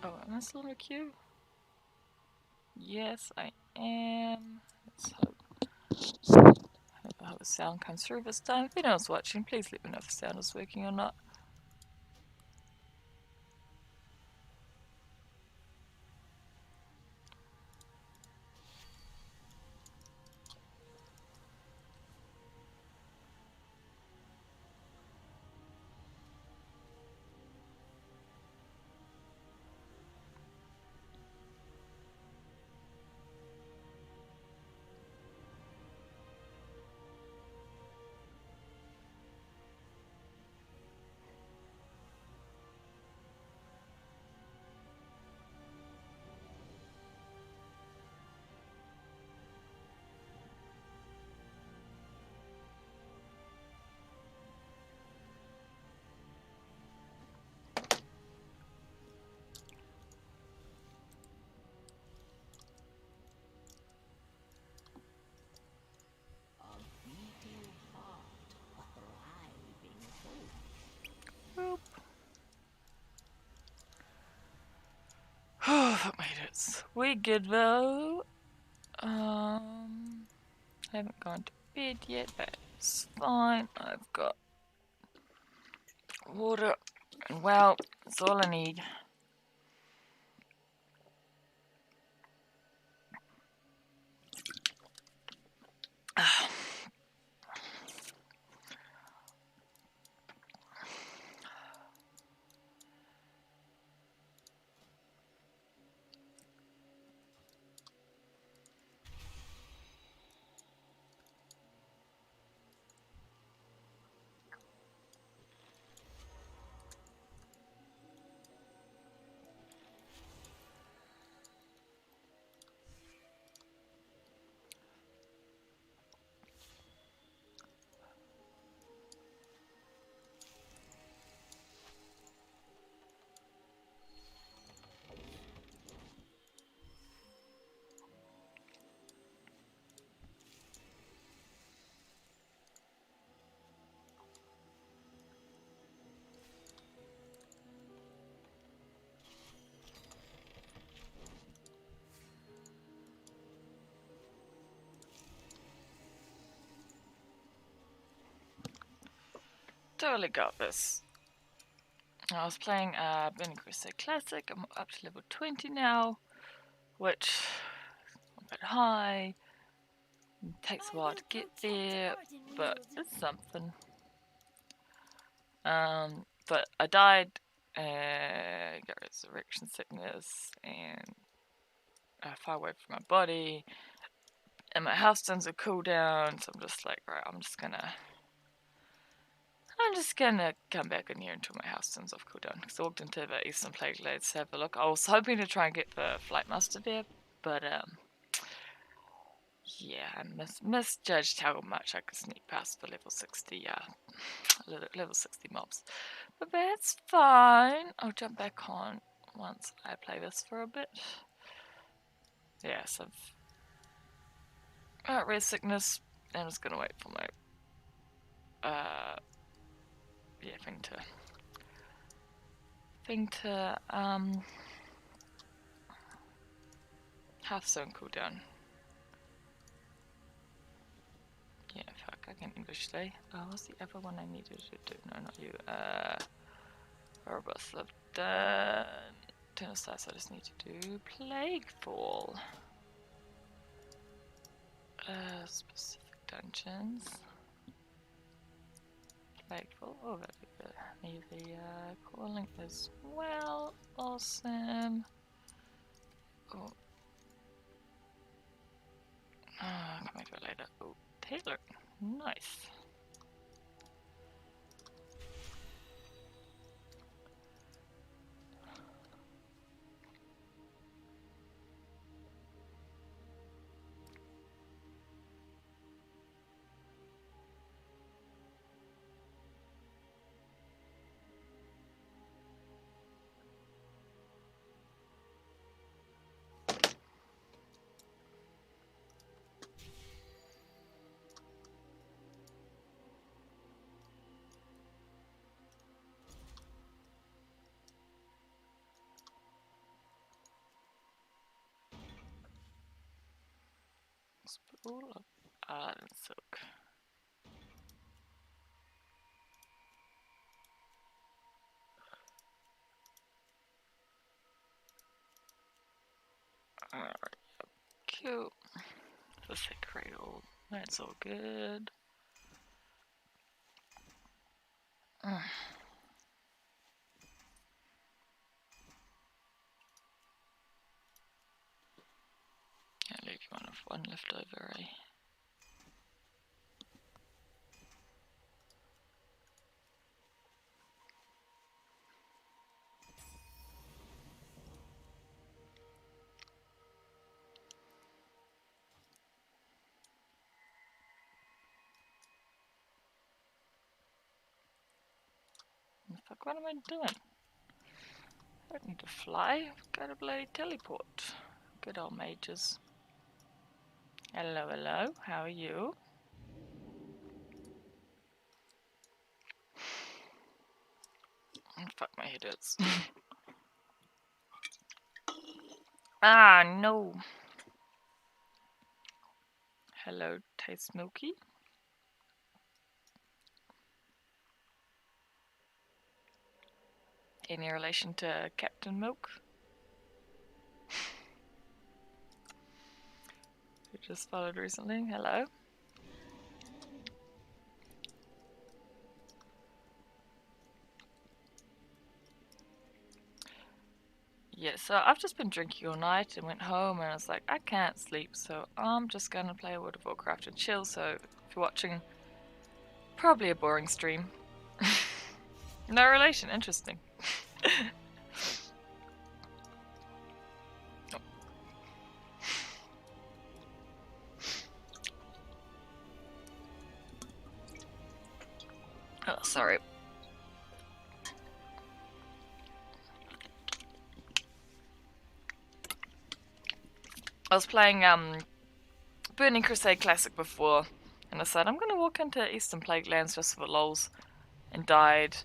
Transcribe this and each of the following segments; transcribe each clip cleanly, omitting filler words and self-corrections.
Oh, am I still in the queue? Yes, I am. Let's hope. I hope the sound comes through this time. If anyone's watching, please let me know if the sound is working or not. Boop. That made it. We good though. Haven't gone to bed yet, but it's fine. I've got water and well, that's all I need. Totally got this. I was playing Burning Crusade Classic. I'm up to level 20 now, which is a bit high. It takes a while to get there, but it's something. But I died, got resurrection sickness, and far away from my body, and my health stones are cooldown, so I'm just like, right, I'm just gonna come back in here until my house turns off cooldown. Because I walked into the Eastern Plague Glades to have a look. I was hoping to try and get the Flight Master there, but yeah, I misjudged how much I could sneak past the level 60 level 60 mobs. But that's fine. I'll jump back on once I play this for a bit. Yes, I've got rare sickness. I'm just gonna wait for my thing to Hearthstone cooldown. Yeah, fuck, I can English today. What's the other one I needed to do? No, not you. Robust Love done. Turn aside, so I just need to do Plaguefall. Specific dungeons. Plaguefall. Oh, that'd be good. Need the calling as well. Awesome. Oh. Come back to it later. Oh, Taylor. Nice. Spool of Island Silk. Alright, cute. The thick cradle. That's all good. Can't leave you one left over, eh? Fuck, what am I doing? I don't need to fly. I've got a bloody teleport. Good old mages. Hello, hello. How are you? Oh, fuck, my head hurts. Ah, no. Hello, tastes milky. Any relation to Captain Milk? Who just followed recently? Hello. Yeah, so I've just been drinking all night and went home and I was like, I can't sleep, so I'm just gonna play World of Warcraft and chill. So if you're watching, probably a boring stream. No relation, interesting. Oh, sorry. I was playing Burning Crusade Classic before, and I said I'm gonna walk into Eastern Plague Lands just for the lols, and died,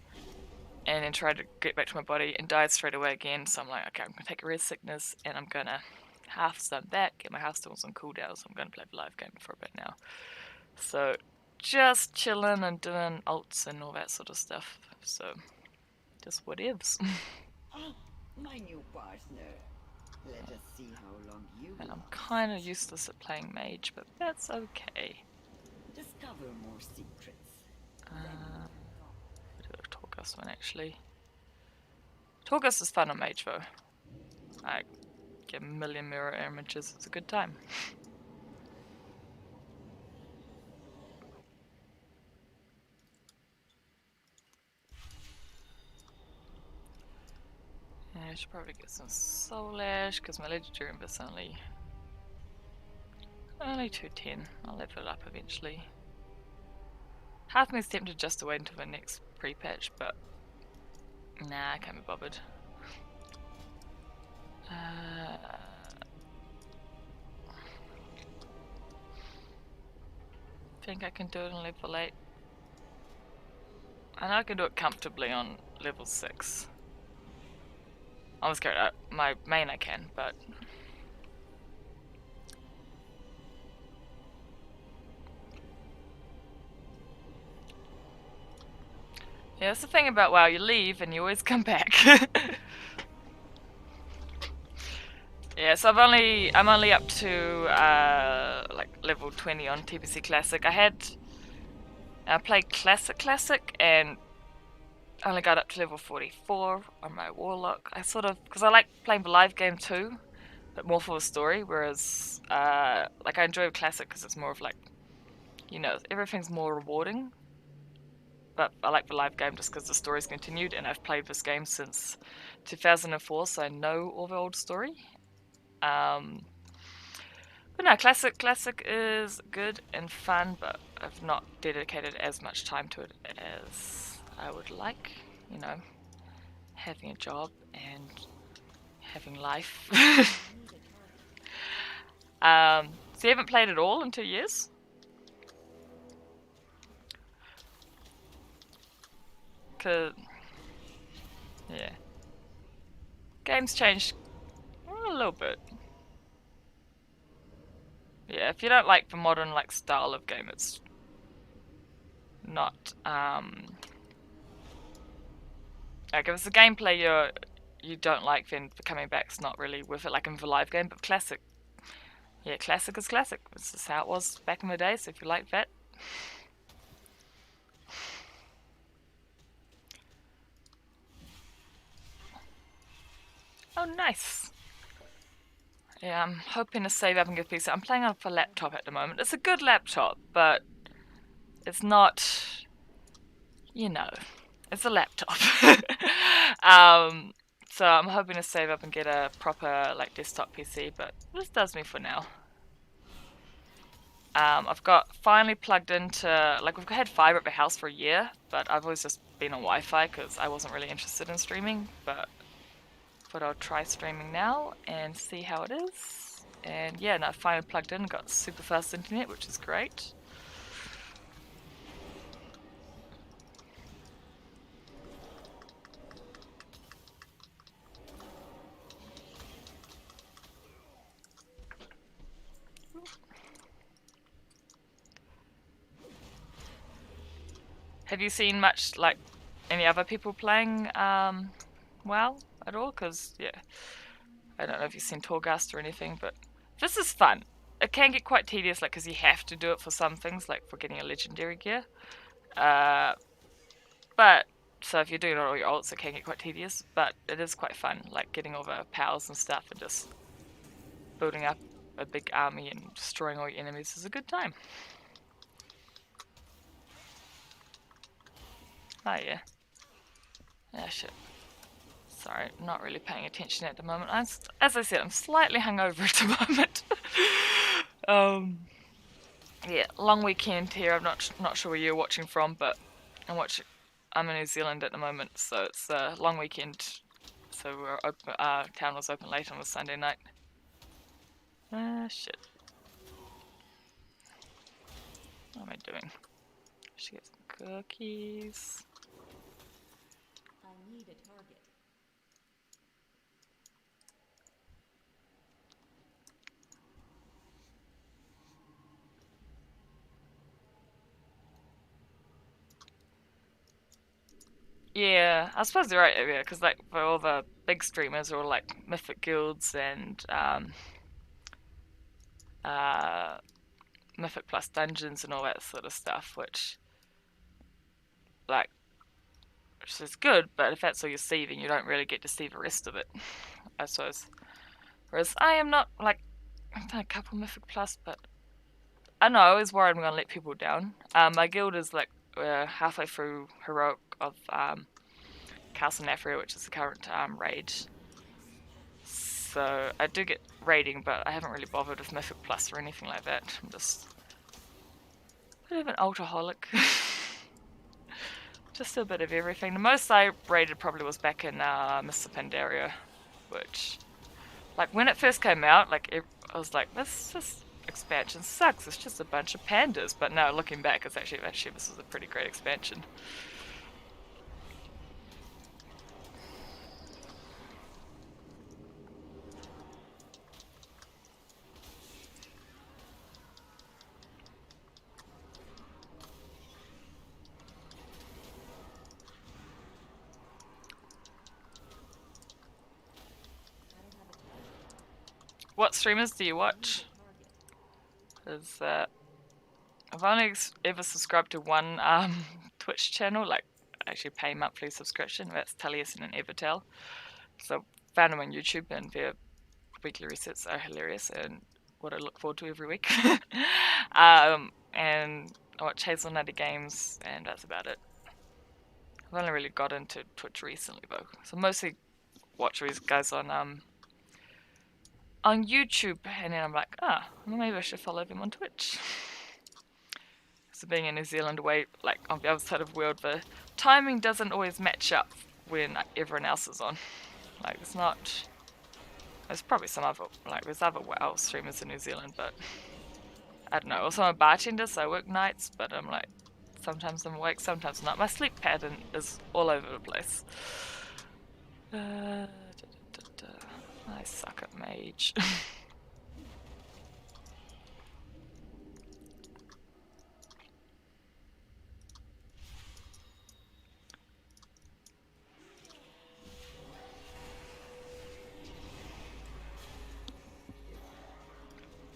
and then tried to get back to my body and died straight away again. So I'm like, okay, I'm gonna take a red sickness and I'm gonna hearthstone back, get my hearthstones on cooldown. So I'm gonna play the live game for a bit now. So just chilling and doing ults and all that sort of stuff. So just whatevs. Ah, my new partner. Let us see how long you And I'm last. kind of useless at playing mage, but that's okay. Discover more secrets. A bit of Torghast one actually. Torghast is fun on mage though. I get a million mirror images. It's a good time. Yeah, I should probably get some Soul Ash because my legendary invis only 210. I'll level it up eventually. Half of me is tempted just to wait until the next pre-patch, but nah, I can't be bothered. Think I can do it on level 8. I know I can do it comfortably on level 6. I'm scared. My main I can, but yeah, that's the thing about WoW. You leave and you always come back. Yeah, so I'm only up to like level 20 on TPC Classic. I played Classic and only got up to level 44 on my Warlock. Because I like playing the live game too, but more for the story. Whereas like I enjoy Classic because it's more of like, everything's more rewarding. But I like the live game just because the story's continued, and I've played this game since 2004, so I know all the old story. But no, Classic is good and fun, but I've not dedicated as much time to it as I would like. Having a job and having life. So you haven't played it all in 2 years? Yeah. Games changed a little bit. Yeah, if you don't like the modern like style of game, it's not like if it's a gameplay you don't like, then coming back's not really worth it. Like in the live game, but classic, yeah, classic is classic. This is how it was back in the day. So if you like that. Oh, nice. Yeah, I'm hoping to save up and get a PC. I'm playing on a laptop at the moment. It's a good laptop, but it's not, you know, it's a laptop. um, so I'm hoping to save up and get a proper like desktop PC, but this does me for now. I've got finally plugged into, like, we've had fiber at the house for a year, but I've always just been on Wi-Fi because I wasn't really interested in streaming, but thought I'll try streaming now and see how it is. And yeah, I finally plugged in, got super fast internet, which is great. Have you seen much, like, any other people playing WoW at all? Because, yeah, I don't know if you've seen Torghast or anything, but this is fun. It can get quite tedious, like, because you have to do it for some things, like for getting a legendary gear. But, so if you're doing all your ults, it can get quite tedious, but it is quite fun, like getting all the powers and stuff and just building up a big army and destroying all your enemies is a good time. Oh yeah. Yeah, shit. Sorry, not really paying attention at the moment. As I said, I'm slightly hungover at the moment. Yeah, long weekend here. I'm not sure where you're watching from, but I'm in New Zealand at the moment, so it's a long weekend. So we're open. Town was open late on a Sunday night. Shit. What am I doing? Should get some cookies. I need a target. Yeah, I suppose you're right, yeah, because like for all the big streamers are all like Mythic guilds and uh, Mythic Plus dungeons and all that sort of stuff, like which is good, but if that's all you see, then you don't really get to see the rest of it, I suppose. Whereas I am not like I've done a couple Mythic Plus, but I don't know. I always worry I'm gonna let people down. My guild is like halfway through heroic of Castle Nafria, which is the current raid. So I do get raiding, but I haven't really bothered with Mythic Plus or anything like that. I'm just a bit of an alcoholic. Just a bit of everything. The most I raided probably was back in Mr. Pandaria, which, like, when it first came out, like, I was like, this expansion sucks. It's just a bunch of pandas. But now, looking back, it's actually this was a pretty great expansion. What streamers do you watch? Because I've only ever subscribed to one Twitch channel, like I actually pay monthly subscription. That's Taliesin and Evertel. So found them on YouTube, and their weekly resets are hilarious and what I look forward to every week. And I watch Hazelnutty Games, and that's about it. I've only really got into Twitch recently though, so mostly watch these guys on YouTube, and then I'm like, well, maybe I should follow them on Twitch. So being in New Zealand, way like on the other side of the world, the timing doesn't always match up when everyone else is on. Like it's not. There's probably some other there's other WoW streamers in New Zealand, but I don't know. Also, I'm a bartender, so I work nights, but I'm like sometimes I'm awake, sometimes not. My sleep pattern is all over the place. I suck at mage.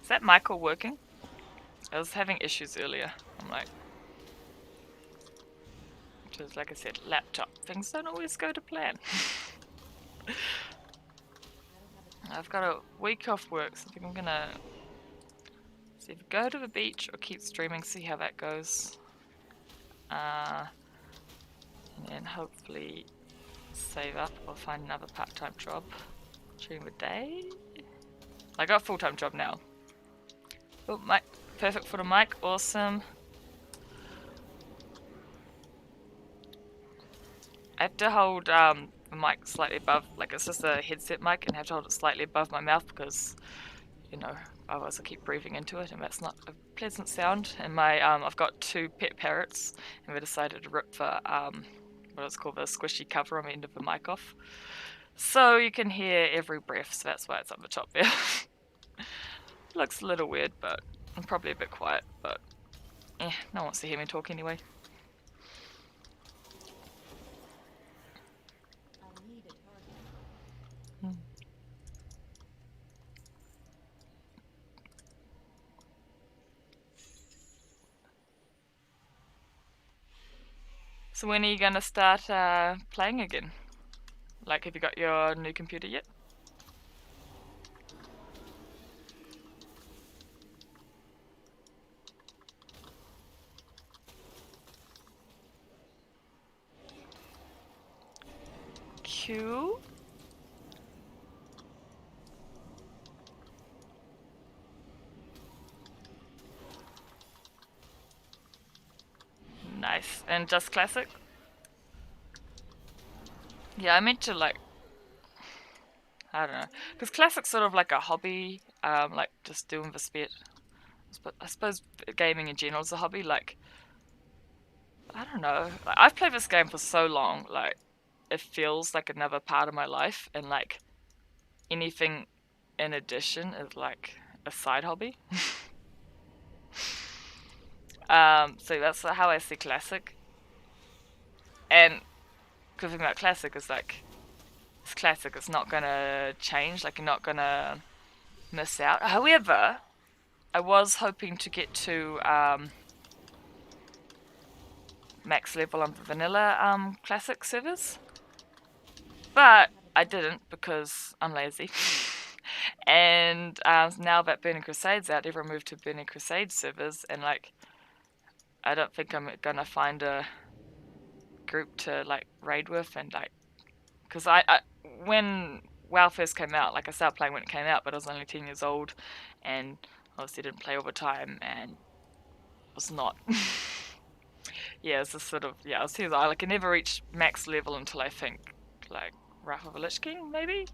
Is that Michael working? I was having issues earlier. I'm like, just like I said, laptop. Things don't always go to plan. I've got a week off work, so I think I'm gonna see if go to the beach or keep streaming, see how that goes. And then hopefully save up or find another part-time job during the day. I got a full-time job now. Oh, mic, perfect for the mic, awesome. I have to hold the mic slightly above, like it's just a headset mic, and I have to hold it slightly above my mouth because, you know, otherwise I keep breathing into it, and that's not a pleasant sound. And my I've got 2 pet parrots, and we decided to rip the what it's called, the squishy cover on the end of the mic off, so you can hear every breath. So that's why it's up the top there. Looks a little weird, but I'm probably a bit quiet. But no one wants to hear me talk anyway. So when are you gonna start playing again? Like, have you got your new computer yet? Cool. Nice. And just classic? Yeah, I meant to like, I don't know, because classic's sort of like a hobby, like just doing the spit. I suppose gaming in general is a hobby. Like, I don't know. Like, I've played this game for so long, like it feels like another part of my life, and like anything in addition is like a side hobby. So that's how I see classic. And good thing about classic is like it's classic. It's not gonna change. Like you're not gonna miss out. However, I was hoping to get to max level on the vanilla classic servers, but I didn't because I'm lazy. And now that Burning Crusade's out, everyone moved to Burning Crusade servers, and like I don't think I'm gonna find a group to like raid with, and like because I when WoW first came out, like I started playing when it came out, but I was only 10 years old, and obviously didn't play all the time, and was not. Yeah, it's just sort of yeah. I was like I never reached max level until I think like Wrath of the Lich King maybe.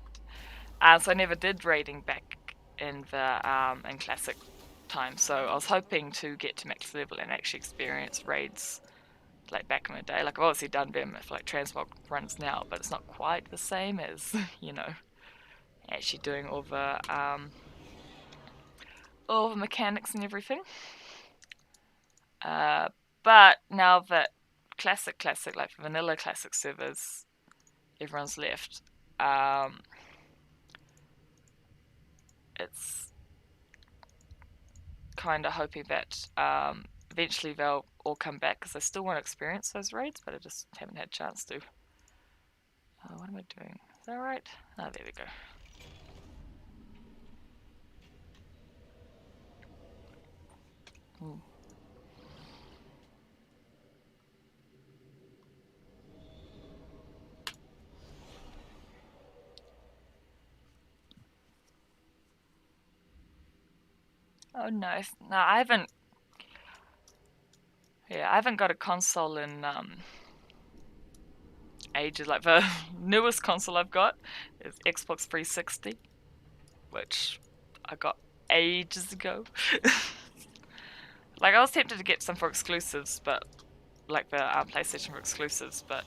So I never did raiding back in the in classic time. So I was hoping to get to max level and actually experience raids like back in the day. Like I've obviously done them for like transmog runs now, but it's not quite the same as you know actually doing all the mechanics and everything. But now that classic like vanilla classic servers, everyone's left. It's kind of hoping that eventually they'll all come back because I still want to experience those raids, but I just haven't had a chance to. What am I doing? Is that right? Oh, there we go. Ooh. Oh, nice. No, I haven't. Yeah, I haven't got a console in ages. Like the newest console I've got is Xbox 360, which I got ages ago. Like I was tempted to get some for exclusives, but like the PlayStation for exclusives, but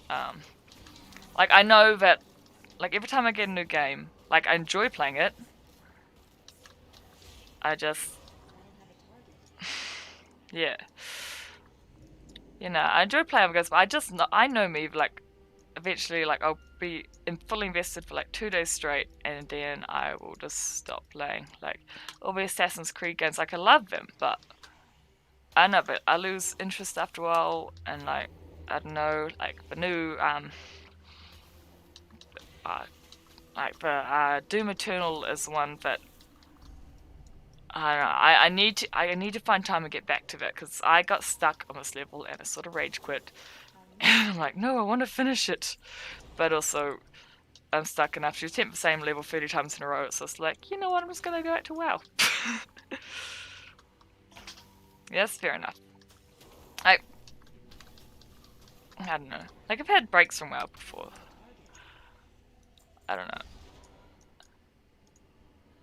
like I know that like every time I get a new game, like I enjoy playing it. I just yeah. You know, I enjoy playing because I just I know me like eventually like I'll be fully invested for like 2 days straight, and then I will just stop playing. Like all the Assassin's Creed games, like I love them, but I know, but I lose interest after a while, and like I don't know, like the new uh like the Doom Eternal is one that I don't know. I need to find time to get back to that because I got stuck on this level and I sort of rage quit. And I'm like, no, I want to finish it, but also I'm stuck enough to attempt the same level 30 times in a row. So it's like, you know what? I'm just gonna go back to WoW. Yes, fair enough. I don't know. Like I've had breaks from WoW before. I don't know.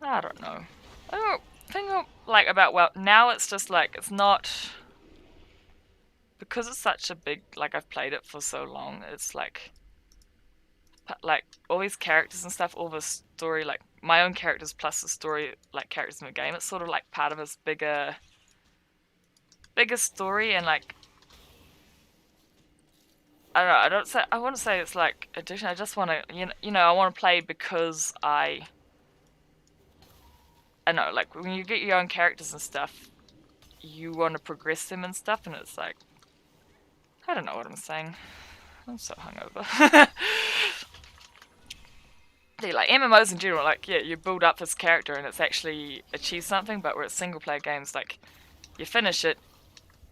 I don't know. I don't think like about WoW now. It's just like it's not because it's such a big. Like I've played it for so long. It's like all these characters and stuff, all the story, like my own characters plus the story, like characters in the game. It's sort of like part of this bigger story, and like I don't know. I wouldn't say it's like addiction. I just want to, I want to play because I know, like when you get your own characters and stuff, you want to progress them and stuff, and it's like I don't know what I'm saying. I'm so hungover. Like MMOs in general, like yeah, you build up this character and it's actually achieved something, but where it's single player games, like you finish it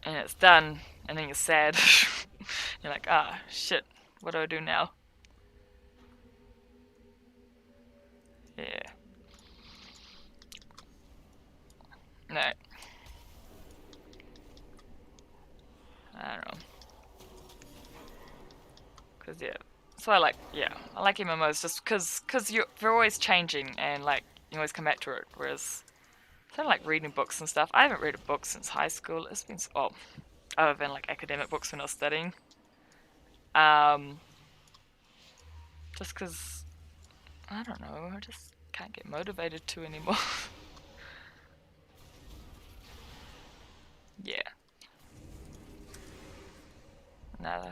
and it's done, and then you're sad. You're like, ah, shit, what do I do now? Yeah. No. I don't know. Cause yeah, so I like MMOs just cause they're always changing and like you always come back to it. Whereas I don't like reading books and stuff. I haven't read a book since high school. It's been other than like academic books when I was studying. Um, just cause I don't know, I just can't get motivated to anymore. Yeah, no,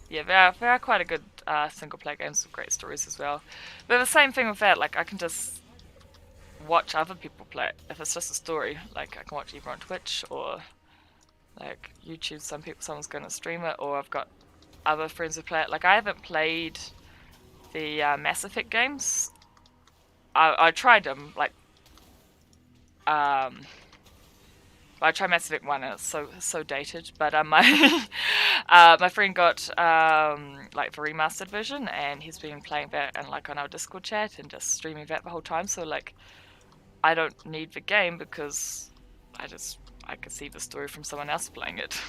yeah, there are quite a good single player games with great stories as well. But the same thing with that, like I can just watch other people play it. If it's just a story, like I can watch either on Twitch or like YouTube. Someone's going to stream it, or I've got other friends who play it. Like I haven't played the Mass Effect games. I tried them, like I tried Mass Effect 1 and it's so dated, but my my friend got like the remastered version and he's been playing that and like on our Discord chat and just streaming that the whole time. So like I don't need the game because I can see the story from someone else playing it.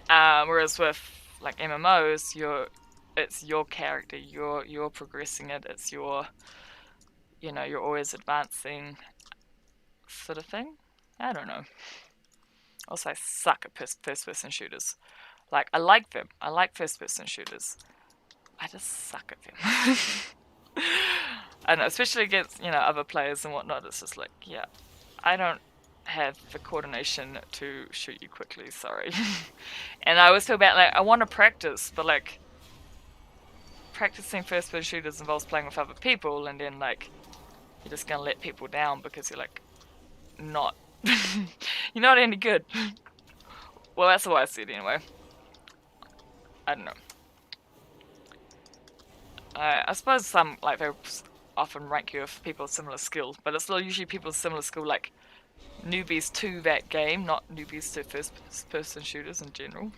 Whereas with like MMOs, it's your character, you're progressing it, it's your you're always advancing sort of thing. I don't know. Also, I suck at first person shooters. Like I like them. I like first person shooters. I just suck at them. I know, especially against other players and whatnot. It's just like I don't have the coordination to shoot you quickly. Sorry. And I always feel bad. Like I want to practice, but like practicing first person shooters involves playing with other people, and then like you're just gonna let people down because you're like not you're not any good. Well, that's the way I see it anyway. I don't know. I suppose some like they often rank you with people with similar skill, but it's not usually people with similar skill like newbies to that game, not newbies to first person shooters in general.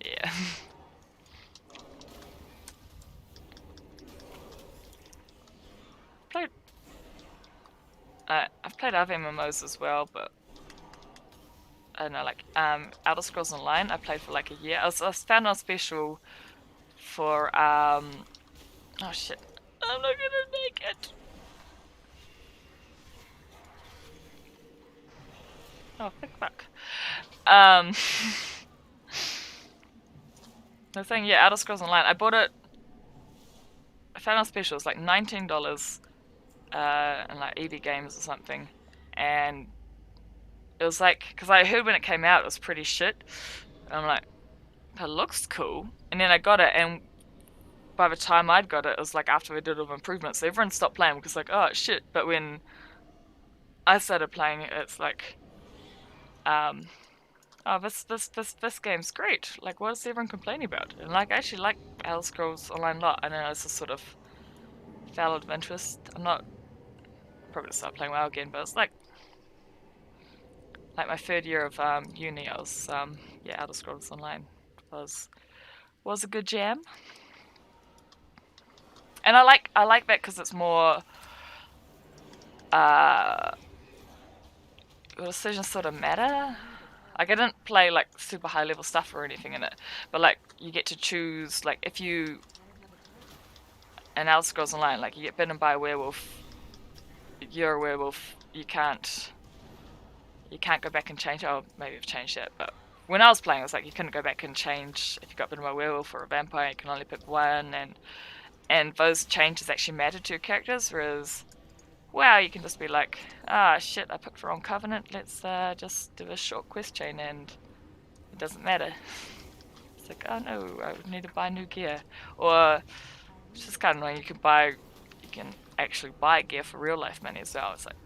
Yeah. played I've played other MMOs as well, but I don't know, like Elder Scrolls Online. I played for like a year. I was found on special for oh shit, I'm not gonna make it. Oh fuck. Um, the thing, yeah, Elder Scrolls Online. I bought it. I found on special. It's like $19. in like EV games or something, and it was like, because I heard when it came out it was pretty shit. And I'm like, that looks cool. And then I got it, and by the time I'd got it, it was like after we did all the improvements, so everyone stopped playing because like, oh shit. But when I started playing it, it's like, um, oh, this game's great. Like, what is everyone complaining about? And like, I actually like Elder Scrolls Online a lot. I know it's a sort of valid of interest. I'm not probably gonna start playing WoW again, but it's like my third year of uni. I was yeah, Elder Scrolls Online was a good jam. And I like that because it's more the decisions sort of matter. Like, I didn't play like super high level stuff or anything in it, but like you get to choose, like if you in Elder Scrolls Online, like you get bitten by a werewolf, you're a werewolf. You can't go back and change it. Oh, maybe I've changed it, but when I was playing, it was like you couldn't go back and change if you got bitten by a werewolf or a vampire. You can only pick one, and those changes actually matter to your characters. Whereas, wow, you can just be like, ah, shit, I picked the wrong covenant. Let's just do a short quest chain, and it doesn't matter. It's like, oh no, I would need to buy new gear, or it's just kind of annoying. You can actually buy gear for real life money as well. It's like,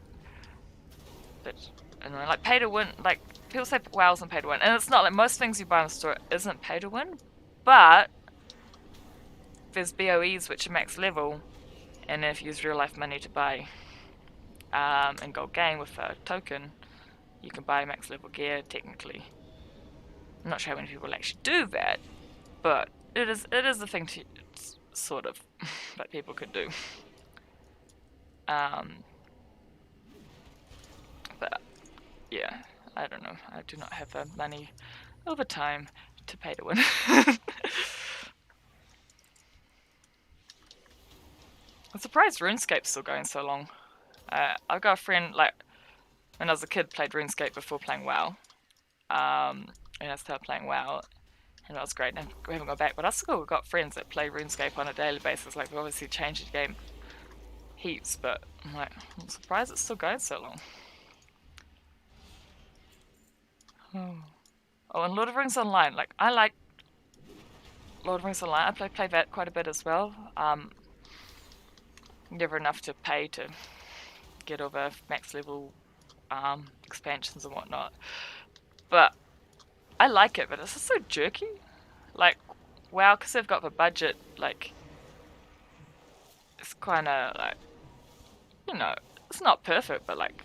but and like pay to win. Like people say, WoW isn't pay to win, and it's not. Like most things you buy in the store isn't pay to win, but there's BOEs which are max level, and if you use real life money to buy and gold game with a token, you can buy max level gear technically. I'm not sure how many people actually do that, but it is a thing to sort of that people could do. But yeah, I don't know. I do not have the money or the time to pay to win. I'm surprised RuneScape's still going so long. I've got a friend, like, when I was a kid, played RuneScape before playing WoW. And I started playing WoW, and that was great. And we haven't gone back, but I still got friends that play RuneScape on a daily basis. Like, we obviously changed the game heaps, but I'm like, I'm surprised it's still going so long. Oh, and Lord of the Rings Online. Like, I like Lord of the Rings Online. I play that quite a bit as well. Never enough to pay to get over max level expansions and whatnot. But I like it, but it's just so jerky. Like, WoW, because they've got the budget, like, it's kind of like, you know, it's not perfect, but like,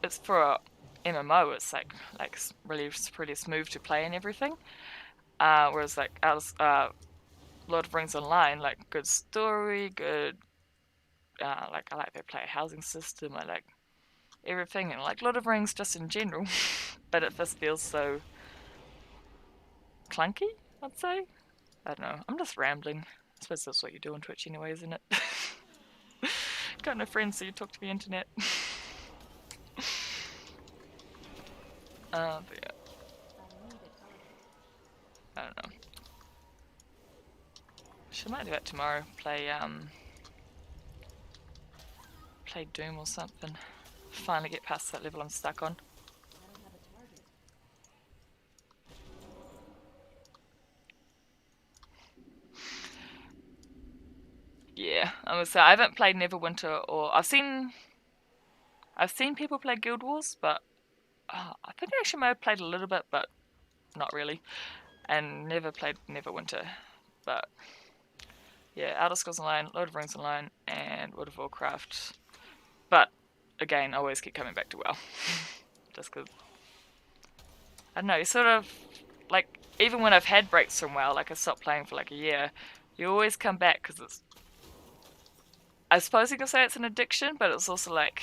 it's for a MMO. It's like really pretty smooth to play and everything. Whereas like Lord of the Rings Online, like good story, good. Like I like their player housing system. I like everything, and like Lord of the Rings just in general. But it just feels so clunky, I'd say. I don't know. I'm just rambling. I suppose that's what you do on Twitch anyway, isn't it? Got no friends, so you talk to the internet. But yeah. I don't know. She might do that tomorrow. Play Doom or something. Finally get past that level I'm stuck on. Yeah, I would say I haven't played Neverwinter, or I've seen people play Guild Wars, but I think I actually may have played a little bit, but not really, and never played Neverwinter. But yeah, Elder Scrolls Online, Lord of the Rings Online, and World of Warcraft. But again, I always keep coming back to WoW, just because I don't know. You sort of like, even when I've had breaks from WoW, like I stopped playing for like a year, you always come back because it's. I suppose you can say it's an addiction, but it's also like,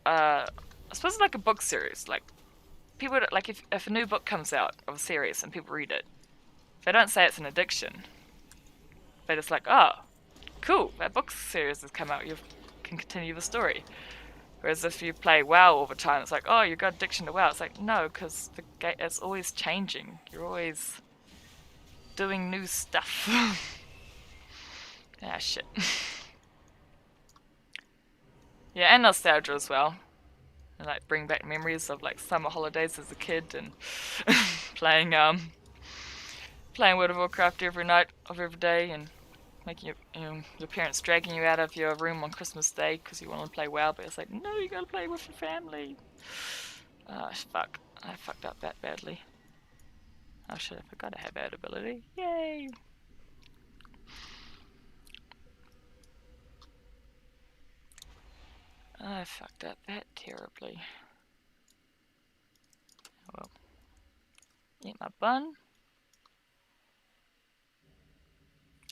I suppose it's like a book series. Like people like if a new book comes out of a series and people read it, they don't say it's an addiction. They're just like, oh, cool, that book series has come out. You can continue the story. Whereas if you play WoW all the time, it's like, oh, you got addiction to WoW. It's like, no, because the game it's always changing. You're always doing new stuff. Yeah, shit. Yeah, and nostalgia as well. And like bring back memories of like summer holidays as a kid and playing playing World of Warcraft every night of every day and making your parents dragging you out of your room on Christmas Day because you want to play WoW, but it's like, no, you gotta play with your family. Ah, fuck. I fucked up that badly. Oh shit, I forgot I have that ability. Yay! I fucked up that terribly. Well, eat my bun.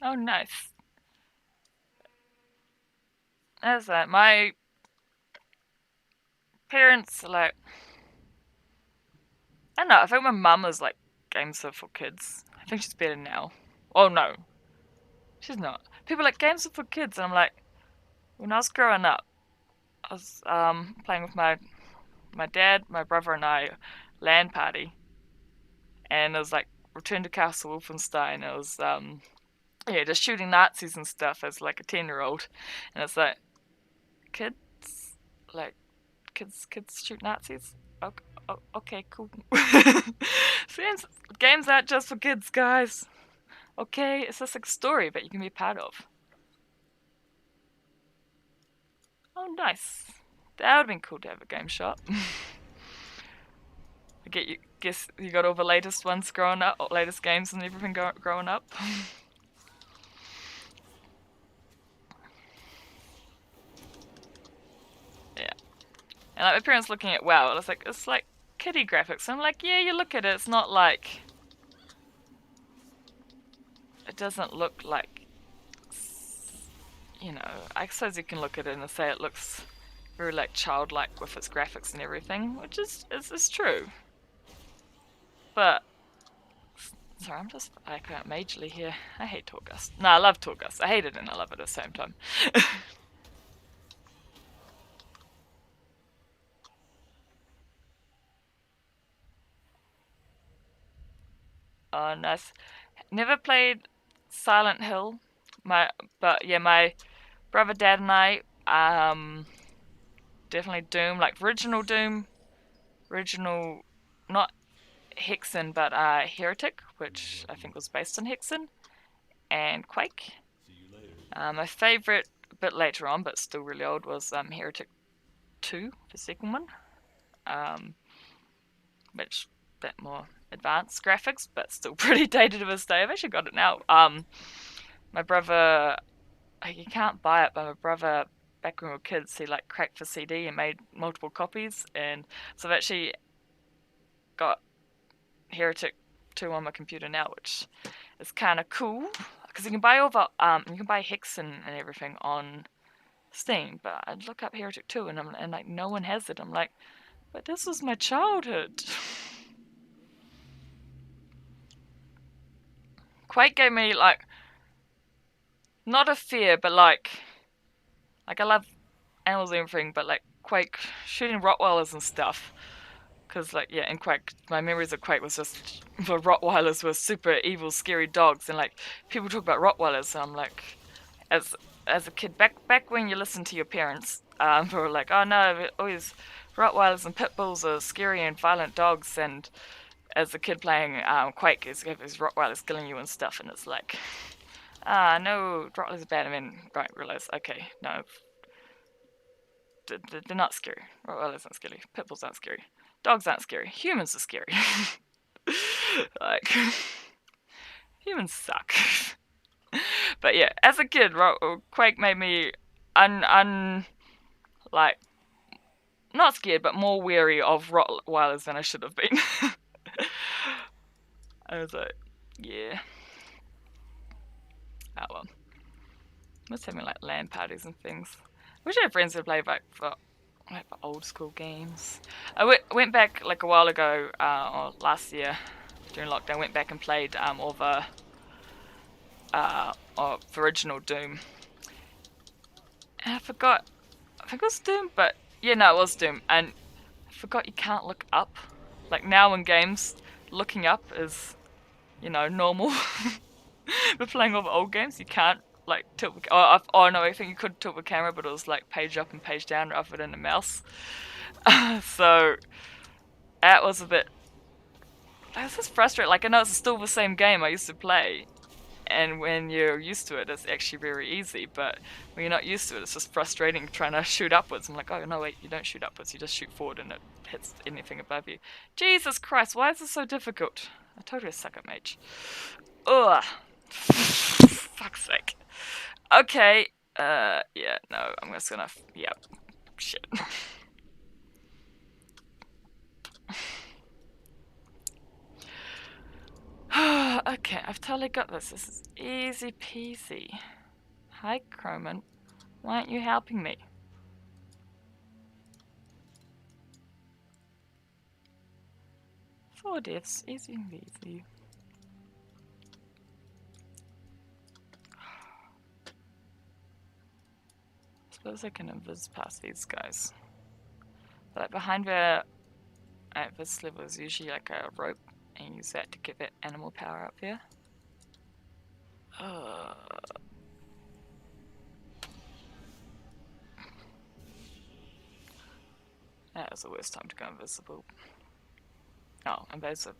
Oh, nice. That's that. My parents, like, I don't know, I think my mum is like games are for kids. I think she's better now. Oh no, she's not. People are like games are for kids, and I'm like, when I was growing up, I was playing with my dad, my brother, and I, LAN party, and it was like Return to Castle Wolfenstein. It was yeah, just shooting Nazis and stuff as like a 10-year-old, and it's like kids, like kids shoot Nazis. Okay, okay, cool. Games aren't just for kids, guys. Okay, it's just like a story that you can be part of. Oh, nice. That would have been cool to have a game shop. Guess you got all the latest ones growing up, latest games and everything growing up. Yeah, and like my parents looking at WoW, it's like kiddie graphics. I'm like, yeah, you look at it, it's not like it doesn't look like, I suppose you can look at it and say it looks very like childlike with its graphics and everything, which is true. But sorry, I'm just I can't majorly here. I hate Torghast. No, I love Torghast. I hate it and I love it at the same time. Oh, nice. Never played Silent Hill. But yeah, my brother, dad, and I definitely Doom, like original, not Hexen, but Heretic, which I think was based on Hexen, and Quake. My favorite, a bit later on, but still really old, was Heretic 2, the second one, which a bit more advanced graphics, but still pretty dated to this day. I've actually got it now. My brother, you can't buy it, but my brother, back when we were kids, he like cracked the CD and made multiple copies, and so I've actually got Heretic 2 on my computer now, which is kind of cool because you can buy you can buy Hexen and everything on Steam, but I'd look up Heretic 2 and like no one has it. I'm like, but this was my childhood. Quake gave me like not a fear, but like I love animals and everything, but like Quake shooting Rottweilers and stuff. Because like yeah, in Quake, my memories of Quake was just the Rottweilers were super evil, scary dogs, and like people talk about Rottweilers, and I'm like, as a kid, back when you listen to your parents, who were like, oh no, always Rottweilers and pit bulls are scary and violent dogs, and as a kid playing Quake, you have these Rottweilers killing you and stuff, and it's like, no, Rottweilers are bad, and then right realize, okay, no, they're not scary. Rottweilers aren't scary. Pit bulls aren't scary. Dogs aren't scary. Humans are scary. Like, humans suck. But yeah, as a kid, Quake made me like, not scared, but more wary of Rottweilers than I should have been. I was like, yeah. Oh well. Let's having like LAN parties and things. I wish I had friends who played like for old school games. I went back like a while ago, or last year during lockdown. Went back and played all the original Doom. And I forgot. I think it was Doom, but yeah, no, it was Doom. And I forgot you can't look up. Like now in games, looking up is normal. But playing all the old games, you can't like tilt. No, I think you could tilt the camera, but it was like page up and page down rather than a mouse. So that was a bit. That was just frustrating. Like I know it's still the same game I used to play, and when you're used to it, it's actually very easy. But when you're not used to it, it's just frustrating trying to shoot upwards. I'm like, oh no, wait, you don't shoot upwards. You just shoot forward, and it hits anything above you. Jesus Christ, why is this so difficult? I totally suck at mage. Ugh. Fuck's sake. Okay. Yeah. No, I'm just gonna. Yep. Shit. Okay, I've totally got this. This is easy peasy. Hi, Croman. Why aren't you helping me? Four deaths. Easy peasy. I suppose I can invis past these guys. But like behind there, at this level is usually like a rope, and use that to get that animal power up there. That was the worst time to go invisible. Oh, invasive.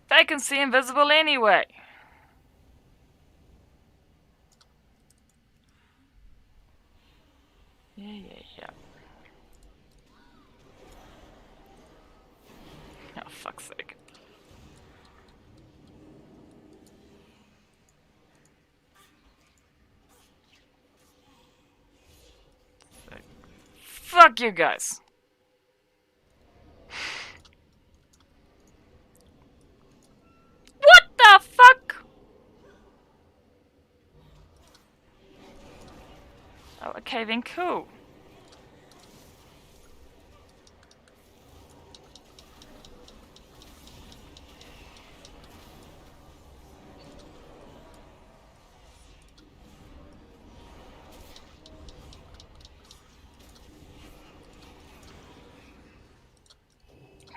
They can see invisible anyway! Yeah. Oh, fuck's sake. Fuck you guys! What the fuck? Oh, okay then, cool.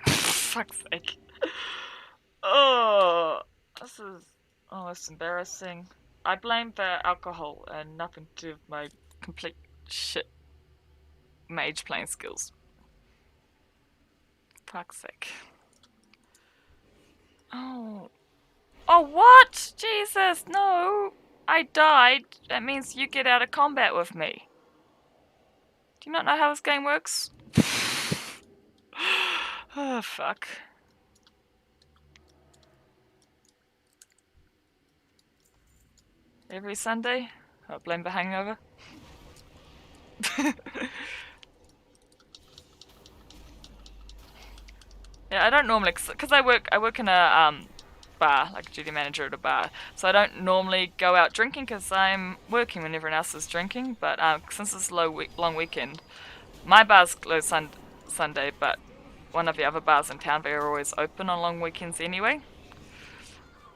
Fuck's sake. Oh, this is almost embarrassing. I blame the alcohol and nothing to do with my complete shit mage playing skills. Fuck's sake. Oh. Oh, what? Jesus, no. I died. That means you get out of combat with me. Do you not know how this game works? Oh, fuck. Every Sunday, I blame the hangover. Yeah, I don't normally, because I work in a bar, like a duty manager at a bar, so I don't normally go out drinking because I'm working when everyone else is drinking. But since it's long weekend, my bar's closed Sunday, but one of the other bars in town, they are always open on long weekends anyway.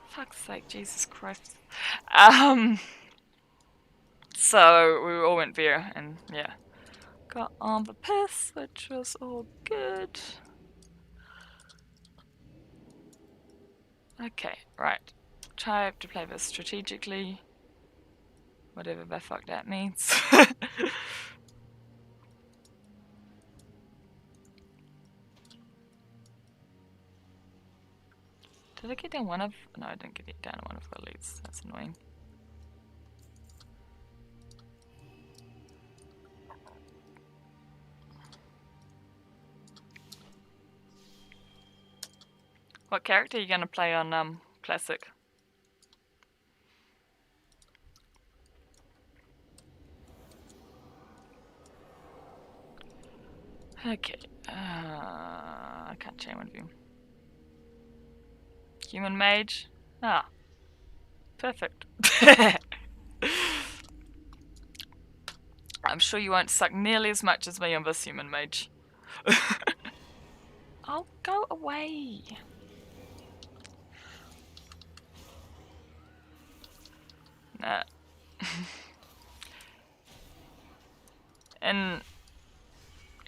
Fuck's sake, Jesus Christ. So we all went there, and yeah, got on the piss, which was all good. Okay, right. Try to play this strategically. Whatever the fuck that means. Did I get down one of... No, I didn't get down one of the leads. That's annoying. What character are you going to play on Classic? Okay. I can't change one of you. Human mage? Ah. Perfect. I'm sure you won't suck nearly as much as me on this human mage. Oh, go away. Nah. And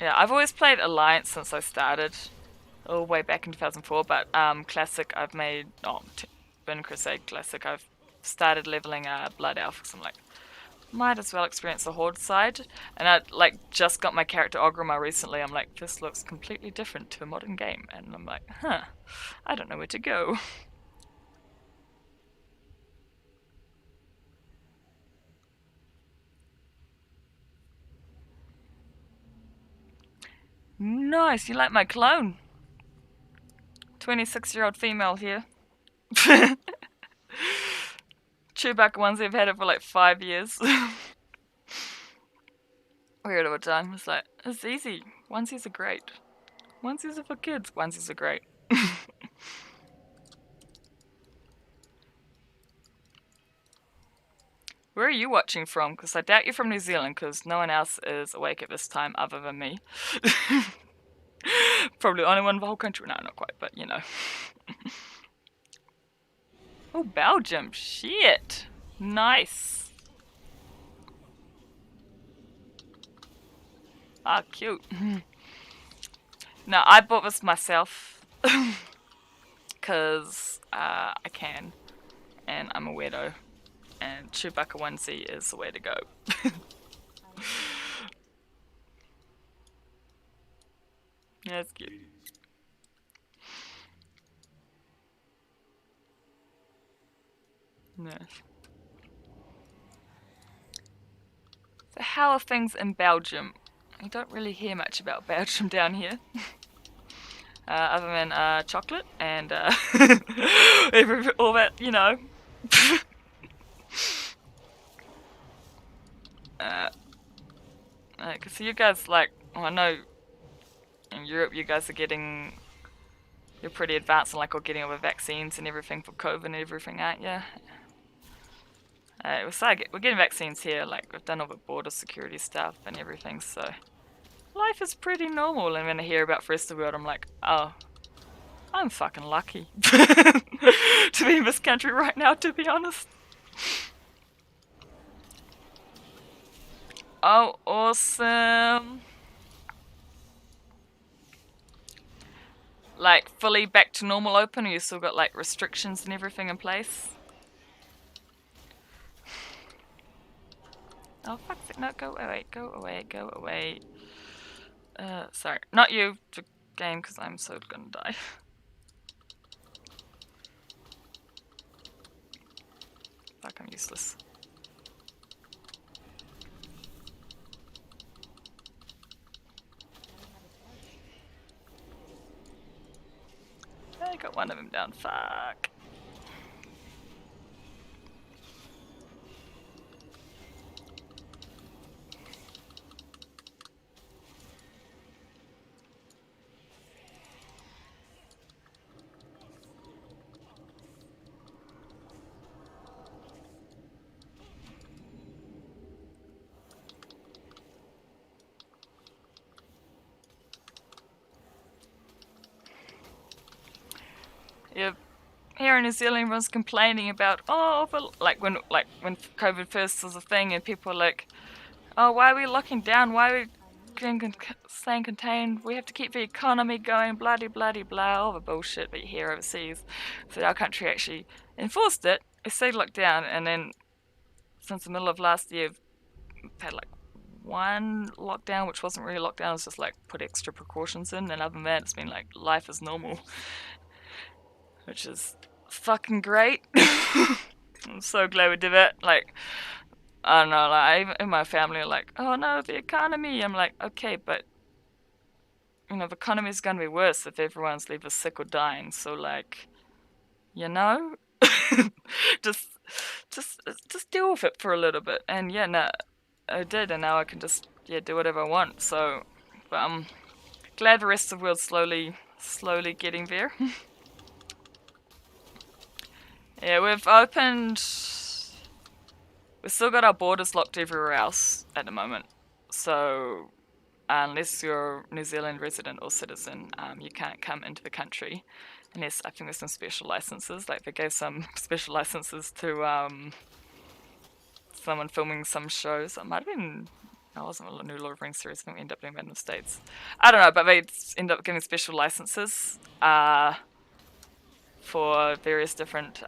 yeah, I've always played Alliance since I started, all the way back in 2004. But Classic, I've made Burning Crusade Classic. I've started leveling Blood Elf because I'm like, might as well experience the Horde side. And I like just got my character Ogrima recently. I'm like, this looks completely different to a modern game, and I'm like, I don't know where to go. Nice, you like my clone? 26-year-old female here. Chewbacca ones, they've had it for like 5 years. Weird all the time. It's like, it's easy. Onesies are great. Onesies are for kids. Onesies are great. Where are you watching from? Because I doubt you're from New Zealand, because no one else is awake at this time other than me. Probably the only one in the whole country. No, not quite, but you know. Oh, Belgium. Shit. Nice. Ah, cute. No, I bought this myself. Because I can. And I'm a weirdo. And Chewbacca onesie is the way to go. Yeah, it's cute. Nice. So how are things in Belgium? I don't really hear much about Belgium down here. Other than chocolate and all that, you know. Cause you guys like, well, I know in Europe you guys are you're pretty advanced and like all getting all the vaccines and everything for COVID and everything, aren't you? We're getting vaccines here, like we've done all the border security stuff and everything, so life is pretty normal. And when I hear about the rest of the world, I'm like, oh, I'm fucking lucky to be in this country right now, to be honest. Oh, awesome. Like fully back to normal open, or you still got like restrictions and everything in place? Oh, fuck's sake, no, go away, go away, go away. Sorry, not you, the game, because I'm so gonna die. Fuck, I'm useless. I got one of them down, fuck. Yeah, here in New Zealand, everyone's complaining about like when COVID first was a thing, and people were like, oh, why are we locking down? Why are we staying contained? We have to keep the economy going. Bloody bloody blah, all the bullshit that you hear overseas. So our country actually enforced it. It stayed locked down, and then since the middle of last year, we've had like one lockdown, which wasn't really lockdown. It was just like put extra precautions in, and other than that, it's been like life is normal, which is fucking great. I'm so glad we did it. Like, I don't know, like even in my family are like, oh no, the economy. I'm like, okay, but you know, the economy is gonna be worse if everyone's either sick or dying. So like, you know, just just deal with it for a little bit. And yeah, no, I did, and now I can just do whatever I want. So, but I'm glad the rest of the world's slowly getting there. Yeah, we've still got our borders locked everywhere else at the moment. So unless you're a New Zealand resident or citizen, you can't come into the country. Unless I think there's some special licenses. Like they gave some special licenses to someone filming some shows. It might have been. I wasn't a new Lord of the Rings series. I think we ended up doing that in the States. I don't know, but they end up giving special licenses for various different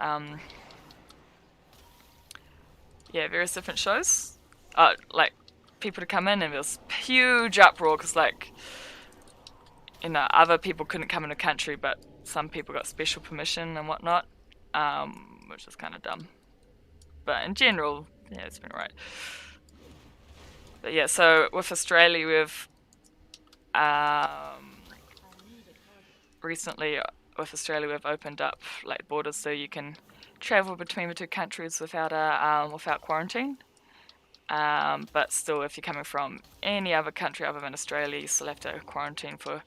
yeah, various different shows. Like people to come in, and there was huge uproar because like other people couldn't come in the country, but some people got special permission and whatnot, which is kind of dumb. But in general, yeah, it's been alright. But yeah, so with Australia, we've recently with Australia we've opened up like borders so you can travel between the two countries without quarantine. But still, if you're coming from any other country other than Australia, you still have to quarantine for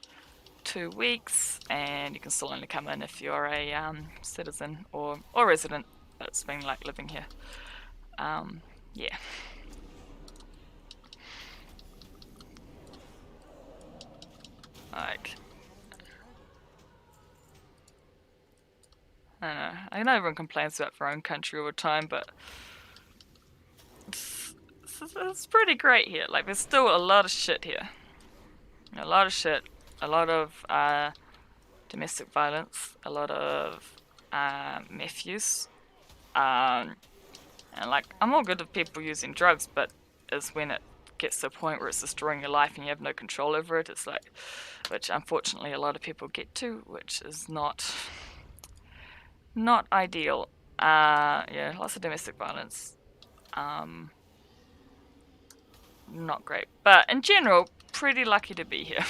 2 weeks, and you can still only come in if you're a citizen or resident that's been like living here. Yeah. Like, I don't know. I know everyone complains about their own country all the time, but it's pretty great here. Like, there's still a lot of shit here. A lot of shit. A lot of domestic violence. A lot of meth use. And like, I'm all good with people using drugs, but it's when it gets to a point where it's destroying your life and you have no control over it. It's like, which unfortunately a lot of people get to, which is not ideal. Yeah, lots of domestic violence. Not great, but in general, pretty lucky to be here.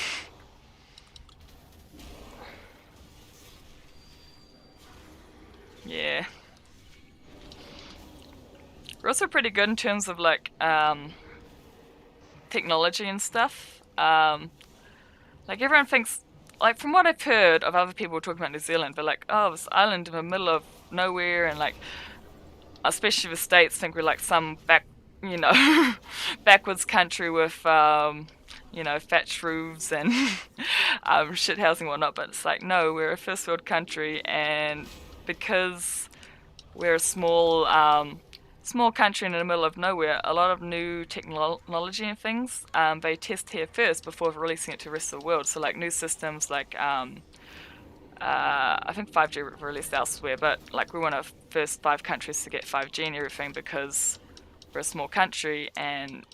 Yeah. We're also pretty good in terms of like technology and stuff. Like everyone thinks, like from what I've heard of other people talking about New Zealand, they're like, oh, this island in the middle of nowhere, and like, especially the states think we're like some backwards country with thatched roofs and shit housing and whatnot. But it's like, no, we're a first world country, and because we're a small country in the middle of nowhere, a lot of new technology and things they test here first before releasing it to the rest of the world. So like new systems like I think 5G released elsewhere, but like we're one of the first 5 countries to get 5G and everything because we're a small country, and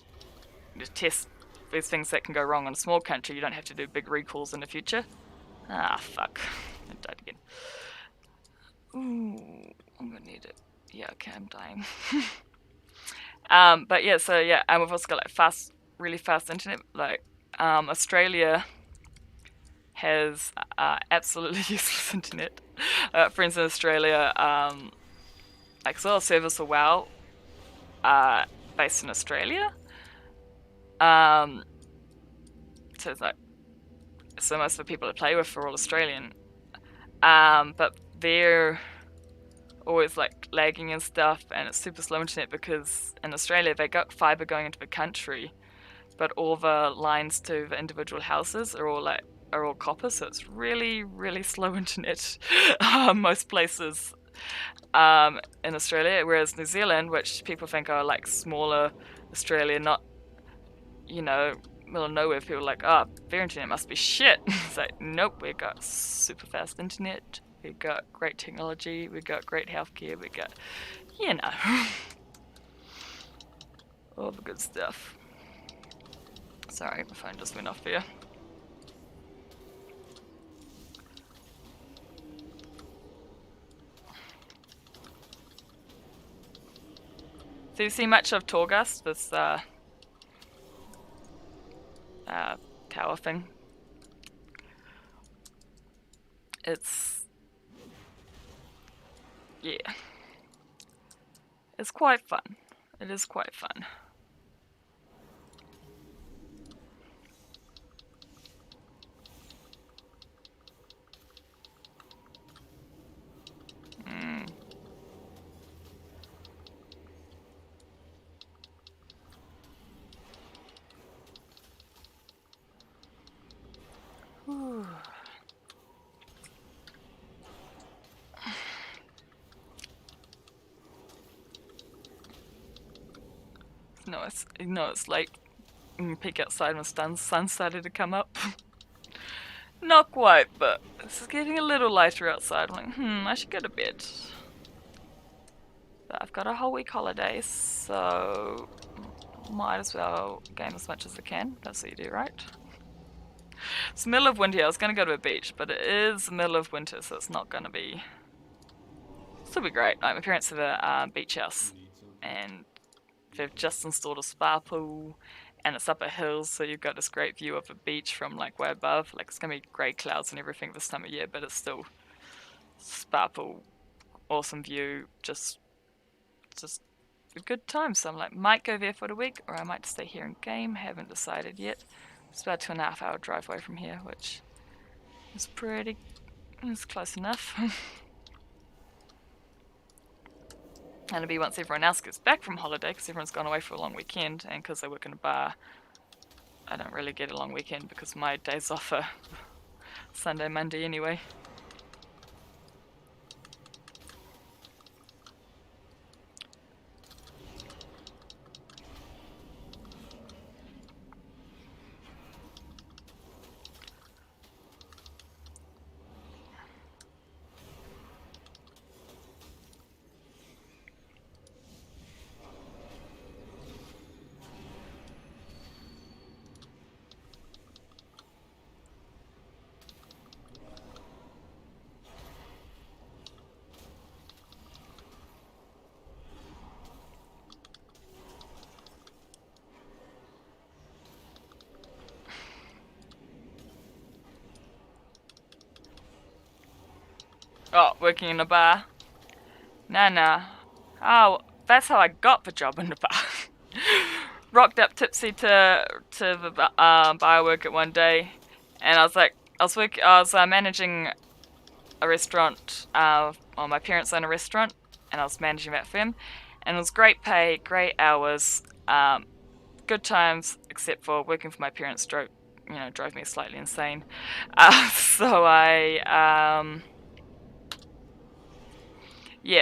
to test these things that can go wrong in a small country, you don't have to do big recalls in the future. Ah, fuck. I died again. Ooh, I'm gonna need it. Yeah, okay, I'm dying. But yeah, so yeah, and we've also got like really fast internet. Like, Australia has absolutely useless internet. Friends in Australia, like Solar Service or WoW, based in Australia. So it's like, so most of the people I play with are all Australian. But they're always like lagging and stuff, and it's super slow internet because in Australia they got fiber going into the country, but all the lines to the individual houses are all copper, so it's really, really slow internet most places in Australia. Whereas New Zealand, which people think are like smaller Australia, not middle of nowhere, people are like, oh, their internet must be shit. It's like, nope, we got super fast internet, we got great technology, we got great healthcare, we got all the good stuff. Sorry, my phone just went off here. So you see much of Torghast, this tower thing? It's it's quite fun. It is quite fun. Whew. It's late. You peek outside when the sun started to come up. Not quite, but it's getting a little lighter outside. I'm like, I should go to bed. But I've got a whole week holiday, so might as well game as much as I can. That's what you do, right? It's the middle of winter. I was going to go to a beach, but it is the middle of winter, so it's not going to be... Still be great. Like, my parents have a beach house, and they've just installed a spa pool, and it's up a hill, so you've got this great view of the beach from like way above. Like, it's going to be grey clouds and everything this time of year, but it's still spa pool, awesome view, just a good time. So I'm like, might go there for the week, or I might stay here and game. Haven't decided yet. It's about a 2.5 hour drive away from here, which is it's close enough. And it'll be once everyone else gets back from holiday, because everyone's gone away for a long weekend, and because I work in a bar, I don't really get a long weekend because my days off are Sunday, Monday anyway. Oh, working in a bar? Nah. Oh, that's how I got the job in the bar. Rocked up tipsy to the bar I work at one day, and I was managing a restaurant. Well, my parents own a restaurant, and I was managing that for them. And it was great pay, great hours, good times, except for working for my parents drove me slightly insane. So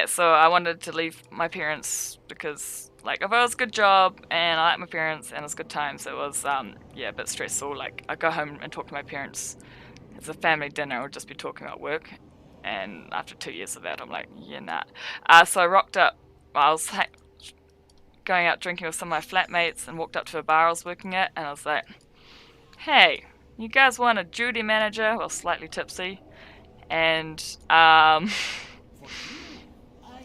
so I wanted to leave my parents because, like, if it was a good job and I like my parents and it was good times, it was, a bit stressful. Like, I go home and talk to my parents. It's a family dinner, we'll just be talking about work. And after 2 years of that, I'm like, yeah, nah. So I rocked up. I was going out drinking with some of my flatmates and walked up to a bar I was working at, and I was like, hey, you guys want a duty manager? Well, slightly tipsy. And,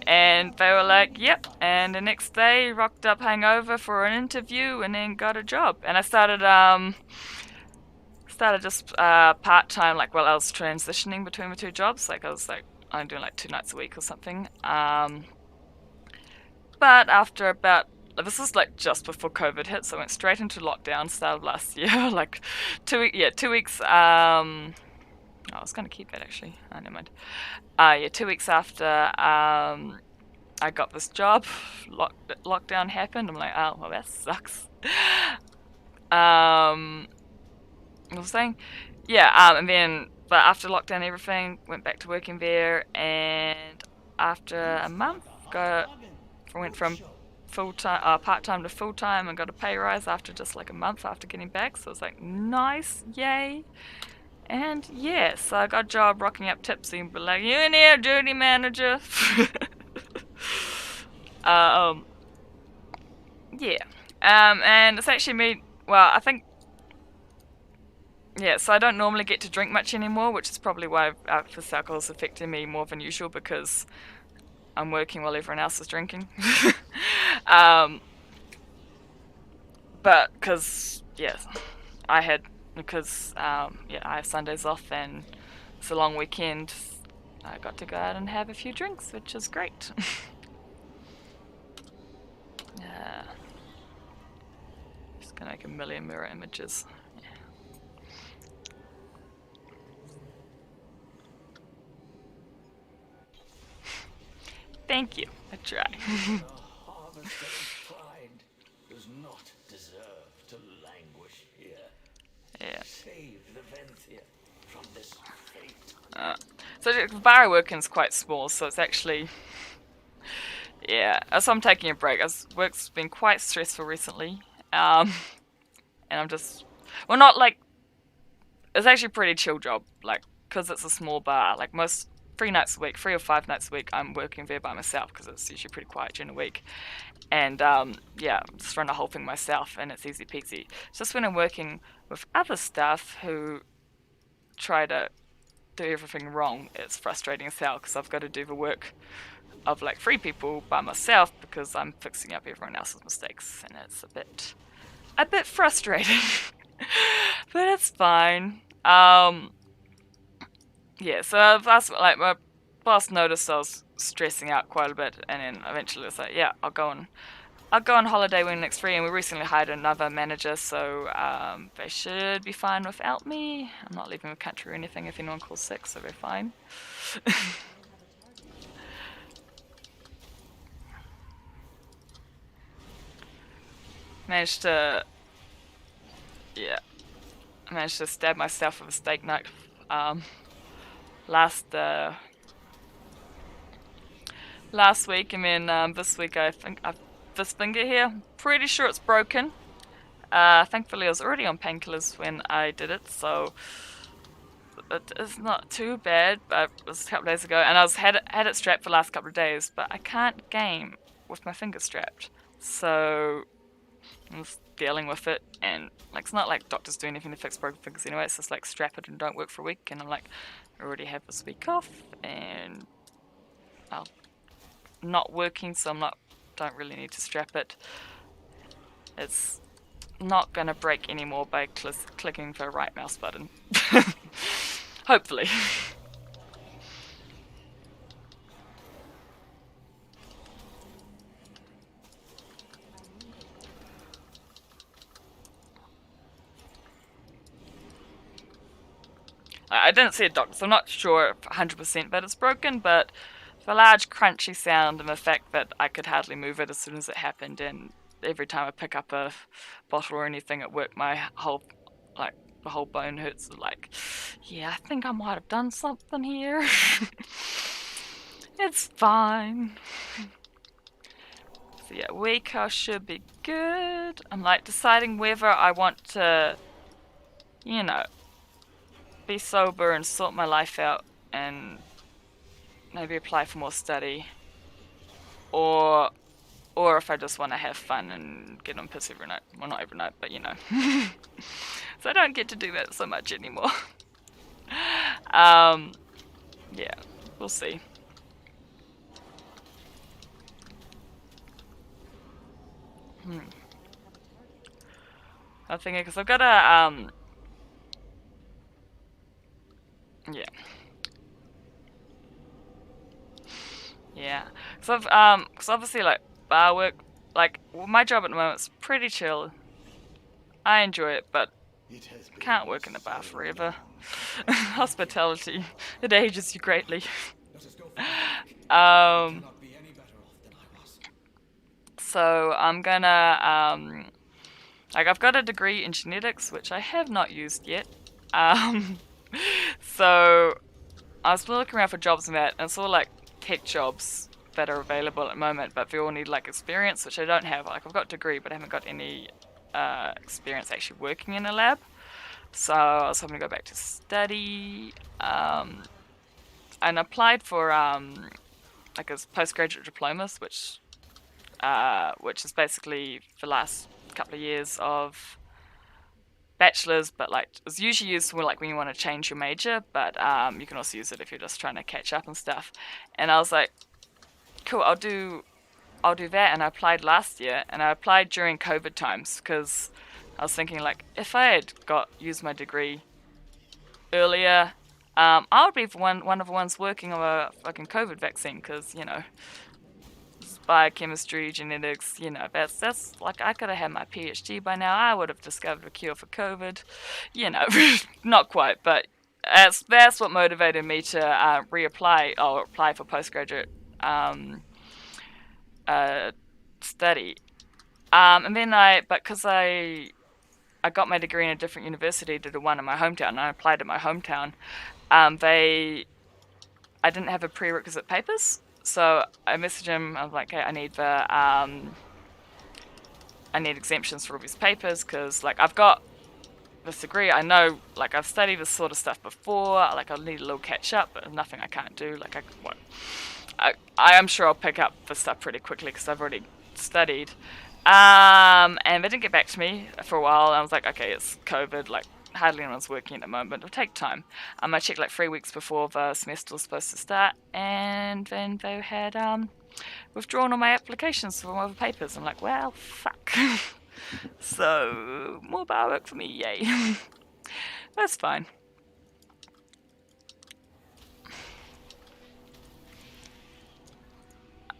and they were like, yep. And the next day, rocked up hangover for an interview and then got a job. And I started just part-time, like, while I was transitioning between the two jobs. Like, I was like only doing like 2 nights a week or something. But after about, this was like just before COVID hit, so I went straight into lockdown, started last year. Like 2 weeks. I was gonna keep it actually. Oh, never mind. 2 weeks after I got this job, lockdown happened. I'm like, oh well, that sucks. I was saying, and then, but after lockdown and everything, went back to working there, and after a month, went from part-time to full-time, and got a pay rise after just like a month after getting back. So I was like, nice, yay. And so I got a job rocking up tipsy and be like, you in here, duty manager? And it's actually me, well, I think, so I don't normally get to drink much anymore, which is probably why this alcohol is affecting me more than usual, because I'm working while everyone else is drinking. But because I have Sundays off and it's a long weekend, I got to go out and have a few drinks, which is great. Just gonna make a million mirror images. Thank you. I try. A harvest of pride does not deserve to languish here. Yeah. Save the Venthia from this fate. So the bar I work in is quite small, so it's actually, so I'm taking a break. Work's been quite stressful recently, and I'm just, well, not like, it's actually a pretty chill job, like, because it's a small bar. Like, most 3 nights a week, 3 or 5 nights a week, I'm working there by myself because it's usually pretty quiet during the week. And yeah, just run the whole thing myself, and it's easy peasy. It's just when I'm working with other staff who try to do everything wrong, it's frustrating as hell because I've got to do the work of like 3 people by myself because I'm fixing up everyone else's mistakes, and it's a bit frustrating. But it's fine. Yeah, so that's like my boss noticed I was stressing out quite a bit, and then eventually it's like, yeah, I'll go on holiday when next free, and we recently hired another manager, so they should be fine without me. I'm not leaving the country or anything if anyone calls sick, so they're fine. Managed to, yeah, I managed to stab myself with a steak knife last week, and then this week I think I've this finger here. Pretty sure it's broken. Thankfully I was already on painkillers when I did it, so it's not too bad. But it was a couple of days ago, and I had it strapped for the last couple of days, but I can't game with my finger strapped, so I'm just dealing with it. And like, it's not like doctors do anything to fix broken fingers anyway. It's just like strap it and don't work for a week, and I'm like, I already have this week off, and I'll not working, so don't really need to strap it. It's not gonna break anymore by clicking the right mouse button. Hopefully. I didn't see a doctor, so I'm not sure 100% that it's broken, but the large crunchy sound and the fact that I could hardly move it as soon as it happened, and every time I pick up a bottle or anything at work, the whole bone hurts. Like, yeah, I think I might have done something here. It's fine. So yeah, week I should be good. I'm like deciding whether I want to, you know, be sober and sort my life out and maybe apply for more study, or if I just want to have fun and get on piss every night. Well, not every night, but you know. So I don't get to do that so much anymore. Yeah, we'll see. I'm thinking, because I've got a, yeah. Yeah. Because obviously, like, bar work, like, my job at the moment is pretty chill. I enjoy it, but can't work in the bar forever. Hospitality, it ages you greatly. So I'm gonna, like, I've got a degree in genetics, which I have not used yet. So I was looking around for jobs in that, and it's all like tech jobs that are available at the moment, but they all need like experience, which I don't have. Like, I've got a degree, but I haven't got any experience actually working in a lab. So I was hoping to go back to study, and applied for like a postgraduate diplomas, which is basically the last couple of years of bachelor's, but like it's usually used for like when you want to change your major, but you can also use it if you're just trying to catch up and stuff. And I was like, cool, I'll do that. And I applied last year, and I applied during COVID times because I was thinking, like, if I had used my degree earlier, I would be one of the ones working on a fucking COVID vaccine, because, you know, biochemistry, genetics, you know, that's like, I could have had my PhD by now. I would have discovered a cure for COVID, you know. Not quite, but that's what motivated me to reapply or apply for postgraduate study. And then because I got my degree in a different university to the one in my hometown, and I applied at my hometown, I didn't have the prerequisite papers. So I messaged him. I was like, "Hey, I need exemptions for all these papers, because like I've got this degree. I know, like, I've studied this sort of stuff before. Like, I'll need a little catch up, but nothing I can't do. Like, I am sure I'll pick up the stuff pretty quickly because I've already studied. And they didn't get back to me for a while. I was like, okay, it's COVID. Like, hardly anyone's working at the moment. It'll take time. I checked like 3 weeks before the semester was supposed to start, and then they had withdrawn all my applications for all the papers. I'm like, well, fuck. So, more bar work for me, yay. That's fine.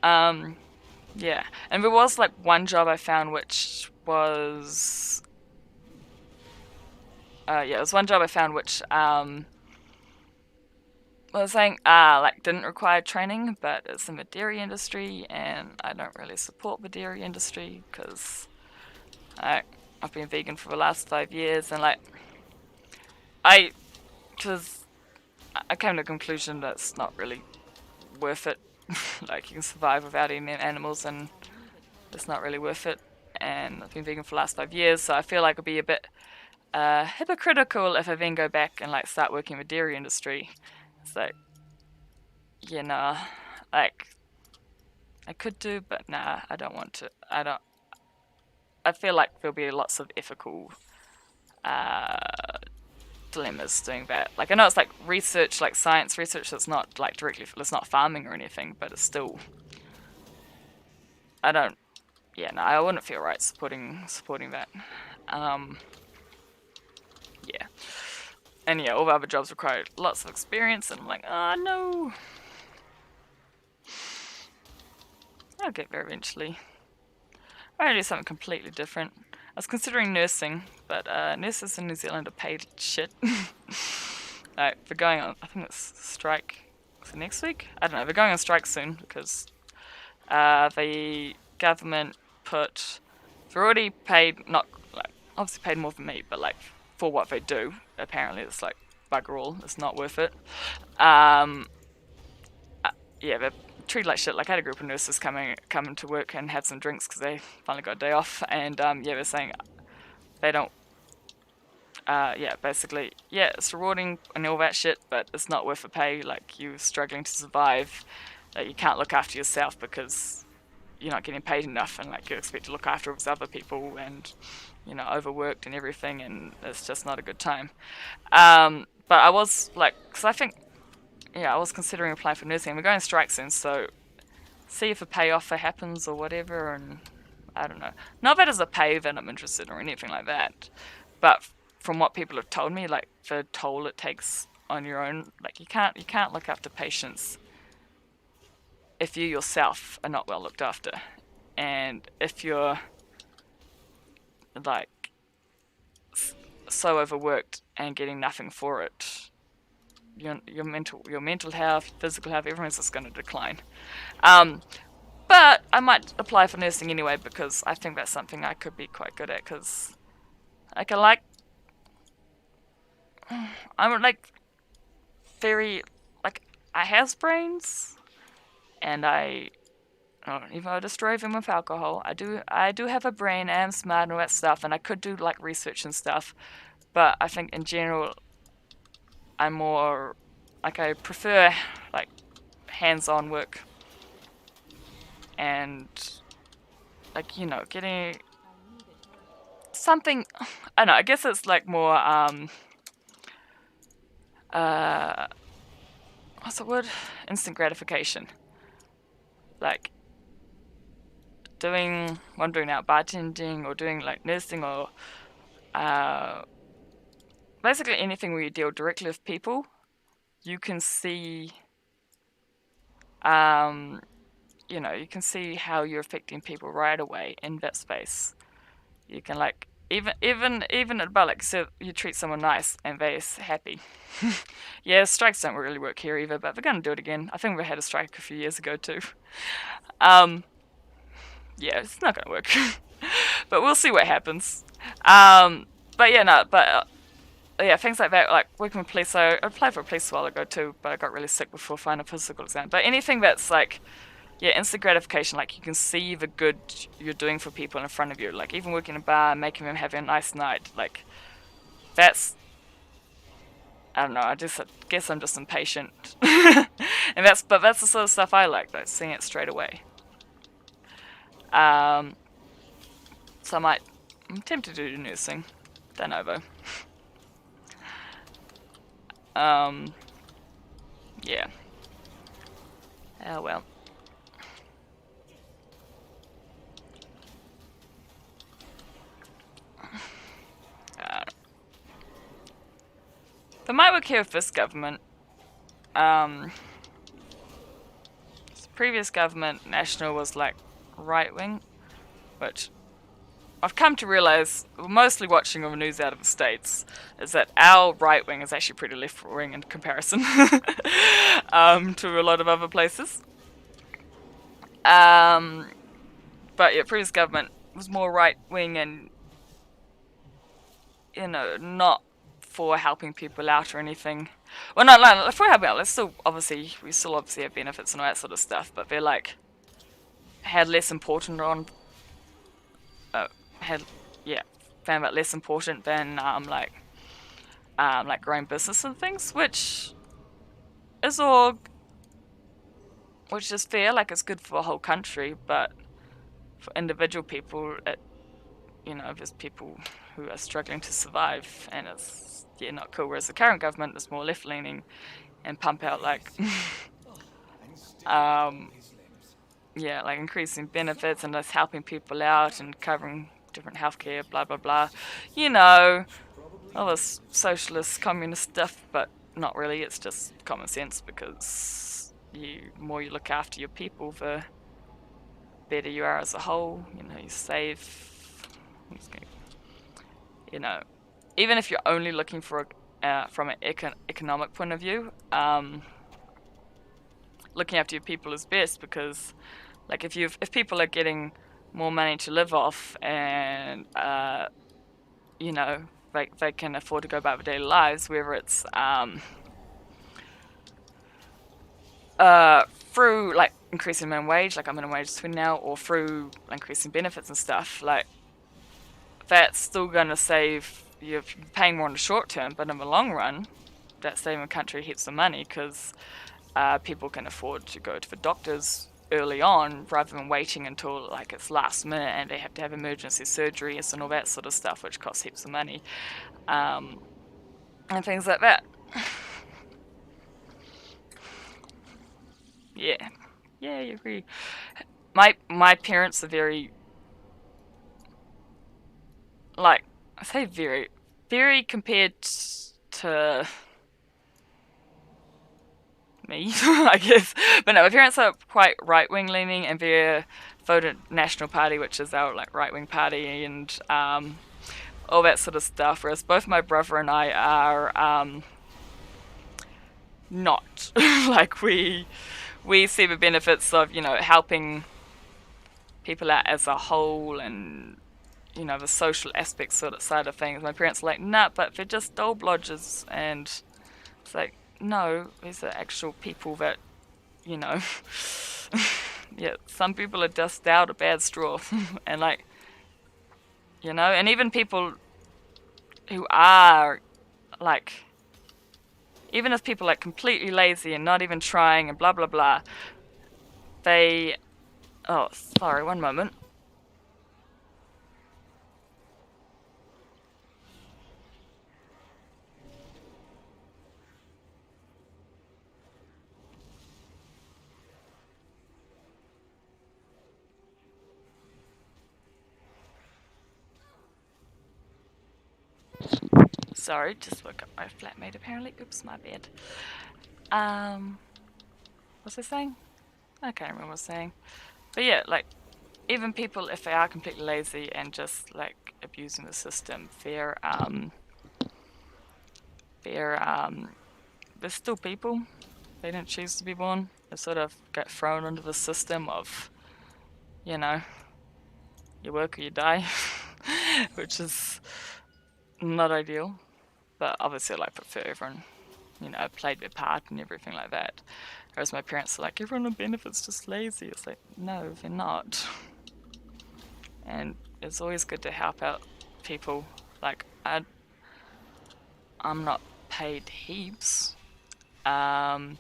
Yeah. And there was like one job I found which was... it was one job I found which, I was saying, like, didn't require training, but it's in the dairy industry, and I don't really support the dairy industry, because I've been vegan for the last 5 years, and like, I came to the conclusion that it's not really worth it. Like, you can survive without eating animals, and it's not really worth it. And I've been vegan for the last 5 years, so I feel like it'll be a bit hypocritical if I then go back and like start working in the dairy industry. It's like, you know, like, I could do, but nah, I don't want to. I feel like there'll be lots of ethical dilemmas doing that. Like, I know it's like research, like science research that's not like directly, it's not farming or anything, but it's still, I don't, yeah, no, I wouldn't feel right supporting that. Yeah. And yeah, all the other jobs require lots of experience, and I'm like, oh no. I'll get there eventually. I'm gonna do something completely different. I was considering nursing, but nurses in New Zealand are paid shit. Like, they're going on, I think it's strike, is it next week? I don't know, they're going on strike soon because the government they're already paid, not, like, obviously paid more than me, but like, for what they do, apparently it's like bugger all, it's not worth it. Yeah, they're treated like shit. Like, I had a group of nurses coming to work and had some drinks because they finally got a day off, and yeah, they're saying they don't, yeah, basically, yeah, it's rewarding and all that shit, but it's not worth the pay. Like, you're struggling to survive, you can't look after yourself because you're not getting paid enough, and like, you expect to look after other people, and, you know, overworked and everything, and it's just not a good time. But I was like, because I think, yeah, I was considering applying for nursing. We're going on strike soon, so see if a pay offer happens or whatever, and I don't know. Not that as a pay that I'm interested or anything like that, but from what people have told me, like, the toll it takes on your own, like, you can't look after patients if you yourself are not well looked after, and if you're like so overworked and getting nothing for it, your mental health, physical health, everything's just going to decline. But I might apply for nursing anyway because I think that's something I could be quite good at, because I'm like very, like, I have brains, and even though I destroy them with alcohol, I do have a brain, I am smart and all that stuff, and I could do like research and stuff, but I think in general I'm more, like, I prefer like hands-on work, and like, you know, getting something, I don't know, I guess it's like more what's the word? Instant gratification. Like, doing what I'm doing now, bartending, or doing like nursing, or basically anything where you deal directly with people, you can see, you know, you can see how you're affecting people right away in that space. You can, like, even about, like, so you treat someone nice and they're happy. Yeah, strikes don't really work here either, but we're gonna do it again. I think we had a strike a few years ago too. Yeah, it's not gonna work, but we'll see what happens. But yeah, no, but yeah, things like that, like working with police. So I applied for a police a while ago too, but I got really sick before final physical exam. But anything that's like, yeah, instant gratification, like, you can see the good you're doing for people in front of you, like even working in a bar, making them have a nice night, like, that's, I don't know. I guess I'm just impatient, and that's the sort of stuff I like, though, seeing it straight away. So I'm tempted to do nursing, de novo. Yeah. Oh well. But might work here with this government. Previous government, National, was like right wing, which I've come to realize, mostly watching the news out of the States, is that our right wing is actually pretty left wing in comparison to a lot of other places. But yeah, previous government was more right wing and, not for helping people out or anything. Well, no, for helping out, we still obviously have benefits and all that sort of stuff, but they're like, had less important on, found that less important than like growing business and things, which is fair. Like, it's good for the whole country, but for individual people, there's people who are struggling to survive, and it's not cool. Whereas the current government is more left leaning and pump out like like increasing benefits and just helping people out and covering different healthcare, blah blah blah. All this socialist, communist stuff, but not really. It's just common sense, because more you look after your people, the better you are as a whole. You save. Even if you're only looking for from an economic point of view, looking after your people is best, because like if people are getting more money to live off, and they can afford to go about their daily lives, whether it's through like increasing minimum wage, like our minimum wage is 20 now, or through increasing benefits and stuff, like that's still going to save you're paying more in the short term, but in the long run, that's saving the country heaps of money, because people can afford to go to the doctors early on rather than waiting until like it's last minute and they have to have emergency surgeries and all that sort of stuff, which costs heaps of money, and things like that. Yeah, you agree. My parents are very, like, I say very, very compared to me, I guess. But no, my parents are quite right-wing leaning, and they voted National Party, which is our like right-wing party, and all that sort of stuff. Whereas both my brother and I are not. Like, we see the benefits of helping people out as a whole, and the social aspects sort of side of things. My parents are like, nah, but they're just dole blodgers, and it's like, no, these are actual people that, yeah, some people are just out a bad straw, and like, and even people who are like, even if people are like completely lazy and not even trying and blah blah blah, they, oh, sorry, one moment. Sorry, just woke up my flatmate apparently. Oops, my bad. What's I saying? I can't remember what I was saying. But yeah, like, even people, if they are completely lazy and just like abusing the system, they're still people. They didn't choose to be born. They sort of get thrown into the system of, you work or you die, which is not ideal. But obviously, I prefer everyone, played their part and everything like that. Whereas my parents are like, everyone on benefits just lazy. It's like, no, they're not. And it's always good to help out people. Like, I'm not paid heaps, but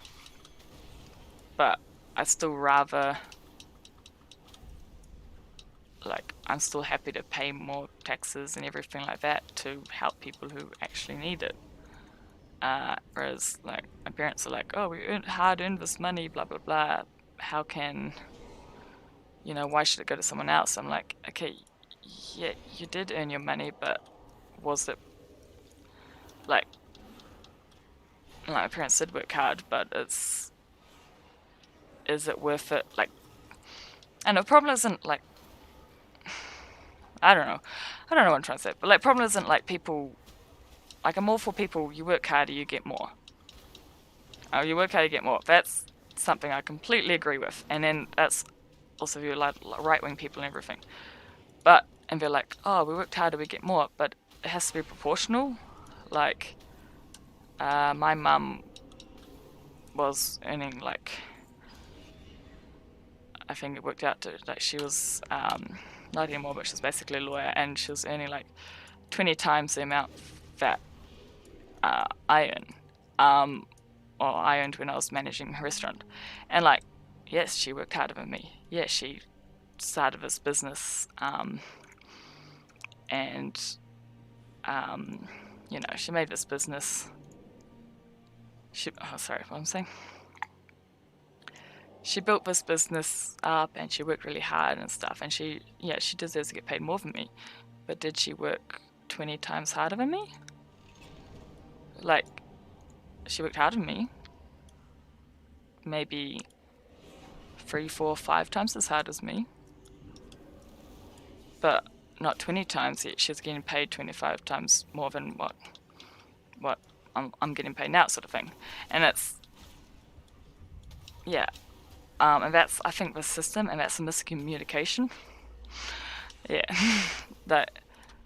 I still rather, like, I'm still happy to pay more taxes and everything like that to help people who actually need it. Whereas, like, my parents are like, oh, we hard earned this money, blah, blah, blah. How can, why should it go to someone else? I'm like, okay, yeah, you did earn your money, but was it, like my parents did work hard, but is it worth it? Like, and the problem isn't, like, I don't know what I'm trying to say, but, like, problem isn't, like, people, like, I'm all for people, you work harder, you get more. Oh, you work harder, you get more. That's something I completely agree with. And then that's also you like right-wing people and everything. And they're like, oh, we worked harder, we get more, but it has to be proportional. Like, my mum was earning, like, I think it worked out to, like, she was, not anymore, but she's basically a lawyer, and she was earning, like, 20 times the amount that I earn, or I earned when I was managing a restaurant. And, like, yes, she worked harder than me. Yes, she started this business, and she made this business. Sorry, what I'm saying. She built this business up, and she worked really hard and stuff. And she deserves to get paid more than me. But did she work 20 times harder than me? Like, she worked harder than me. Maybe 3, 4, 5 times as hard as me. But not 20 times, yet she's getting paid 25 times more than what I'm getting paid now, sort of thing. And it's, yeah, and that's, I think, the system, and that's a miscommunication. Yeah, that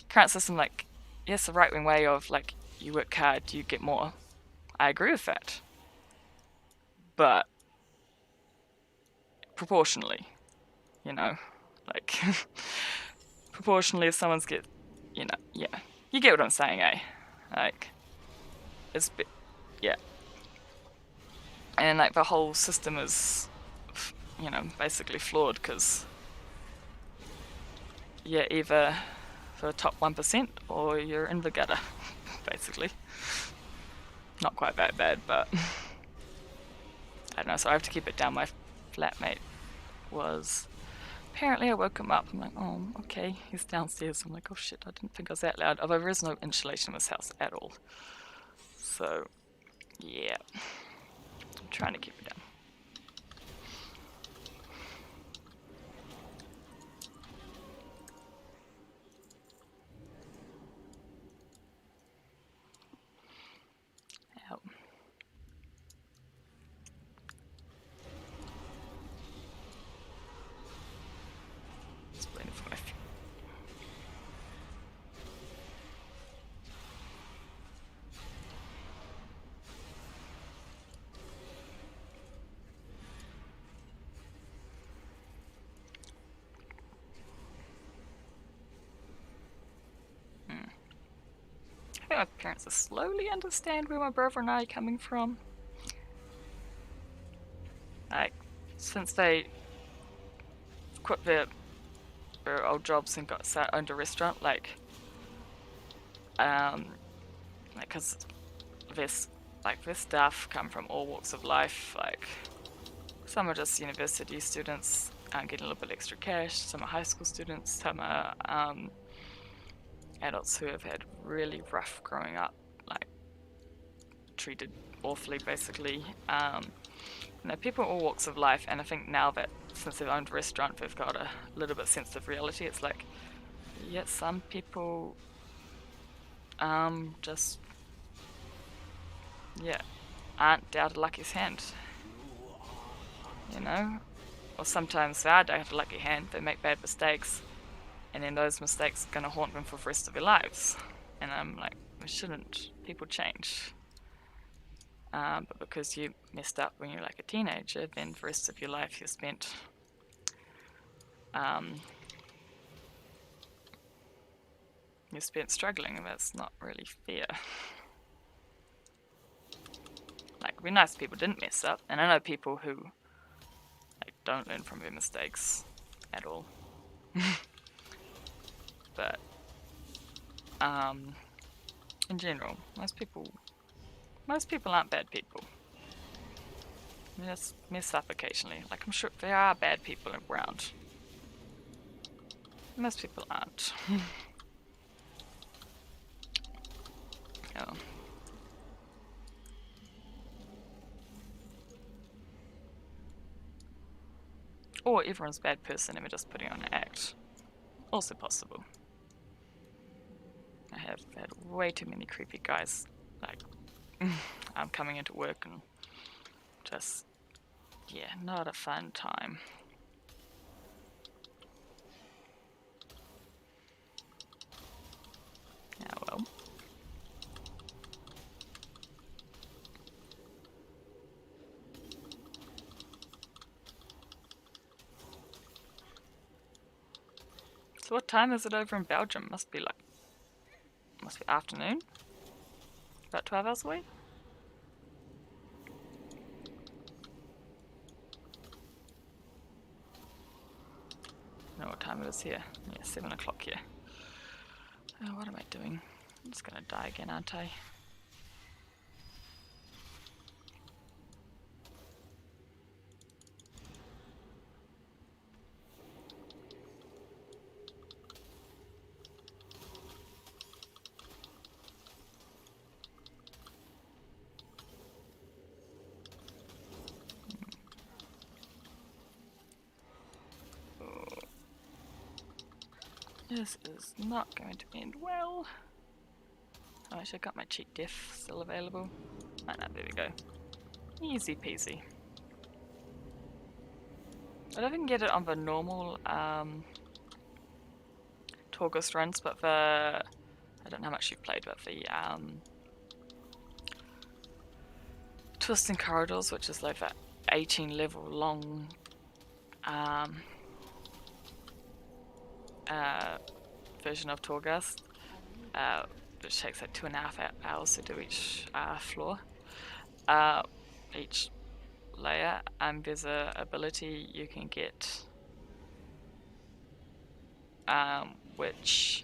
current system, like, yes, the right-wing way of, like, you work hard, you get more. I agree with that, but proportionally, like, proportionally, if someone's get, yeah, you get what I'm saying, eh? Like, it's yeah, and, like, the whole system is, basically flawed, because you're either for the top 1% or you're in the gutter, basically. Not quite that bad, but I don't know, so I have to keep it down. My flatmate was, apparently I woke him up, I'm like, oh, okay, he's downstairs. I'm like, oh shit, I didn't think I was that loud. Although there is no insulation in this house at all. So, yeah, I'm trying to keep it down. Ow. Just waiting for my I think my parents are slowly understand where my brother and I are coming from. Like, since they quit their old jobs and owned a restaurant, like, cause their staff come from all walks of life. Like, some are just university students getting a little bit extra cash. Some are high school students. Some are adults who have had really rough growing up, like, treated awfully, basically. People in all walks of life, and I think now that since they've owned a restaurant, they've got a little bit sense of reality. It's like, yeah, some people just, yeah, aren't dealt a lucky hand, or sometimes they are dealt a lucky hand, they make bad mistakes, and then those mistakes are going to haunt them for the rest of their lives. And I'm like, shouldn't people change? But because you messed up when you're like a teenager, then the rest of your life you spent struggling, and that's not really fair. It'd be nice if people didn't mess up, and I know people who like don't learn from their mistakes at all. But in general, most people aren't bad people. They just mess up occasionally. Like, I'm sure there are bad people around. Most people aren't. Oh. Or everyone's a bad person and we're just putting on an act. Also possible. I have had way too many creepy guys. Like, I'm coming into work and just, yeah, not a fun time. Yeah, well. So what time is it over in Belgium? Must be afternoon? About 12 hours away? I don't know what time it is here. Yeah, 7 o'clock here. Oh, what am I doing? I'm just gonna die again, aren't I? This is not going to end well. Oh, I should have got my cheat diff still available. Oh no, there we go. Easy peasy. I don't even get it on the normal Torgus runs, but I don't know how much you've played, but the Twisting Corridors, which is like that 18 level long version of Torghast, which takes like 2.5 hours to do each floor, each layer. There's a ability you can get, which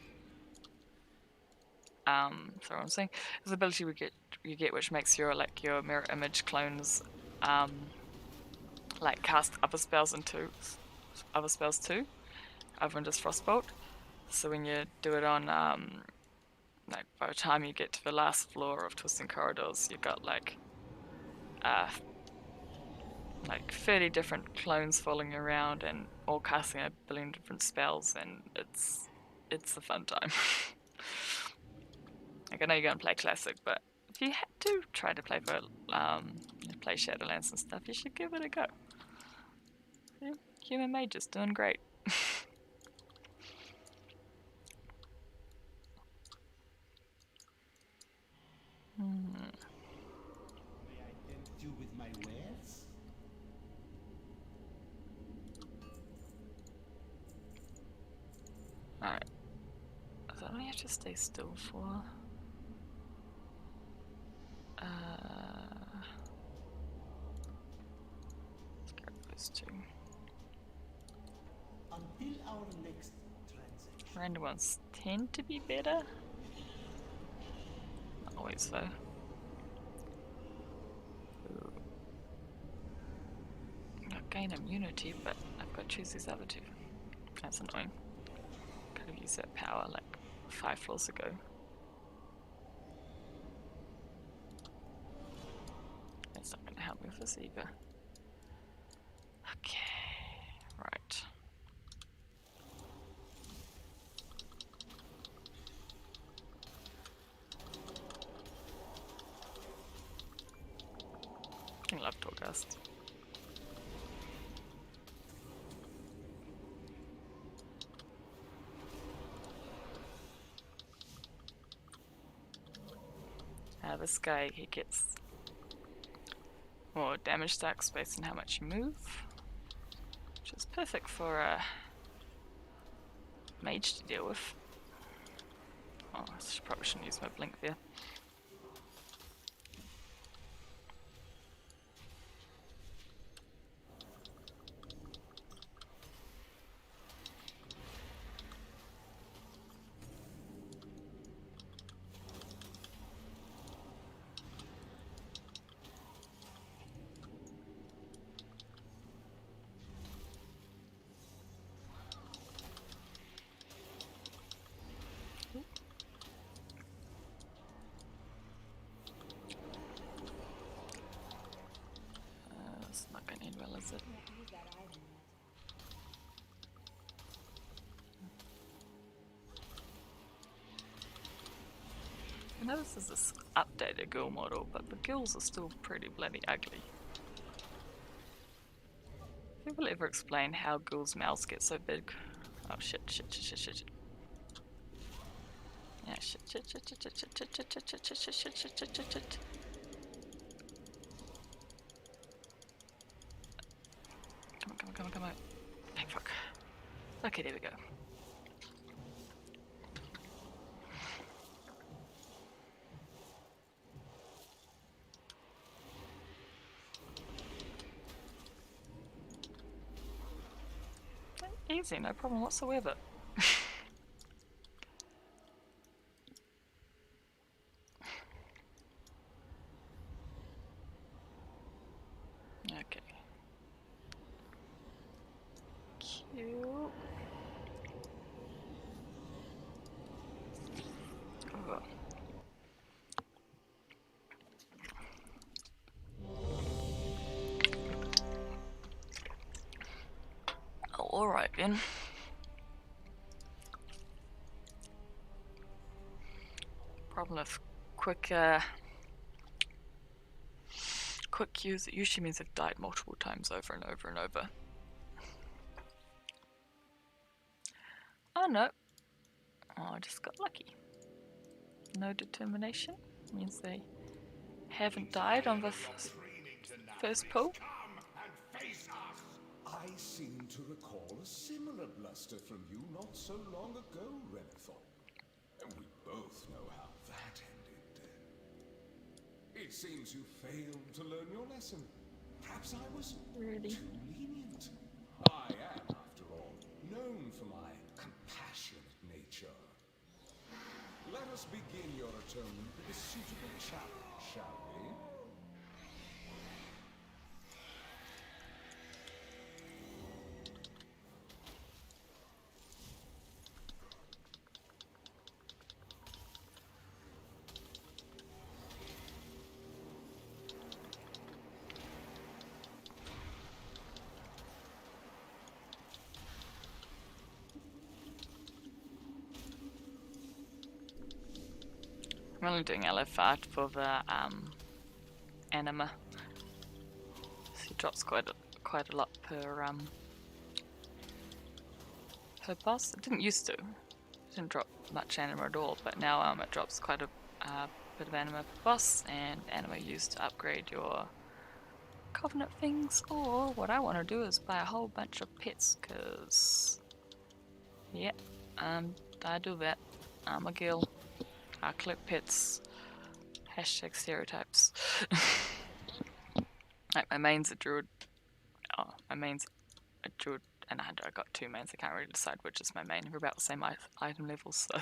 sorry, what I'm saying. There's an ability you get which makes your mirror image clones like cast other spells too, other than just Frostbolt. So when you do it on like by the time you get to the last floor of Twisting Corridors, you've got like 30 different clones following around and all casting a billion different spells, and it's a fun time. Like, I know you're gonna play Classic, but if you do try to play play Shadowlands and stuff, you should give it a go. Yeah, Human Mage is doing great. May I tempt you with my wares? Alright. So I only have to stay still for. Let's grab those two. Until our next transaction. Random ones tend to be better. Not always though. Ooh. I gain immunity, but I've got to choose these other two. That's annoying. Could have used that power like 5 floors ago. That's not going to help me with this either. Okay, right. I love Torghast. This guy, he gets more damage stacks based on how much you move, which is perfect for a mage to deal with. Oh, I probably shouldn't use my blink there. well, is it? I know this is this updated girl model, but the girls are still pretty bloody ugly. People ever explain how girls' mouths get so big? Oh shit, shit, shit, shit, shit. Yeah, shit, shit, shit, shit, shit, shit, shit, shit, shit, shit, shit, shit, shit, shit, shit, shit. Come on, come on, come on, come on. Hey, fuck. Okay, there we go. Easy, no problem whatsoever. Okay. Cute. Oh. Oh, alright then. Problem of quick use, it usually means they've died multiple times over and over and over. Oh no. Oh, I just got lucky. No determination means they haven't died on the first pull. I seem to recall a similar bluster from you not so long ago, Renethor. We both know how that ended. It seems you failed to learn your lesson. Perhaps I was Really? too lenient. I am, after all, known for my compassionate nature. Let us begin your atonement with a suitable challenge, shall we? I'm only doing LF5 for the anima. So he drops quite a lot per boss. It didn't used to. It didn't drop much anima at all, but now it drops quite a bit of anima per boss, and anima used to upgrade your covenant things. Or what I want to do is buy a whole bunch of pets, cause yeah, I do that. I'm a girl. I collect pets. Hashtag stereotypes. Like my main's a druid. Oh, my main's a druid and a hunter. I got two mains. I can't really decide which is my main. We're about the same item levels, so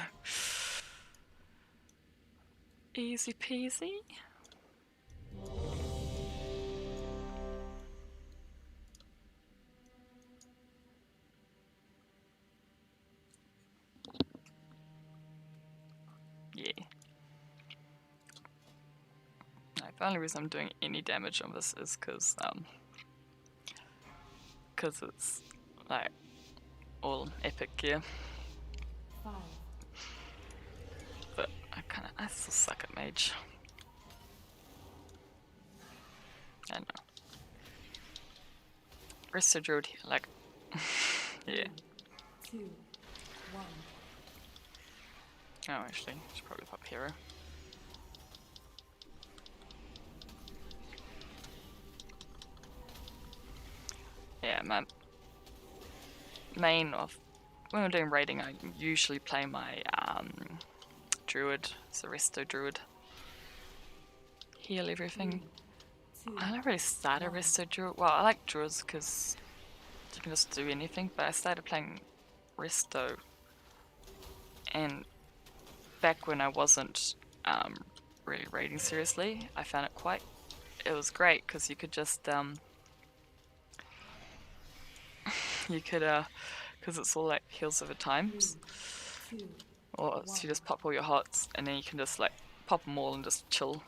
easy peasy. Yeah. The only reason I'm doing any damage on this is because it's like all epic gear. But I still suck at mage. I know. Resto druid here, like yeah. 2, 1. Oh, actually, I should probably pop hero. Yeah, my main of when I'm doing raiding, I usually play my druid, it's a resto druid. Heal everything. 2, I don't really start a resto druid. Well, I like druids because you can just do anything, but I started playing resto, and back when I wasn't really raiding seriously, I found it was great because you could just because it's all like heals over times, 2, or so you just pop all your hots and then you can just like pop them all and just chill,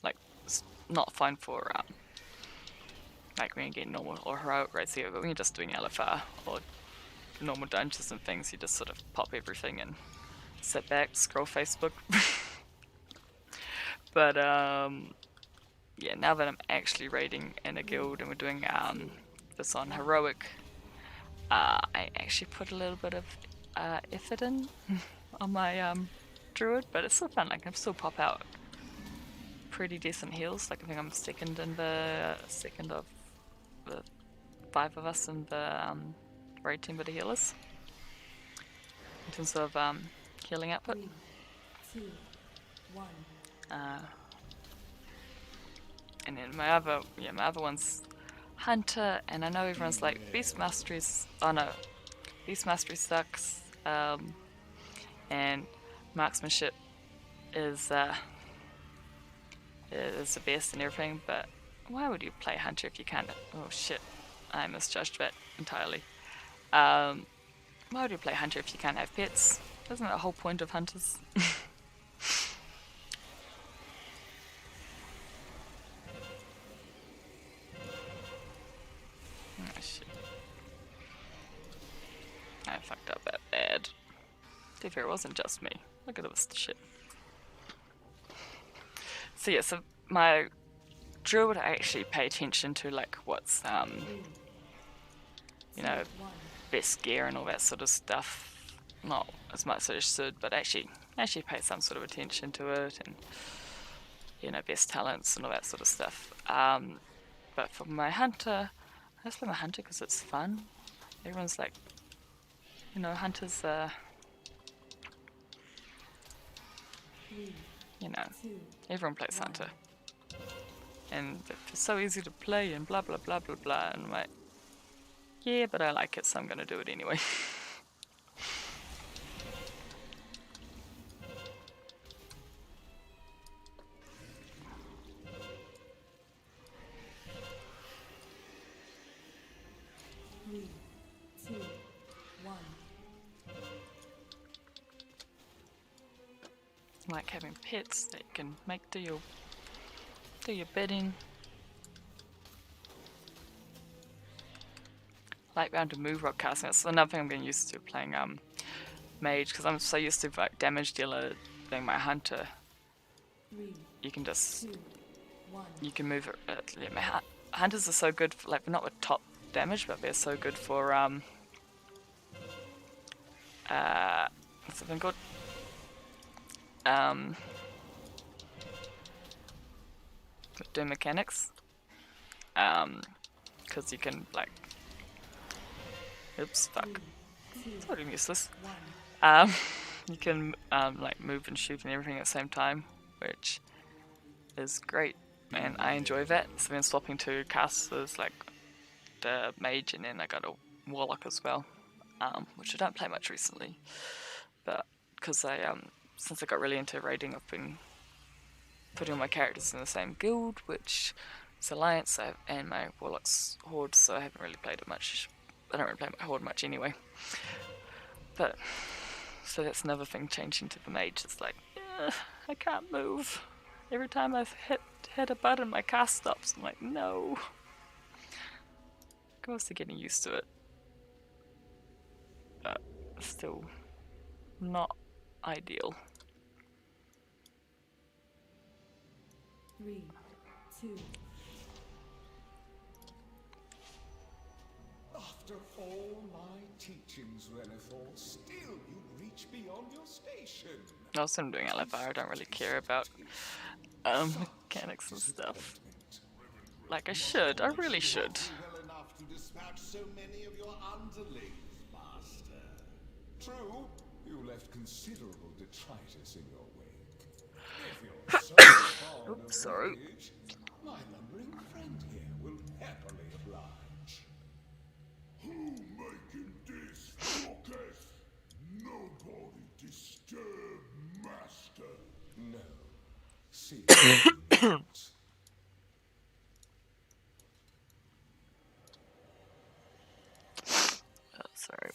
like it's not fine for like when you get normal or heroic rates here, but when you're just doing LFR or normal dungeons and things, you just sort of pop everything and sit back, scroll Facebook. But yeah, now that I'm actually raiding in a guild and we're doing this on heroic, I actually put a little bit of effort in on my druid, but it's still fun. Like I still pop out pretty decent heals. Like I think I'm second of the 5 of us in the raid team with the healers in terms of healing output. 3, 2, 1. And then my other one's Hunter, and I know everyone's like Beast Mastery's. Oh no, Beast Mastery sucks. And marksmanship is the best and everything. But why would you play Hunter if you can't? Oh shit, I misjudged that entirely. Why would you play Hunter if you can't have pets? Isn't that the whole point of Hunters? Oh shit. I fucked up that bad. To be fair, it wasn't just me. Look at this shit. So yeah, so my druid, I actually pay attention to like what's you know, best gear and all that sort of stuff. Not as much as I should, but actually pay some sort of attention to it, and you know, best talents and all that sort of stuff. But for my hunter, I just play my hunter because it's fun. Everyone's like, you know, hunters you know, everyone plays hunter, and it's so easy to play and blah blah blah blah blah. And I'm like, yeah, but I like it, so I'm gonna do it anyway. 3, 2, 1. It's like having pets that you can make do your bidding. Like being able to move rock casting. That's another thing I'm getting used to playing mage, because I'm so used to like damage dealer being my hunter. 3, You can just 2, 1. you can move it. Yeah, my hunters are so good for, like, not with top damage, but they're so good for what's it been called? Doing mechanics. Because you can like, oops, fuck, it's totally useless. You can like move and shoot and everything at the same time, which is great, and I enjoy that. So then swapping to casters like the mage, and then I got a warlock as well, which I don't play much recently, but because I since I got really into raiding, I've been putting all my characters in the same guild, which is Alliance, and my warlock's Horde, so I haven't really played it much. I don't really play my Horde much anyway. But so that's another thing changing to the mage. It's like, I can't move. Every time I hit a button, my cast stops. I'm like, no. I'm also getting used to it, but still not ideal. 3, 2. After all my teachings, Renethor, still you reach beyond your station. Also, I'm doing LFR. I don't really care about mechanics and stuff. Like I should. I really should. Well enough to dispatch so many of your underlings, Master. True, you left considerable detritus in your wake. If you're so fond of Oops, sorry. wreckage, my lumbering friend here will happily oblige. Who making this ruckus? Nobody disturb master. No. See. Oh, sorry.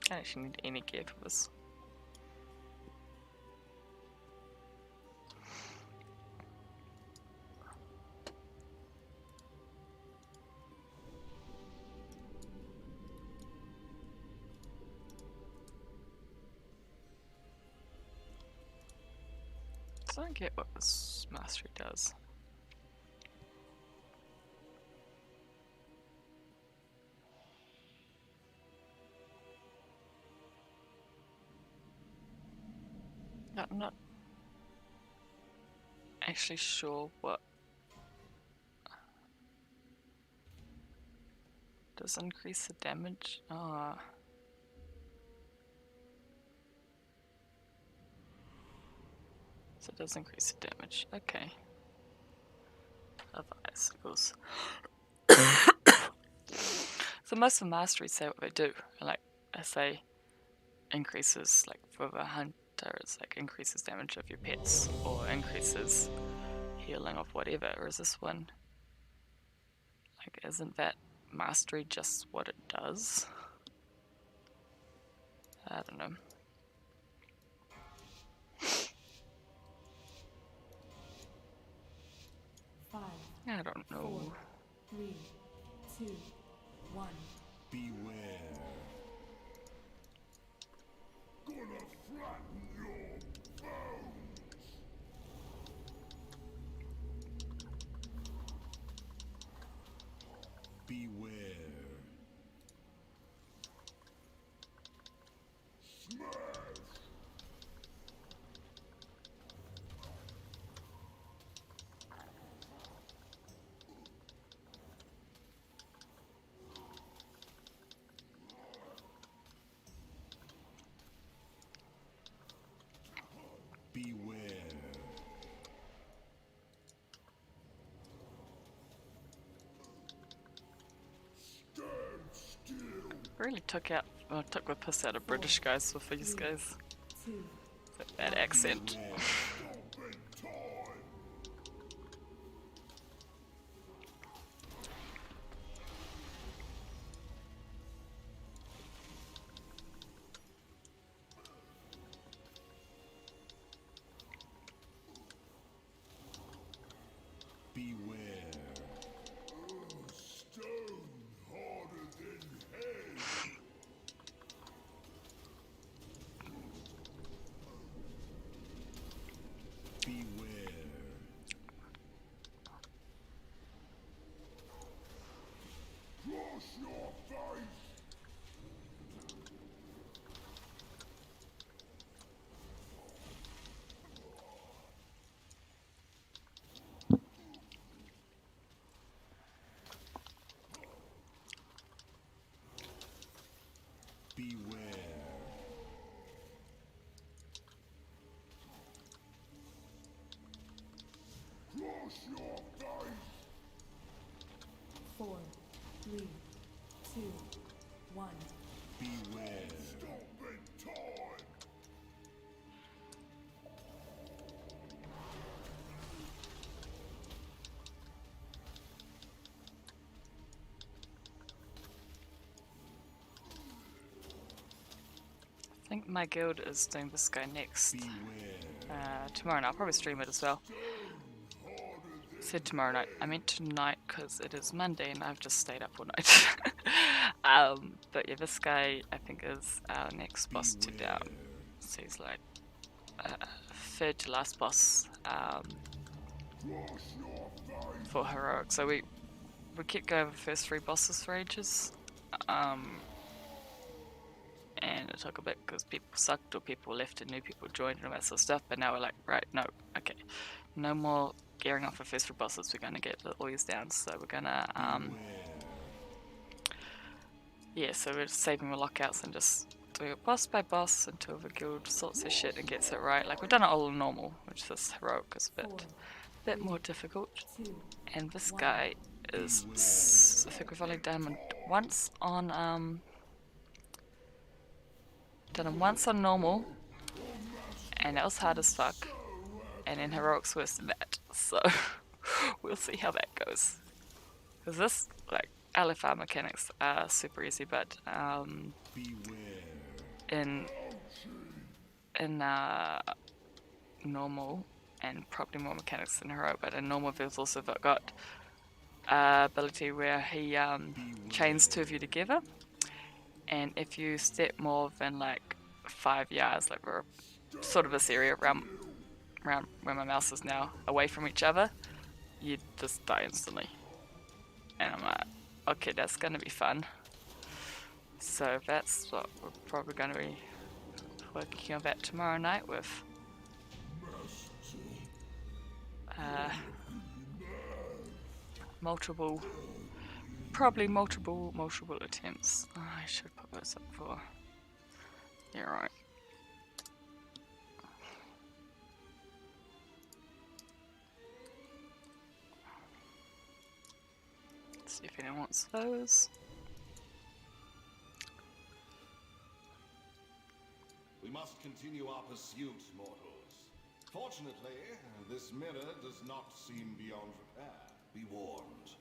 I don't actually need any gear for this. So I don't get what this mastery does. I'm not actually sure what does increase the damage. Ah. So it does increase the damage. Okay. Of icicles. So most of the masteries say what they do. Like I say increases, like for the hunter it's like increases damage of your pets or increases healing of whatever. Or is this one like isn't that mastery just what it does? I don't know. 5, I don't 4, know. 3, 2, 1. Beware. Gonna flatten your bones. Beware. Smash. Beware. Stand still. Really took the piss out of British guys with these guys. 2, That bad accent. Beware. Stopping time. Beware. Stone harder than hay. Beware. Cross your face. Beware. Cross your face. 4, 3, 2, 1. Beware. Stopping time. I think my guild is doing this guy next. Beware. Tomorrow night. I'll probably stream it as well. I said tomorrow night. I meant tonight because it is Monday and I've just stayed up all night. But yeah, this guy I think is our next boss to down. So he's like third to last boss for heroic. So we kept going over the first 3 bosses for ages. And it took a bit because people sucked or people left and new people joined and all that sort of stuff. But now we're like, right, no, okay, no more gearing off the first 3 bosses. We're gonna get all these down. So we're gonna yeah. So we're just saving the lockouts and just doing it boss by boss until the guild sorts their shit and gets it right. Like we've done it all normal, which this heroic is a bit more difficult. 2, And this guy is, I think we've only done him once on normal, and that was hard as fuck, and in heroic's worse than that, so we'll see how that goes. Because this, like, LFR mechanics are super easy, but Beware. in normal, and probably more mechanics than hero, but in normal there's also got ability where he chains two of you together, and if you step more than like 5 yards, like we're sort of this area around where my mouse is now, away from each other, you just die instantly. And I'm like, okay, that's gonna be fun. So that's what we're probably gonna be working on that tomorrow night with multiple attempts. Oh, I should put those up for. Yeah, right. Let's see if anyone wants those. We must continue our pursuit, mortals. Fortunately, this mirror does not seem beyond repair. Be warned.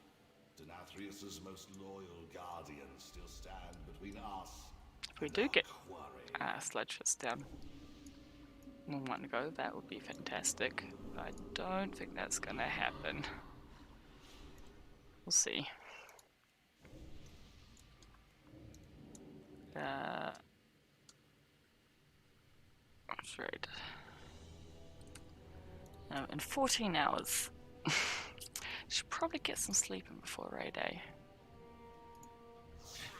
Denathrius's most loyal guardians still stand between us. If we and do our get quarry. Sledge's down in one go, that would be fantastic. But I don't think that's gonna happen. We'll see. That's right. No, in 14 hours. Should probably get some sleeping before raid day.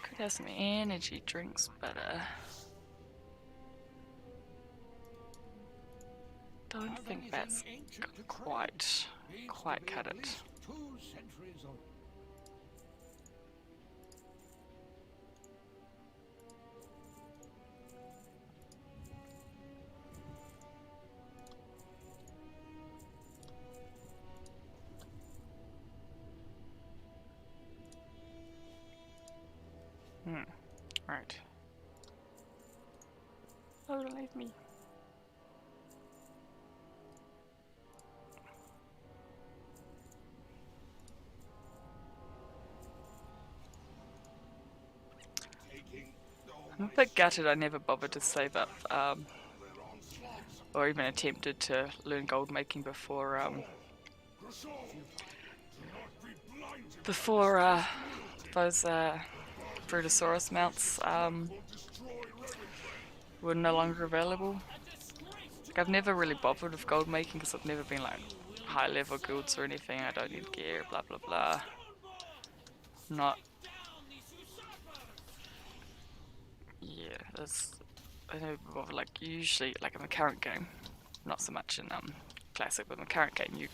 Could have some energy drinks, but don't think that's quite cut it. 2 centuries old. Right. Oh, don't leave me. I'm a bit gutted I never bothered to save up, or even attempted to learn gold making before those Brutosaurus mounts were no longer available. Like, I've never really bothered with gold making because I've never been like high level guilds or anything. I don't need gear, blah blah blah. Not. Yeah, I don't bother, like usually like in the current game, not so much in classic, but in the current game you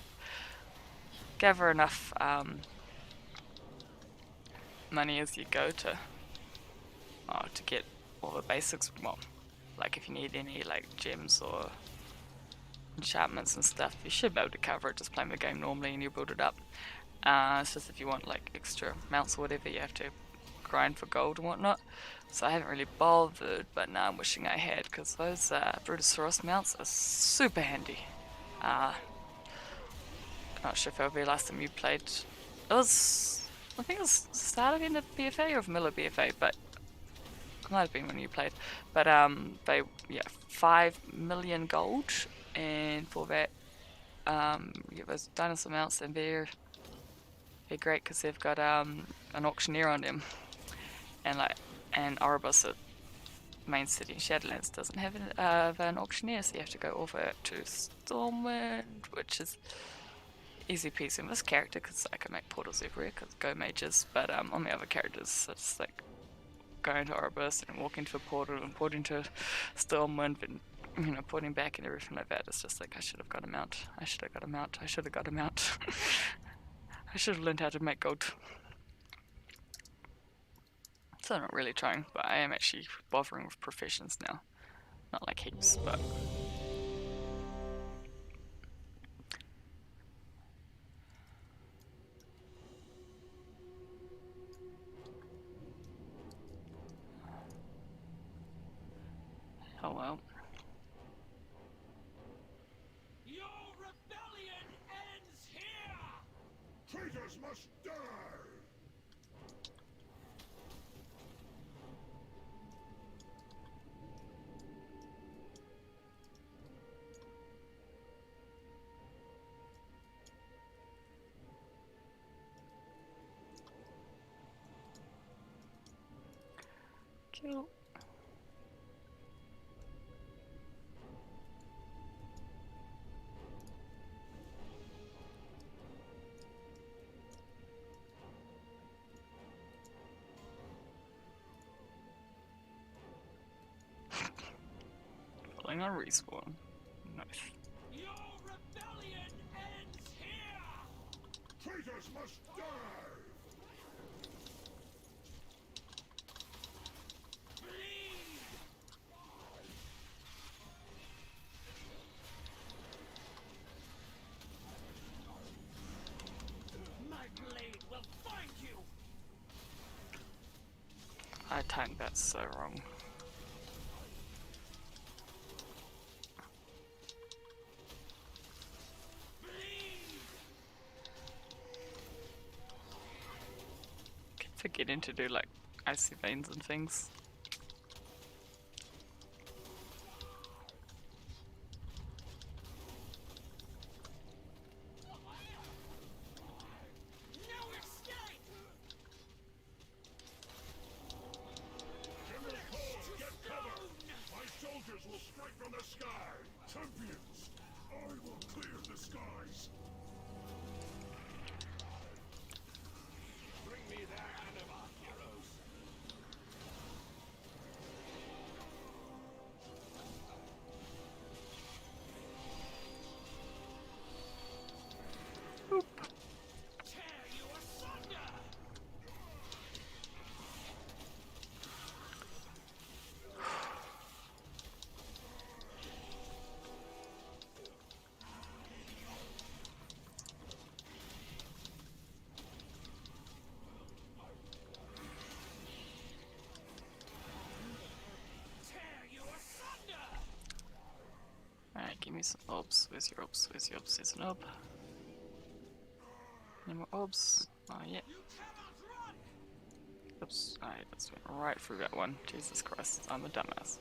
gather enough money as you go to get all the basics. Well, like if you need any like gems or enchantments and stuff, you should be able to cover it just playing the game normally and you build it up. It's just if you want like extra mounts or whatever, you have to grind for gold and whatnot. So I haven't really bothered, but now I'm wishing I had, because those Brutosaurus mounts are super handy. Not sure if it'll be the last time you played. It was, I think it was start of end of BFA or middle of BFA, but it might have been when you played. But they 5 million gold, and for that you get those dinosaur mounts, and they're great because they've got an auctioneer on them, and Oribus, the main city in Shadowlands, doesn't have an auctioneer, so you have to go over to Stormwind, which is easy peasy on this character because I can make portals everywhere because go mages, but on the other characters it's like going to Oribus and walking to a portal and porting to Stormwind and porting back and everything like that. It's just like I should have got a mount. I should have got a mount. I should have got a mount. I should have learned how to make gold. So I'm not really trying, but I am actually bothering with professions now. Not like heaps, but... oh well. Your rebellion ends here! Traitors must die! you. Falling on respawn. Nice. Your rebellion ends here! Traitors must die! My blade will find you! I timed that so wrong. Keep forgetting to do like icy veins and things. No escape! Get cover! My soldiers will strike from the sky! Champions, I will clear the skies! Bring me their anima, heroes! Tear you asunder! Tear you asunder! Alright, give me some orbs. Where's your orbs? Where's your orbs? There's an orb. Any more orbs? Oh, yeah. You cannot run! Oops. I just went right through that one. Jesus Christ, I'm a dumbass.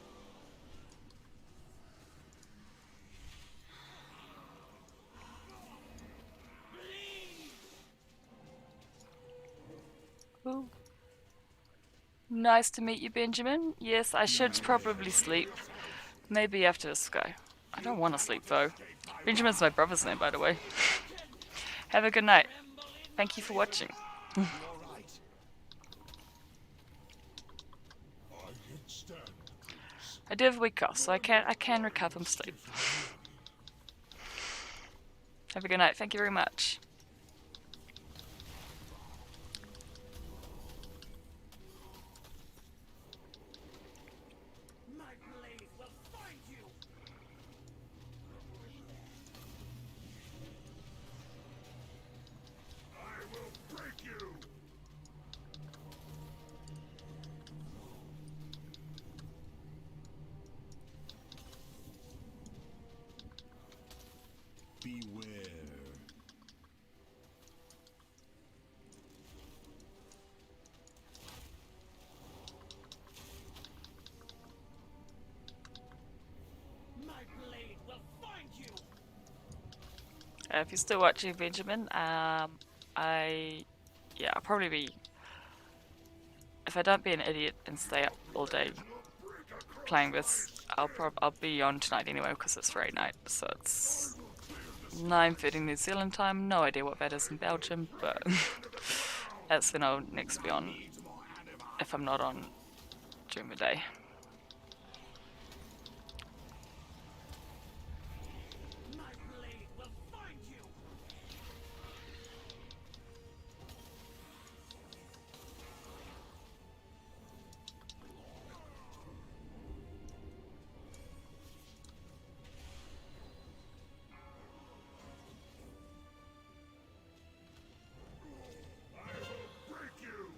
Ooh. Nice to meet you, Benjamin. Yes, I should probably sleep. Maybe after this guy. I don't want to sleep though. Benjamin's my brother's name, by the way. Have a good night. Thank you for watching. All right. I hit stand. I do have a week off, so I can recover from sleep. Have a good night. Thank you very much. My blade will find you! I will break you! Beware. My blade will find you! If you're still watching, Benjamin, I'll probably be. If I don't be an idiot and stay up all day playing this, I'll be on tonight anyway because it's Friday night, so it's 9:30 New Zealand time. No idea what that is in Belgium, but that's when I'll next be on if I'm not on during the day. My blade will find you! I will break you!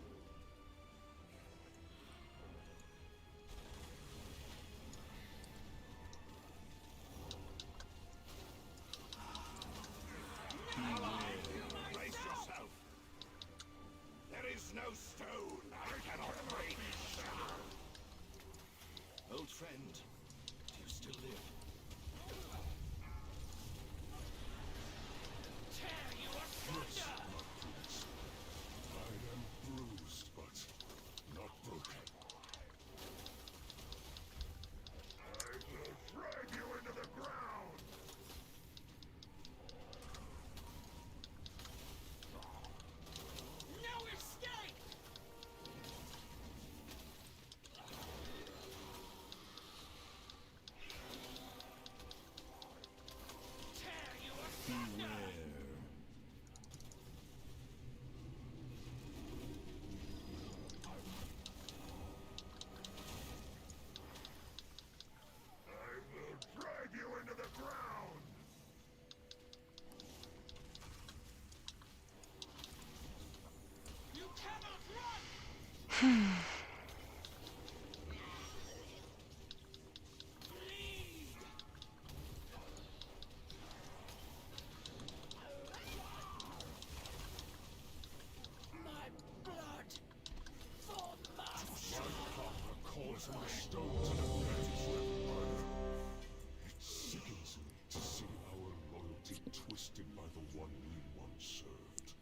Brace yourself. There is no stone I cannot break. Old friend, do you still live? Tear you asunder! I am bruised, but not broken. My blood for master. Calls my stone to the British Empire. It sickens me to see our loyalty twisted by the one we once served.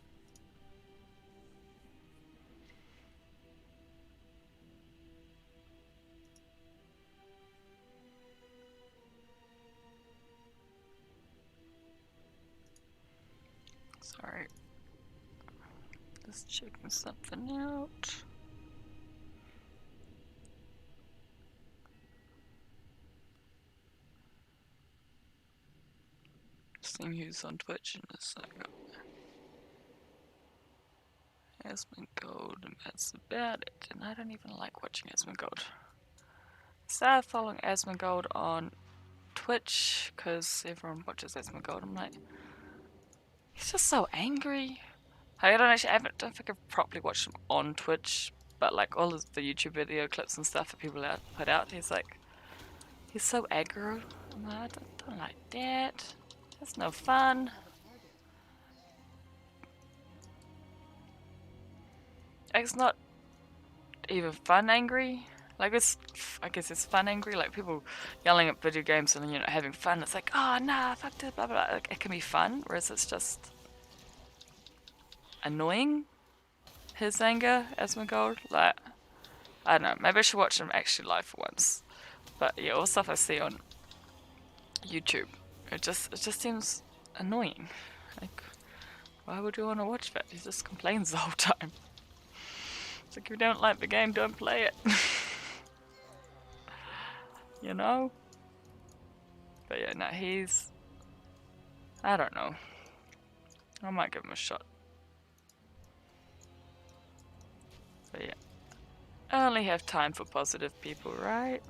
Sorry. Just checking something out. Seeing who's on Twitch and it's like Asmongold, and that's about it. And I don't even like watching Asmongold. Started following Asmongold on Twitch because everyone watches Asmongold. I'm like, he's just so angry. I don't think I've properly watched him on Twitch, but like all of the YouTube video clips and stuff that people put out, he's so aggro. I'm like, I don't like that. That's no fun. It's not even fun angry. Like I guess it's fun angry. Like people yelling at video games and having fun. It's like, oh nah, fuck this, blah blah blah. Like, it can be fun, whereas it's just annoying. His anger, Asmongold. Like, I don't know. Maybe I should watch him actually live for once. But yeah, all the stuff I see on YouTube, it just seems annoying. Like, why would you want to watch that? He just complains the whole time. It's like, if you don't like the game, don't play it. You know? But yeah, no, I don't know. I might give him a shot. But yeah. I only have time for positive people, right?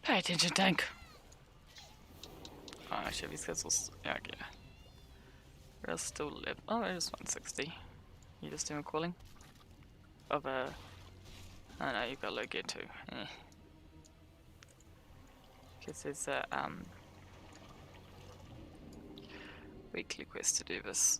Pay attention, tank. Oh, actually, these guys will. Yeah. We'll still live. Oh, it is 160. You just doing calling? Of a. Oh no, you've got low gear too. Because there's a weekly quest to do this.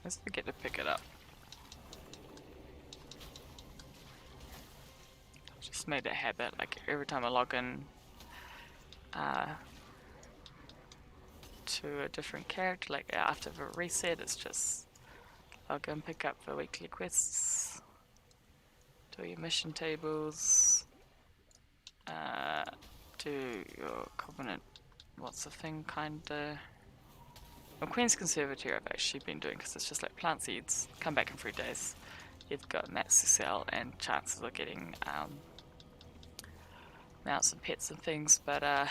Let's forget to pick it up. Just made a habit, like every time I log in to a different character, like after the reset, it's just log in, pick up the weekly quests, do your mission tables, do your covenant, what's the thing, kinda. Well, Queen's Conservatory I've actually been doing because it's just like plant seeds, come back in 3 days. You've got mats to sell and chances of getting mounts and pets and things, but like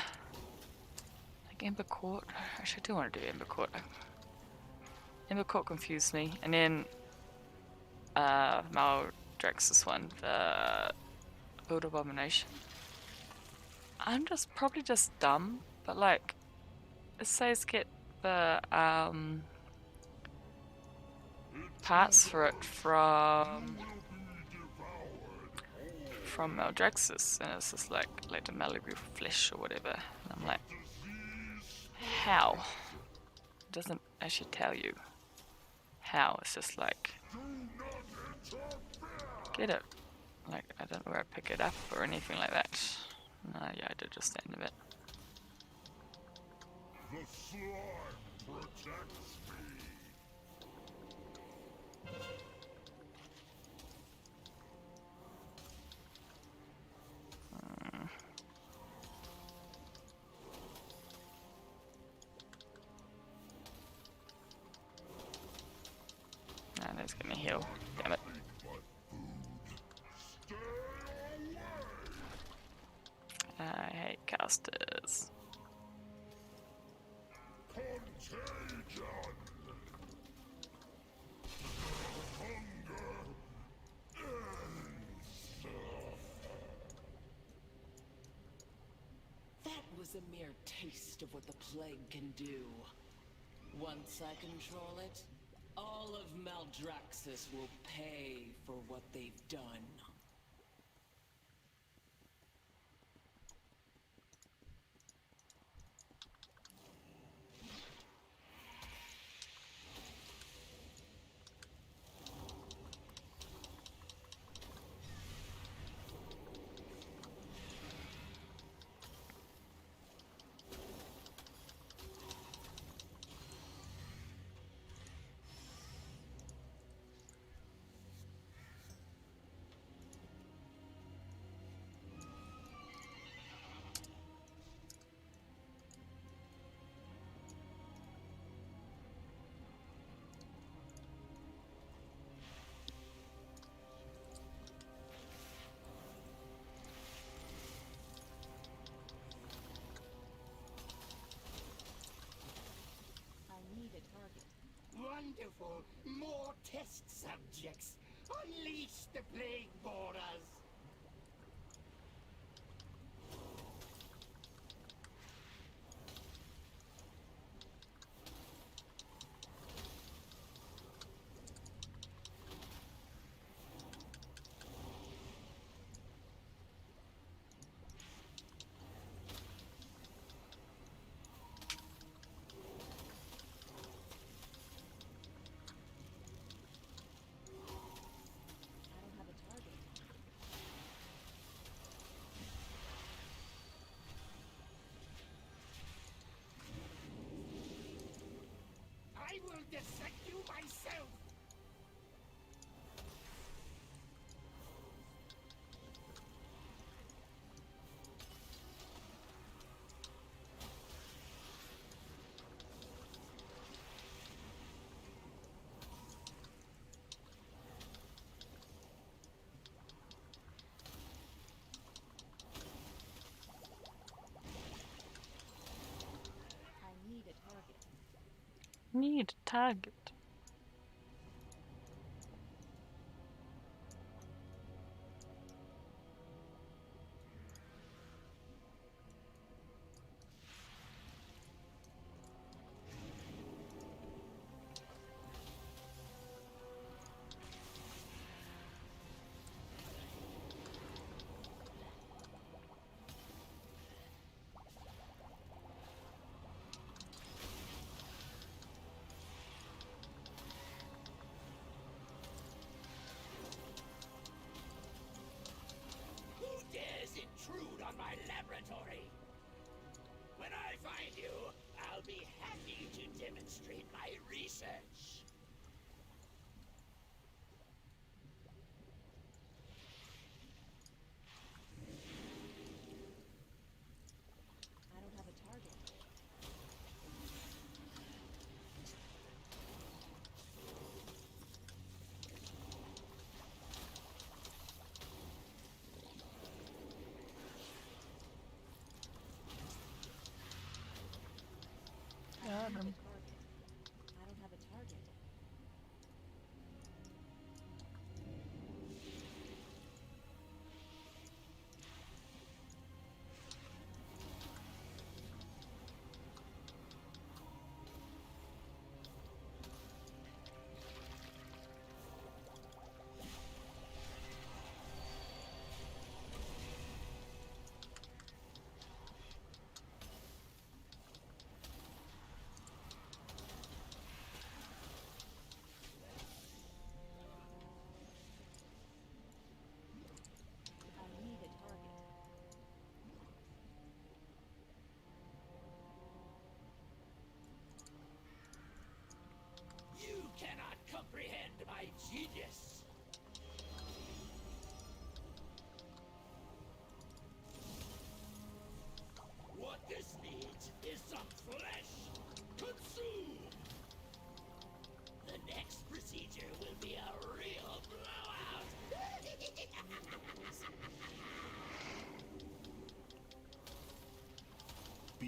Ember Court, actually I do want to do Ember Court. Ember Court confused me, and then Maldraxxus one, the Build Abomination. I'm probably just dumb, but like it says get the parts for it from Maldraxxus, and it's just like the Malibu flesh or whatever. And I'm like, how? It doesn't actually tell you how. It's just like, get it. Like, I don't know where I pick it up or anything like that. No, yeah, I did just stand a bit. The slime protects me. blasters. Contagion! Hunger ends. That was a mere taste of what the plague can do. Once I control it, all of Maldraxxus will pay for what they've done. I need a target. Wonderful! More test subjects! Unleash the plague boarders! I don't have a target. I will dissect you myself! I need a target. Need a target.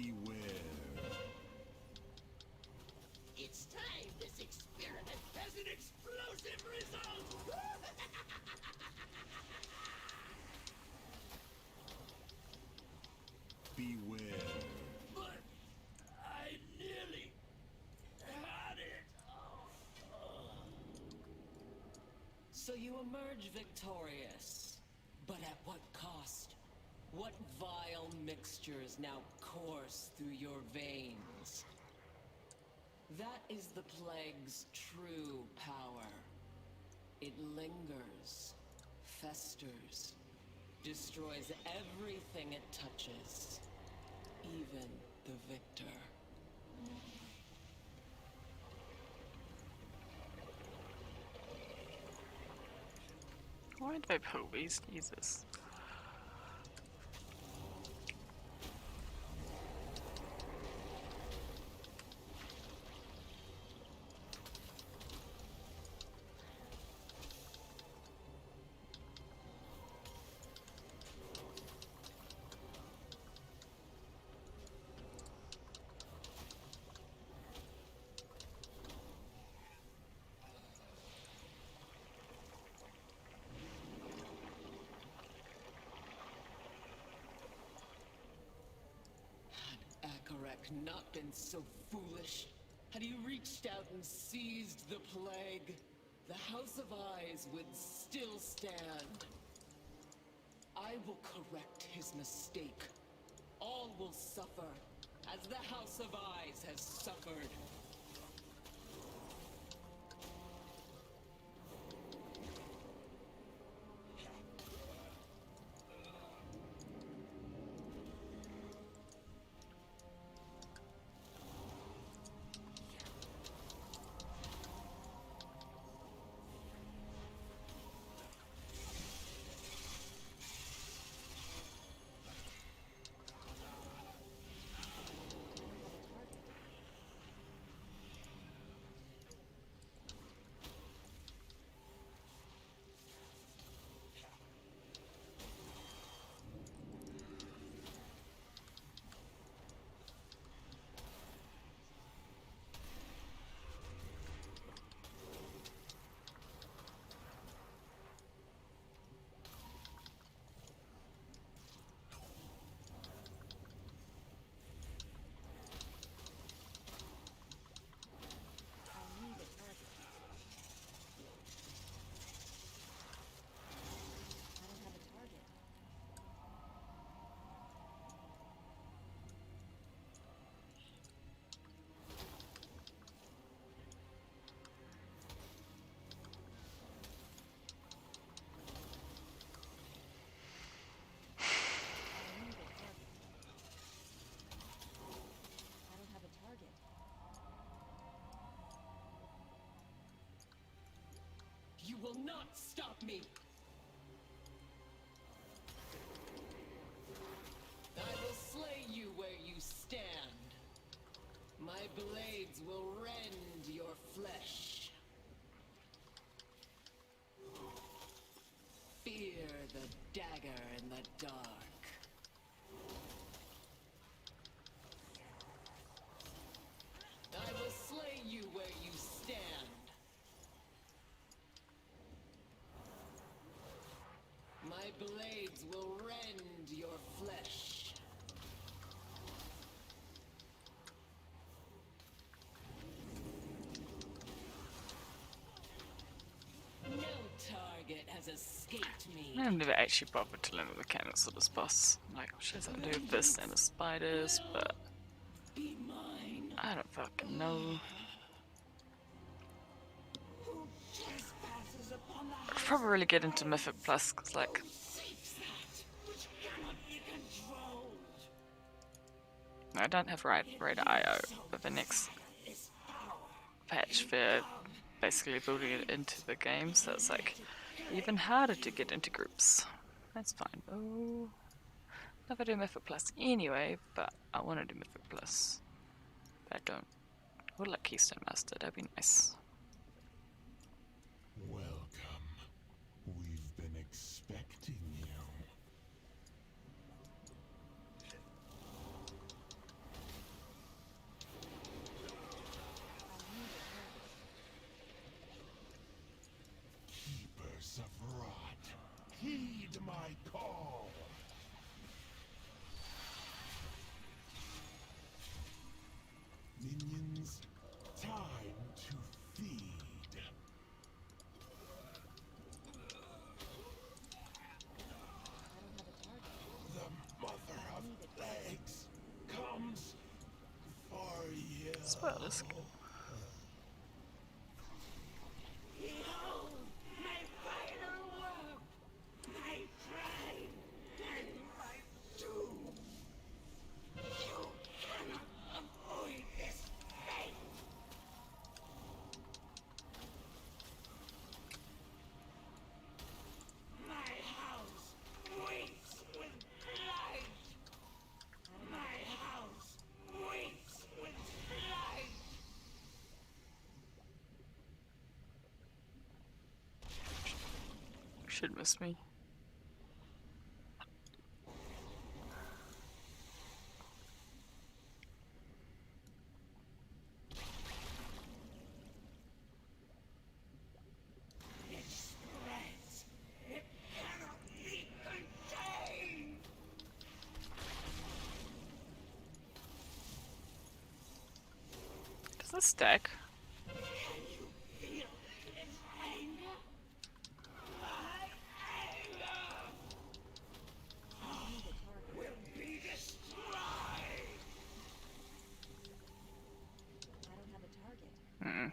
Beware. It's time this experiment has an explosive result! Beware. But I nearly had it. So you emerge victorious. But at what cost? What vile mixtures now course through your veins? That is the plague's true power. It lingers, festers, destroys everything it touches, even the victor. Why did they pull these? Jesus. Akarek not been so foolish? Had he reached out and seized the plague, the House of Eyes would still stand. I will correct his mistake. All will suffer, as the House of Eyes has suffered. I need a target. I don't have a target. I need a target. I don't have a target. You will not stop me! I will slay you where you stand. My blades will rend your flesh. Fear the dagger in the dark. I will slay you where you stand. My blades will rend your flesh. No target has escaped me. I've never actually bothered to learn the mechanics of this boss. Like, she's a do this and the spiders, but Be mine. I don't fucking know. Who trespasses upon the I'd house probably really get into Mythic Plus, cause like, seeks that which cannot be controlled? I don't have right IO, but the next This power patch for basically building it into the game, so it's like even harder to get into groups. That's fine. Oh, never do Mythic Plus anyway, but I want to do Mythic Plus. But I don't. I would like Keystone Master, that'd be nice. Welcome. We've been expecting you. my call. Minions, time to feed. I don't have a target. The mother of plagues comes for you. Spoilers. Behold, my final work, my pride, and my doom. You cannot avoid this fate. My house waits with blight. My house waits with blight. Should miss me. It spreads. It cannot be contained. Does this stack? Can you feel its anger? My anger I need a target. will be destroyed. I don't have a target. Mm.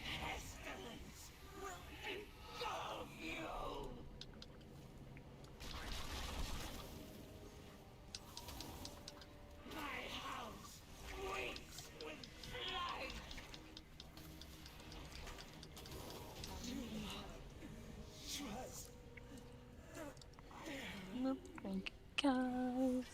Pestilence will engulf you. My house waits with blight. Trust. Nope, thank you guys.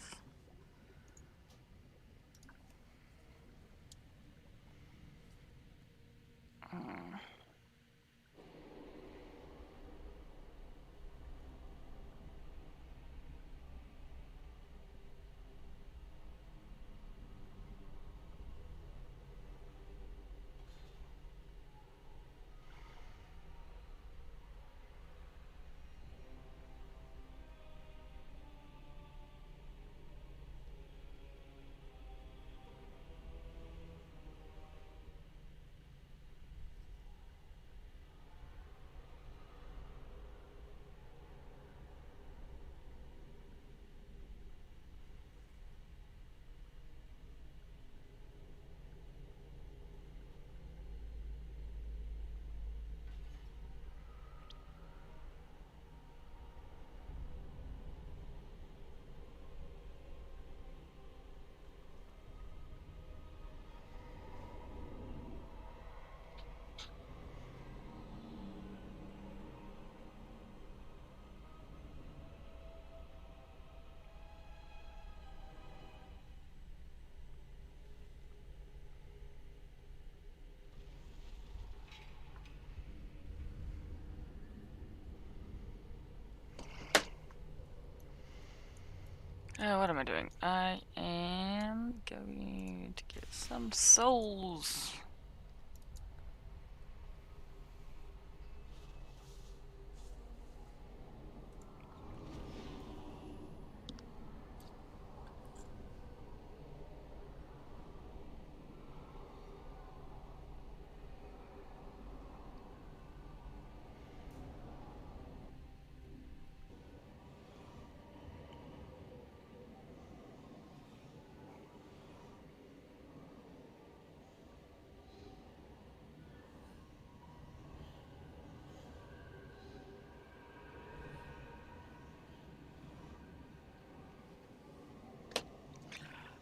What am I doing? I am going to get some souls.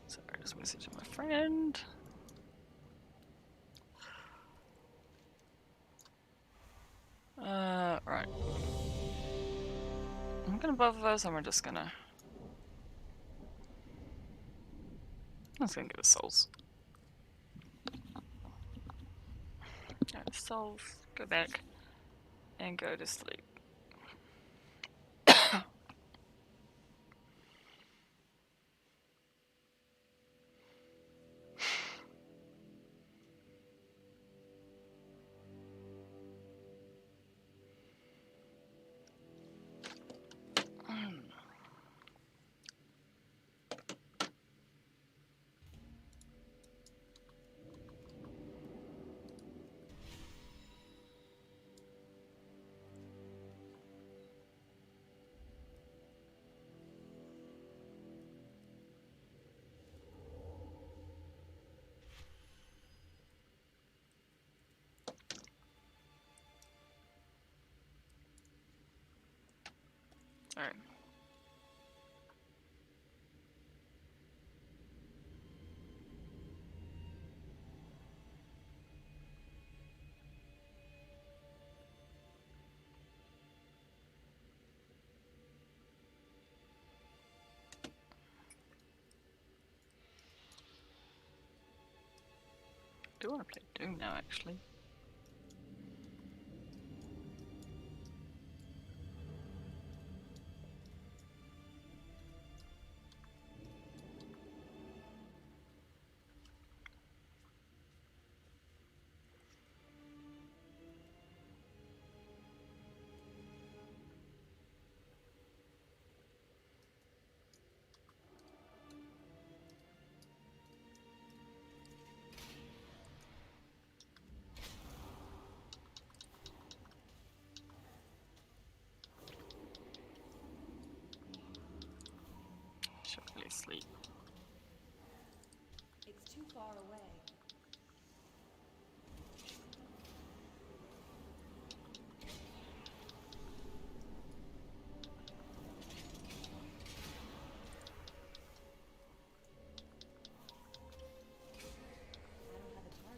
Sorry, just messaging my friend. Right. I'm gonna both of those, and we're just gonna. I'm just gonna give us souls. Alright, souls. Go back and go to sleep. Alright. I do want to play Doom now, actually. Should really sleep. It's too far away. I don't have a target.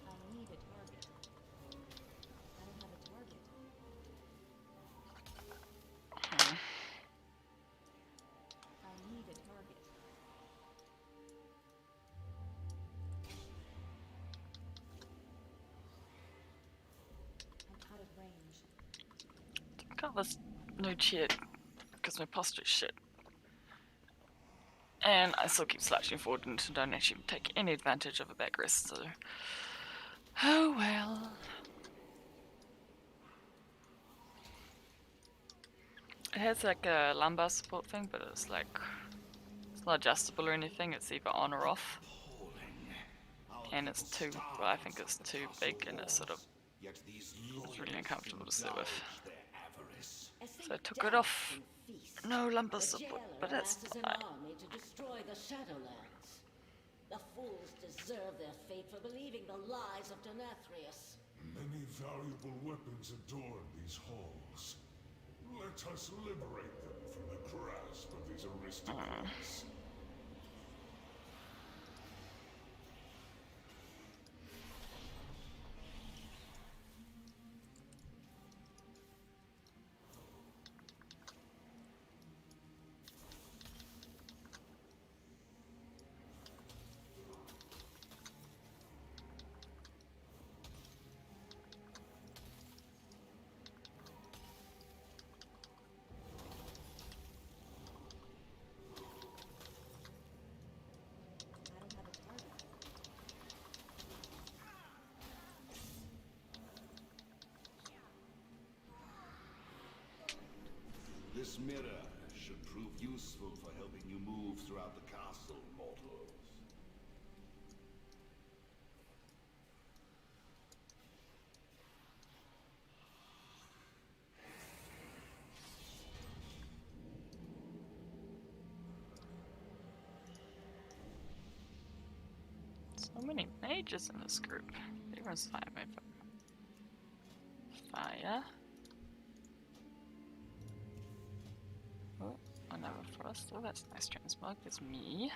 I need a target. I don't have a target. I need a target. I'm out of range. Got this no cheat because my posture's shit. And I still keep slouching forward and don't actually take any advantage of a back rest, so. Oh well. It has like a lumbar support thing, but it's like. It's not adjustable or anything, it's either on or off. And it's too. Well, I think it's too big and it's sort of. It's really uncomfortable to sit with. So I took it off. No lumbar support, but that's an fine. army to destroy the Shadowlands. The fools deserve their fate for believing the lies of Denathrius. Many valuable weapons adorn these halls. Let us liberate them from the grasp of these aristocrats. I don't have a target. This mirror should prove useful for helping you move throughout the castle, mortals. So many mages in this group. Everyone's fire move. Fire. Oh, another frost. Oh, that's nice transmog. There's me.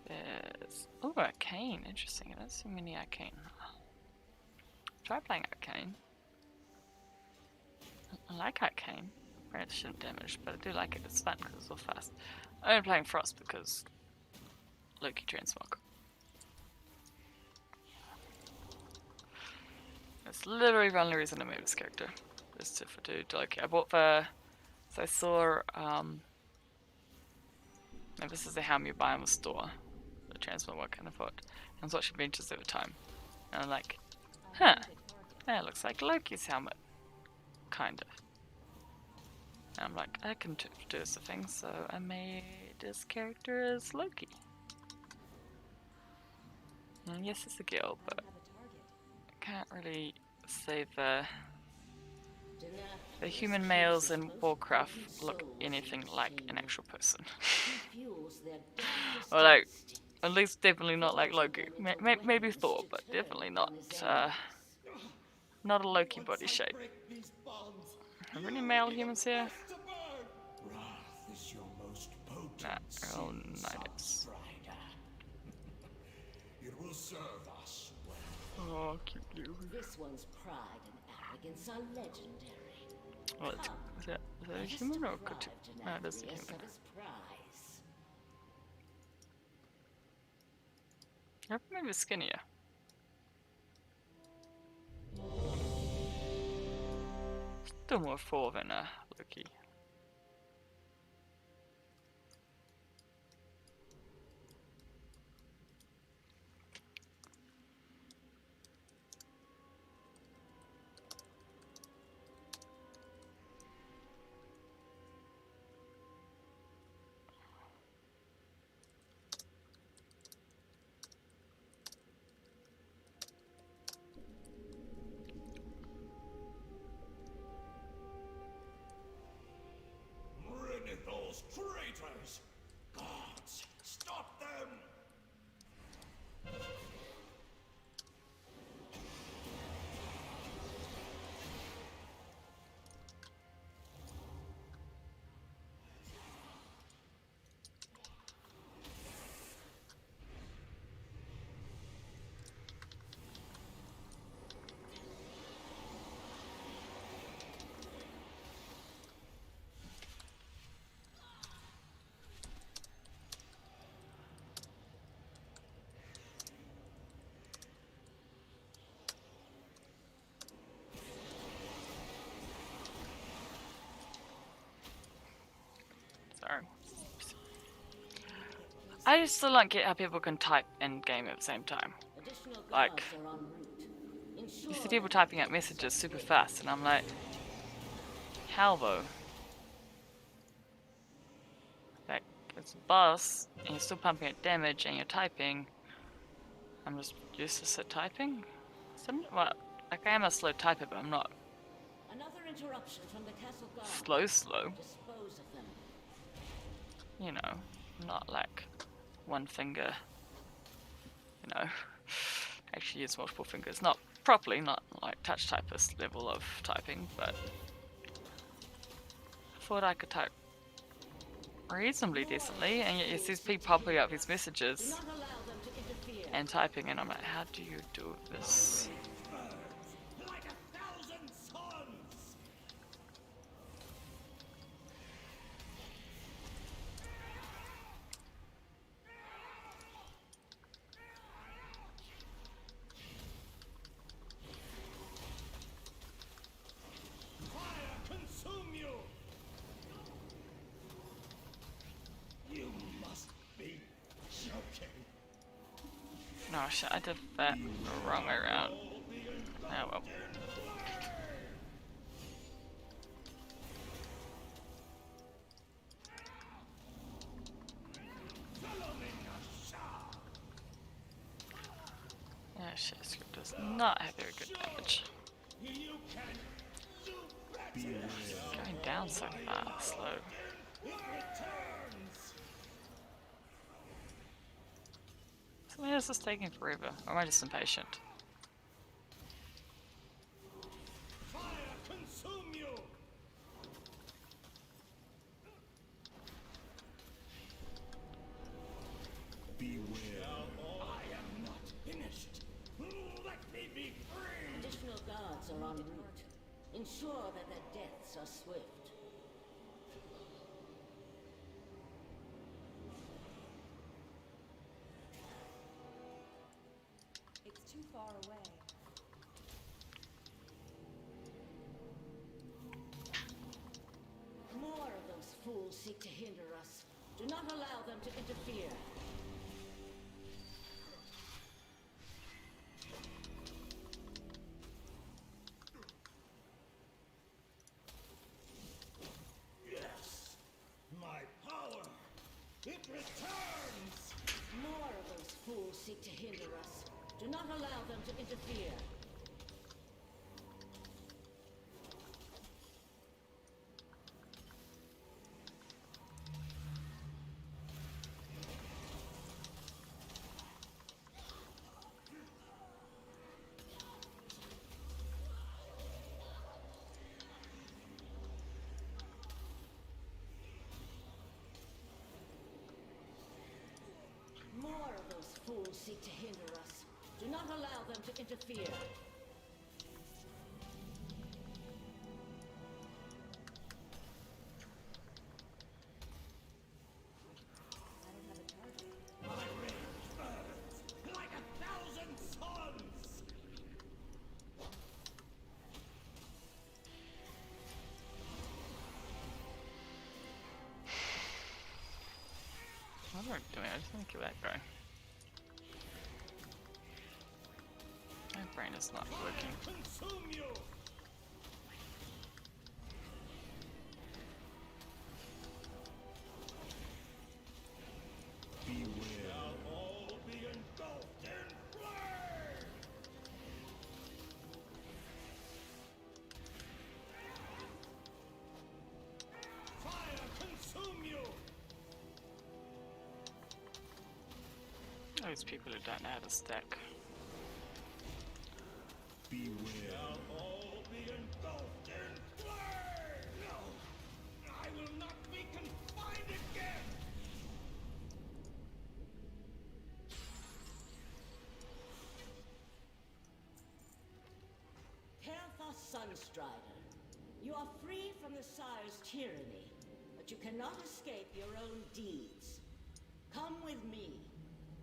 There's. Oh, arcane. Interesting. I don't see many arcane. Try playing arcane. I like arcane. It shouldn't damage, but I do like it. It's fun because it's so fast. I'm only playing frost because Loki transmog. That's literally the only reason I made this character. Just if I do Loki. I bought the. So I saw. Now this is the helm you buy in the store. The transmog one, and I thought. I was watching Adventures over time. And I'm like, huh. That looks like Loki's helmet. Kind of. And I'm like, I can do this thing, so I made this character as Loki. Yes, it's a girl, I but don't have a target. can't really say the The human males in Warcraft look anything like an actual person. Or like, at least definitely not like Loki. Maybe Thor, but definitely not not a Loki body shape. Break these bonds. Are there any male humans here? Wrath is your most potent Nah, oh, sin, nice. Sunstrider. It will serve us well. Oh, cute little. This one's pride and arrogance are legendary. What? Is that a human or a cartoon? No, it is a Deprive human. of his prize. I remember skinnier. Still more Thor than Loki. Renethal's traitors! Gods, stop them! Sorry. I just still don't get how people can type and game at the same time. Additional Like, guards are en route. Ensure you see people typing out messages super fast, and I'm like, how though? Like, it's a boss, and you're still pumping out damage, and you're typing. I'm just useless at typing? Well, like I am a slow typer, but I'm not another interruption from the castle guard. slow. Dispose of them. You know, not like one finger, you know, actually use multiple fingers. Not properly, not like touch typist level of typing, but I thought I could type reasonably decently, and yet you see people popping up these Do messages not allow them to interfere. and typing, and I'm like, how do you do this? Like 1,000 suns! Fire consume you! You must be joking. No, shit, I did that the wrong way around. Oh well. Yeah, shit, this script does not have very good damage. You can do better. Going down so fast, slow. It returns. So why is this taking forever? Or am I just impatient? Fire consume you! Beware. I am not finished. Let me be free! Additional guards are en route. Ensure that their deaths are swift. It's too far away. More of those fools seek to hinder us. Do not allow them to interfere. Yes! My power! It returns! More of those fools seek to hinder us. not allow them to interfere. More of those fools seek to hinder us. Do not allow them to interfere. I don't have a target. My rage burns like 1,000 suns! What am I doing? I just want to keep that going. My brain is not working. Consume you! Beware. Shall all be engulfed in flame! Fire consume you! Those people who don't know how to stack. Beware. Shall all be engulfed in flame! No! I will not be confined again! Kel'Thas Sunstrider, you are free from the Sire's tyranny, but you cannot escape your own deeds. Come with me,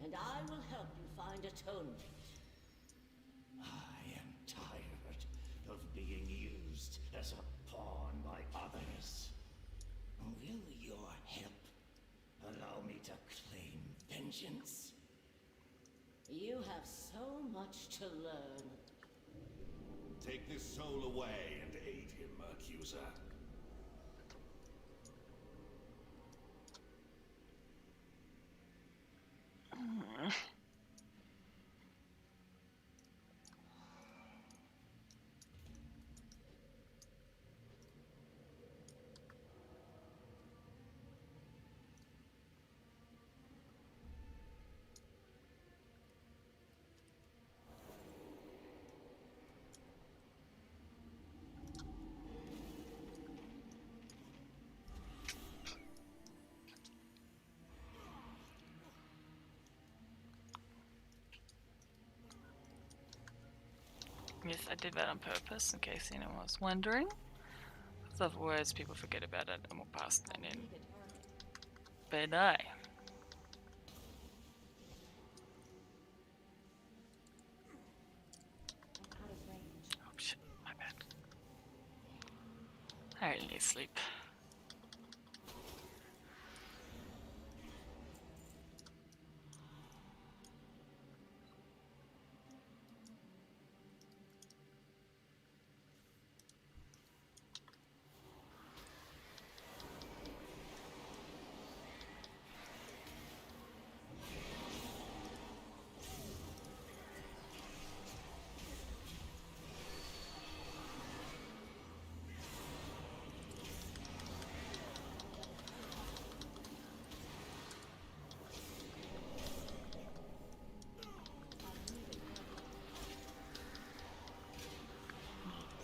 and I will help you find atonement. I am tired of being used as a pawn by others. Will your help allow me to claim vengeance? You have so much to learn. Take this soul away and aid him, accuser. Yes, I did that on purpose, in case anyone was wondering. Because otherwise people forget about it and will pass that in. Need a target. But no. I'm out of range. Oh shit, my bad. I really need sleep.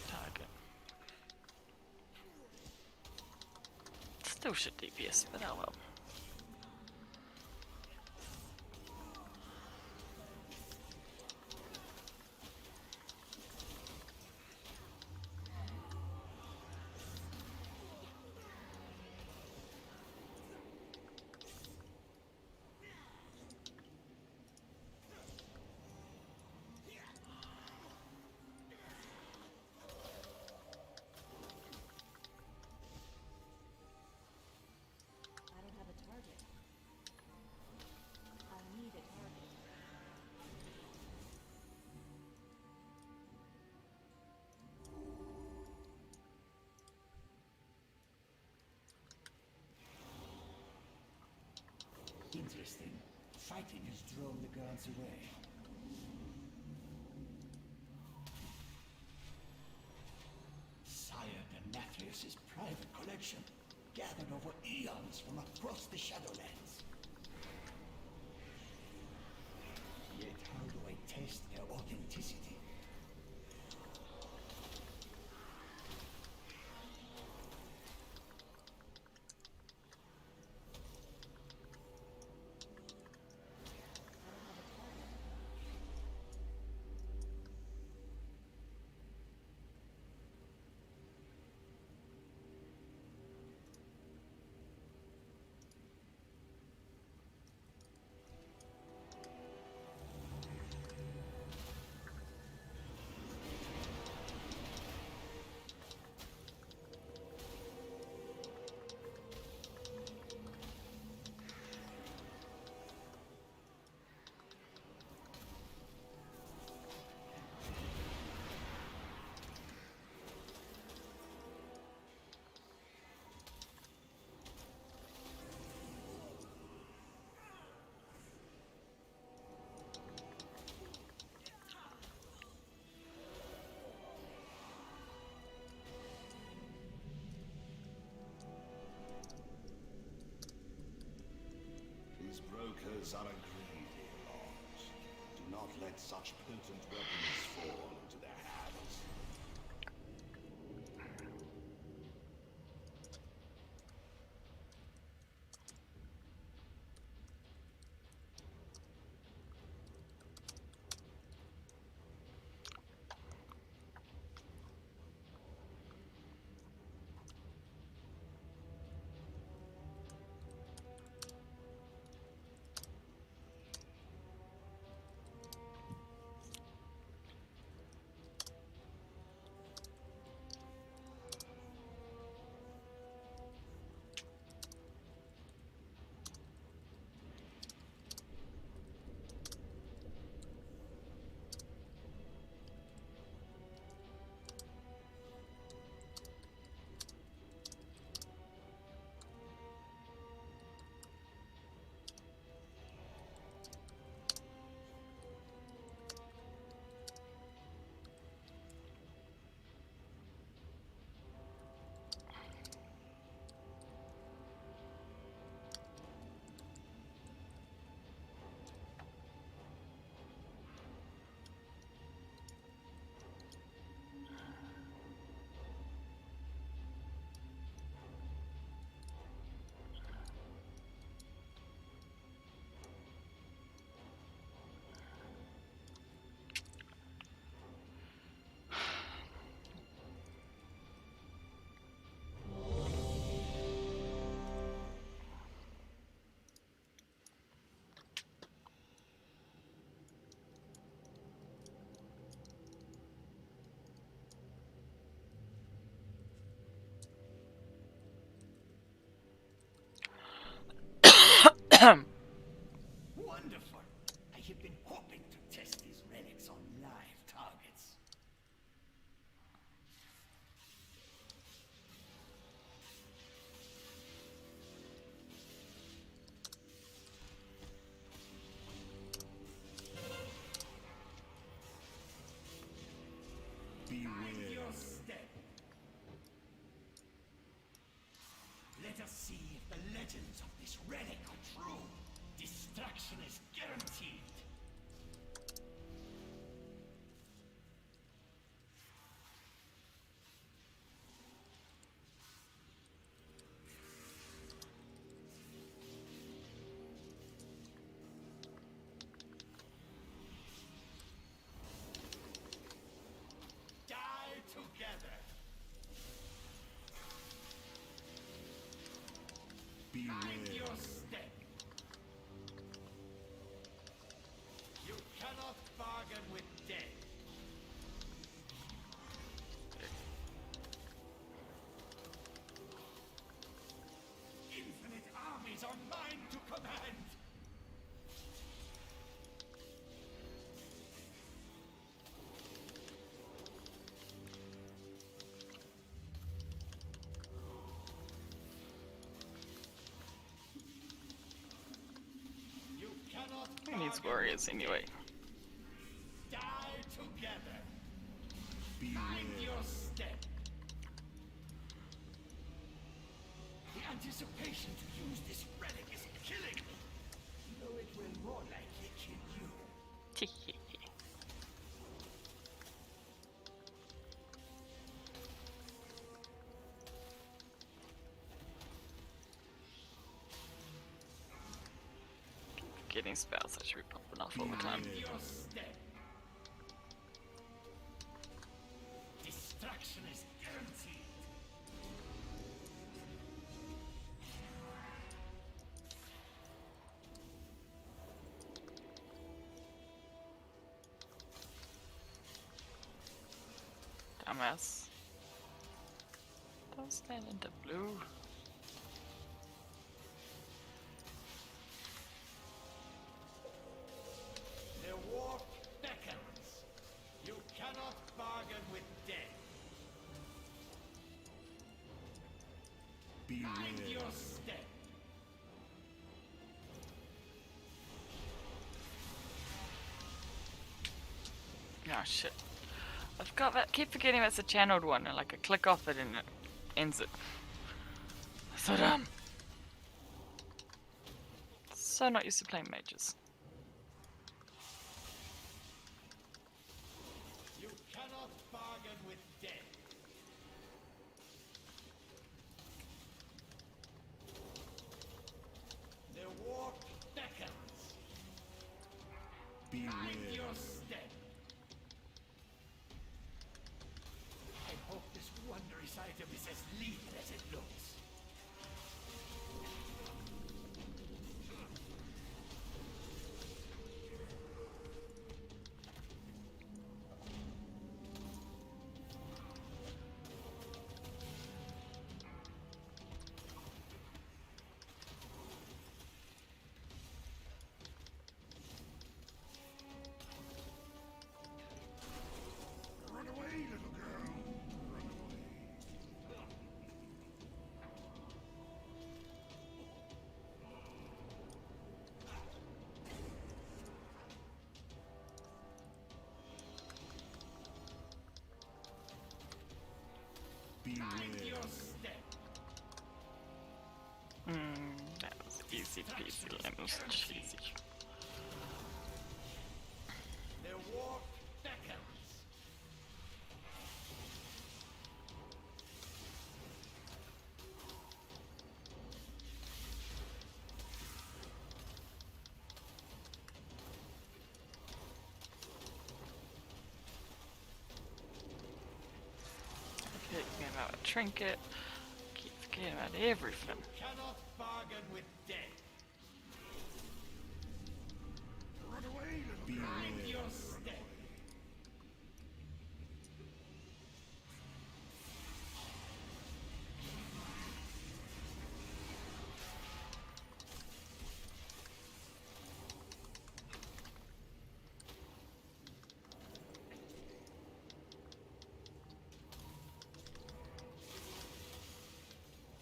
Target. Still should DPS, but oh well. I don't have a target. I need a target. Interesting. Fighting has drawn the guards away. gathered over eons from across the Shadowlands. Yet how do I test their authenticity? These brokers are a greedy lot. Do not let such potent weapons fall into their hands. Wonderful! I have been hoping to test these relics on live targets. Mind your step. Let us see if the legends of this relic are true. Destruction is guaranteed. Die together. Mind your step. You cannot bargain with death. Infinite armies are mine to command. You cannot He needs bargain warriors with anyway. Die together. Mind your step. The anticipation to use this relic is killing me. Though it will more likely kill you. Getting spells I should be popping off all the time. Mind your step. Destruction is guaranteed. Dumbass. Don't stand in the blue. The war beckons. You cannot bargain with death. Mind your step. Oh shit. I've got that. Keep forgetting that's a channeled one, and like I click off it and it ends it. So dumb. So not used to playing mages. You cannot bargain with death. The war beckons. Mind your step. I hope this wondrous item is as lethal as it looks. Run away, little girl. Run away. Mind your step. That was easy peasy, lemons cheesy. The war beckons. Keep forgetting about a trinket. Keep forgetting about everything. Cannot bargain with death. Run away, little girl. Mind your step.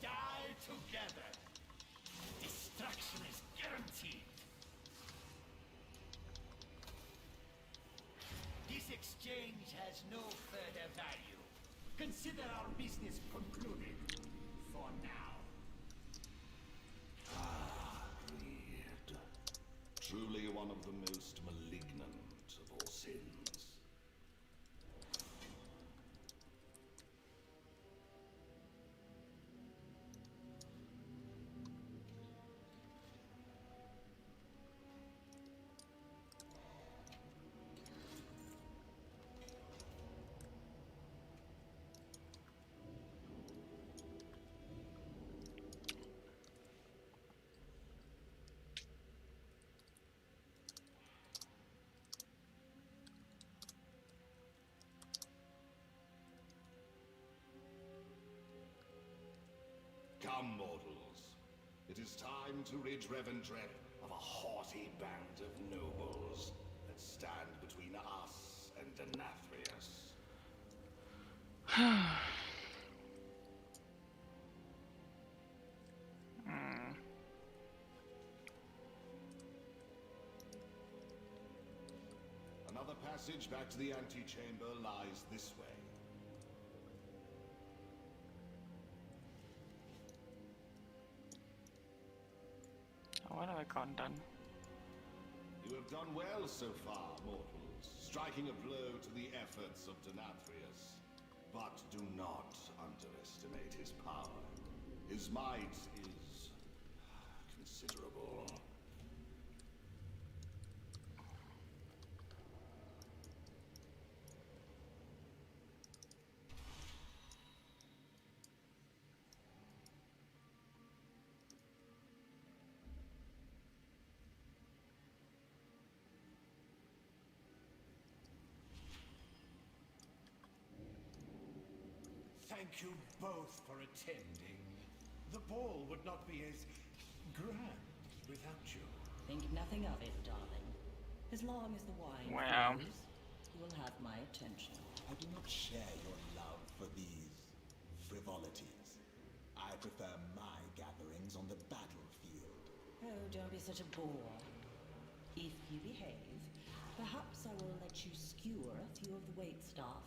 Die together. Destruction is guaranteed. This exchange has no further value. Consider our business concluded. For now. Greed. Truly one of the most malignant of all sins. Come, mortals. It is time to rid Revendreth of a haughty band of nobles that stand between us and Denathrius. Another passage back to the antechamber lies this way. What have I gone done? You have done well so far, mortals, striking a blow to the efforts of Denathrius. But do not underestimate his power. His might is considerable. Thank you both for attending. The ball would not be as grand without you. Think nothing of it, darling. As long as the wine Wow. flows, you will have my attention. I do not share your love for these frivolities. I prefer my gatherings on the battlefield. Oh, don't be such a bore. If you behave, perhaps I will let you skewer a few of the wait staff.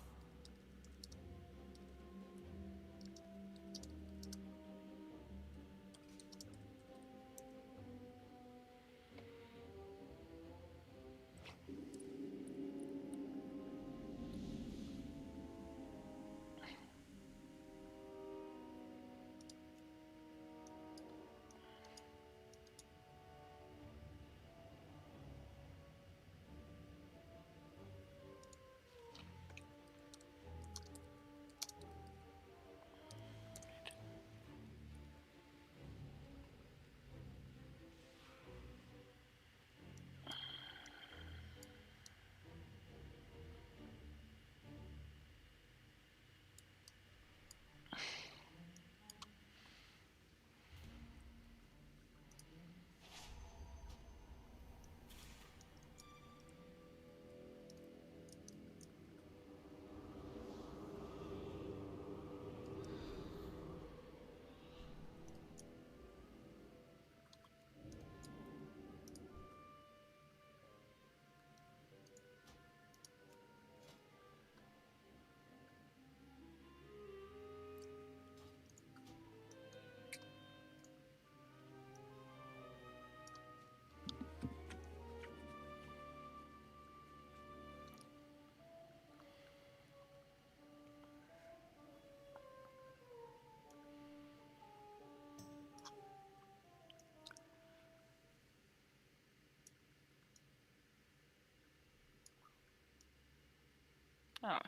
Oh, I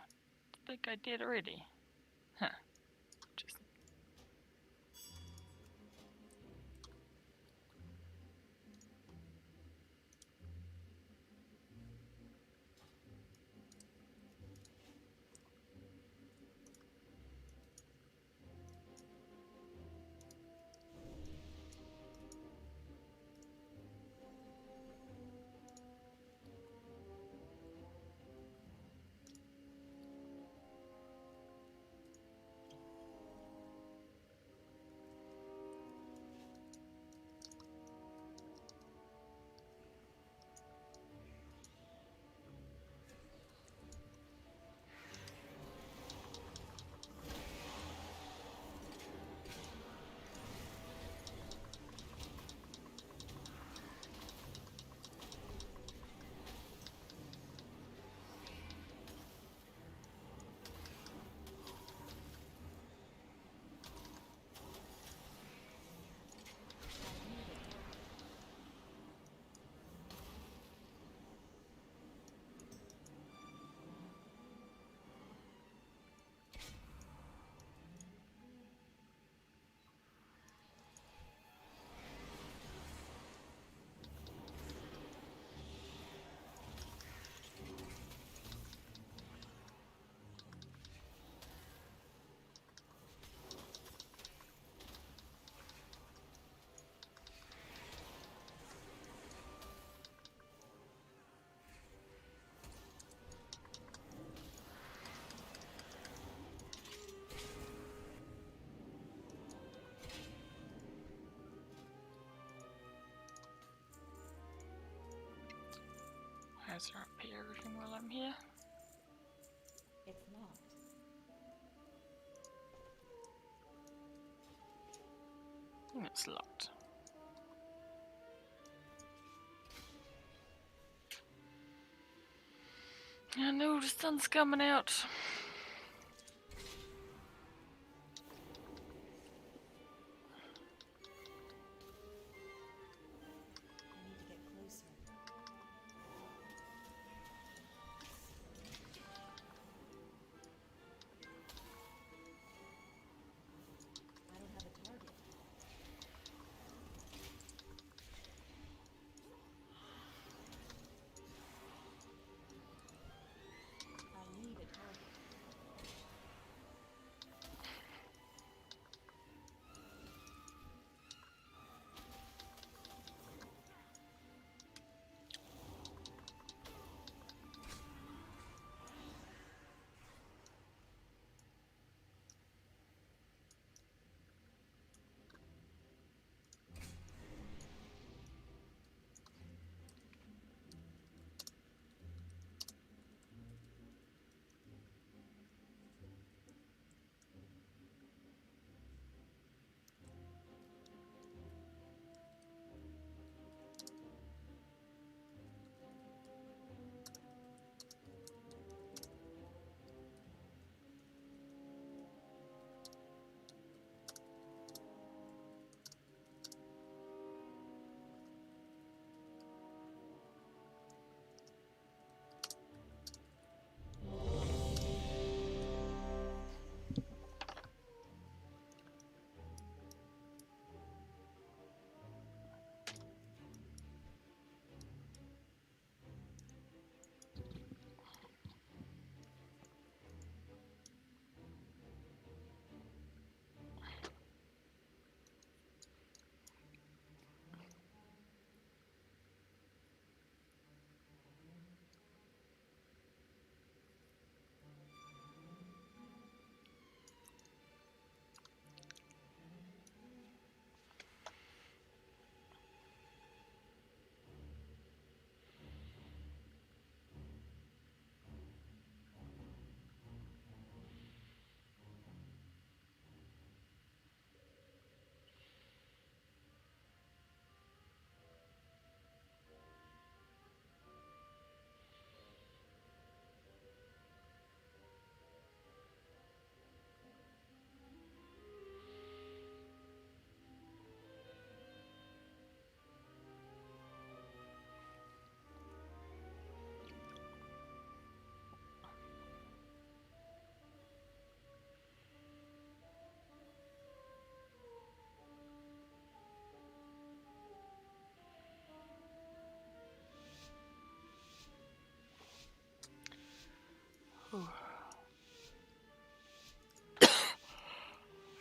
think I did already. Huh. Just Has her up here everything while I'm here? It's locked. I think it's locked. I know the sun's coming out. I need to get closer. I don't have a target. I need a target.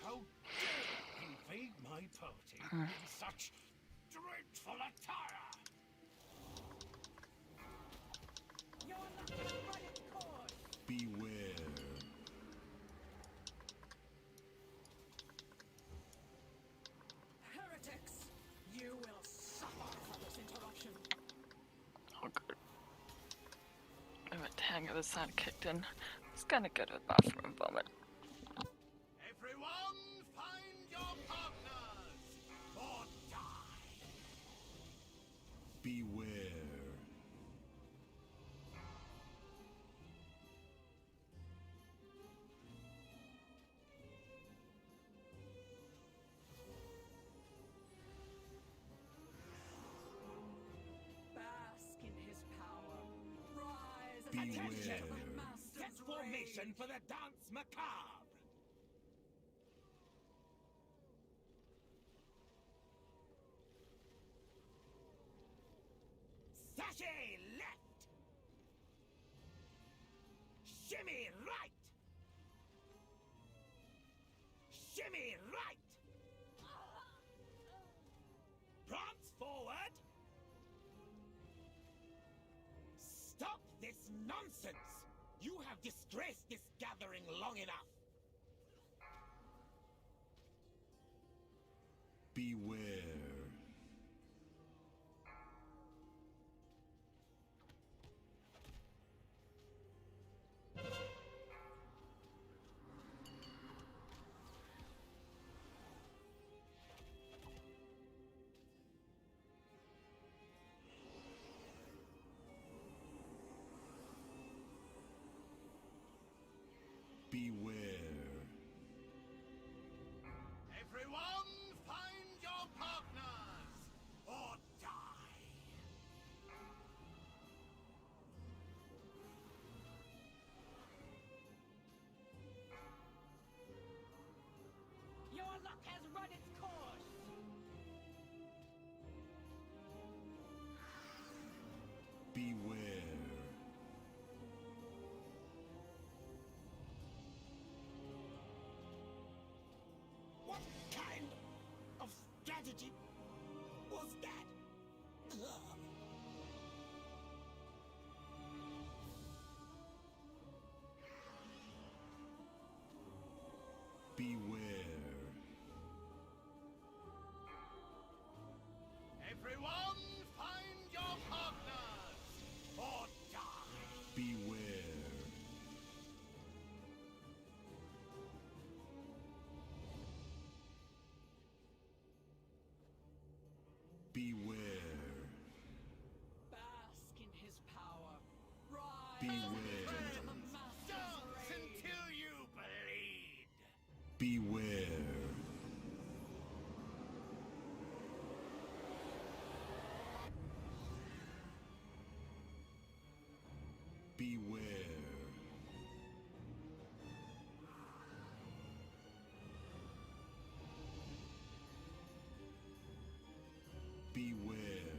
How dare you invade my party in such dreadful attire? You're not right course. Beware. Heretics! You will suffer for this interruption. Oh, good. Oh, the hangover sound kicked in. I was gonna go to the bathroom and vomit. Everyone, find your partners or die. Beware. Bask in his power. Rise as Beware. attention to the master's Set formation rage. for the dance macabre. Sachet left. Shimmy right. Shimmy right. Prance forward. Stop this nonsense. You have disgraced this gathering long enough. Beware. Beware. Everyone, find your partners or die. Your luck has run its course! Beware. What kind of strategy was that? Beware. Everyone, find your partners or die. Beware. Beware. Bask in his power. Rise Beware. into the master's Dance rage. until you bleed. Beware. Beware. Beware.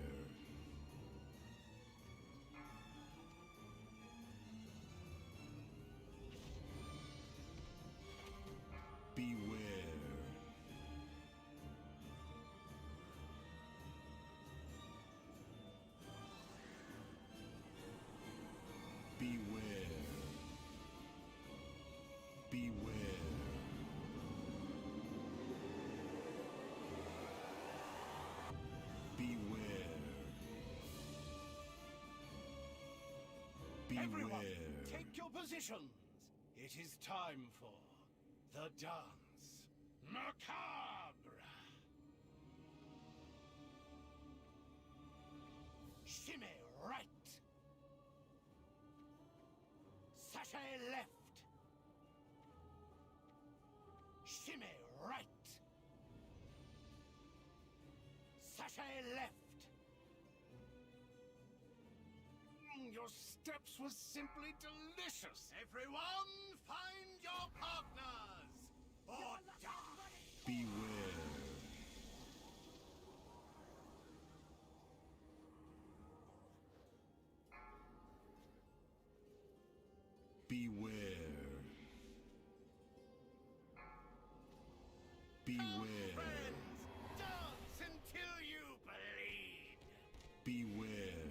Beware. Beware. Beware. Beware. Everyone, Beware. take your positions. It is time for the dance. Macabre. Shimmy right. Sachet left. Shimmy right. Sachet left. Your steps were simply delicious. Everyone, find your partners or die. Beware. Beware. Beware. Friends, dance until you bleed. Beware.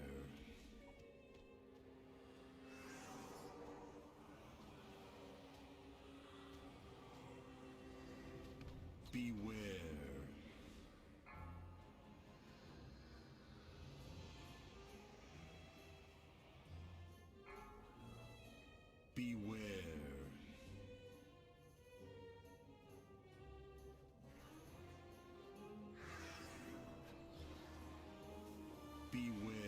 Beware. Beware. Beware.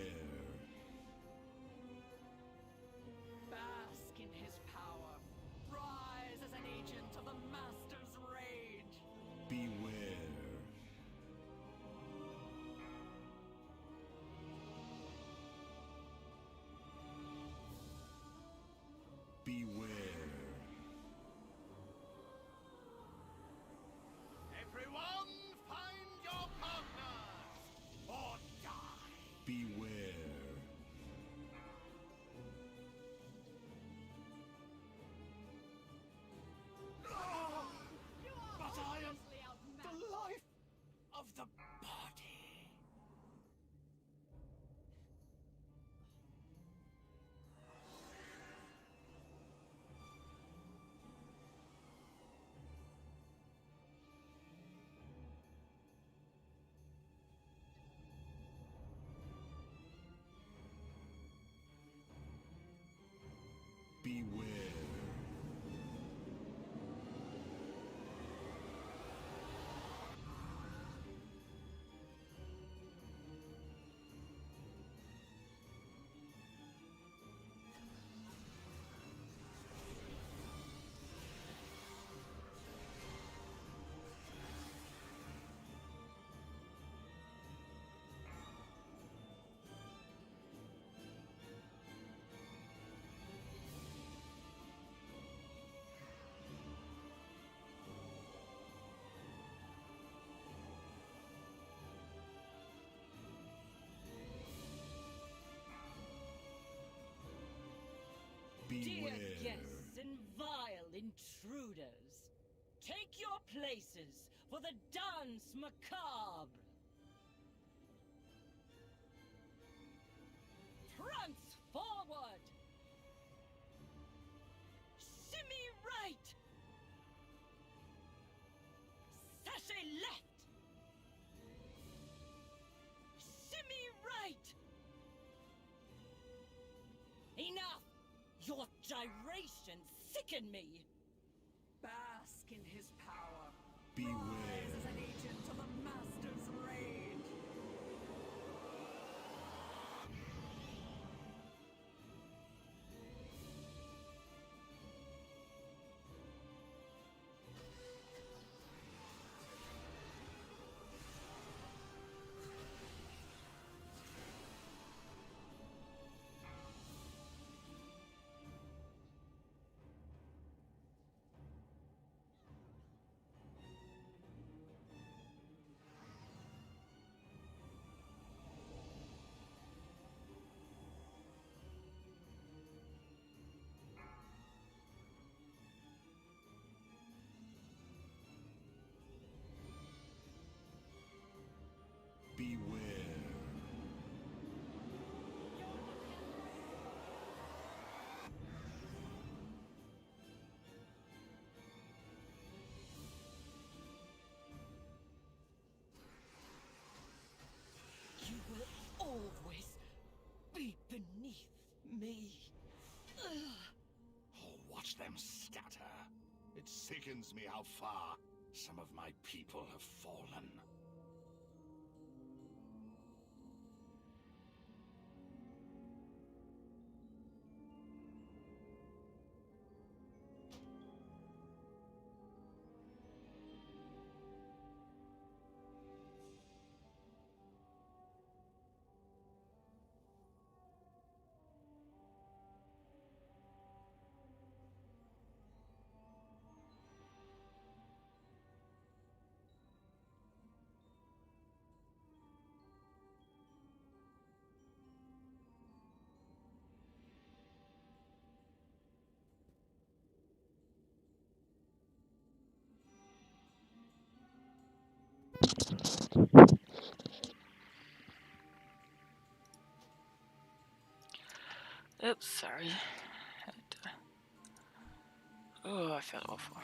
Bask in his power. Rise as an agent of the master's rage. Beware. guests and vile intruders. Take your places for the dance macabre. Prance forward. Shimmy right. Sashay left. Shimmy right. Enough! Your gyrations sicken me! Bask in his power. Beware. Rise as an agent of the Master's rage. Beware. You will always be beneath me. Oh, watch them scatter. It sickens me how far some of my people have fallen. Oops, sorry. Oh, I felt awful.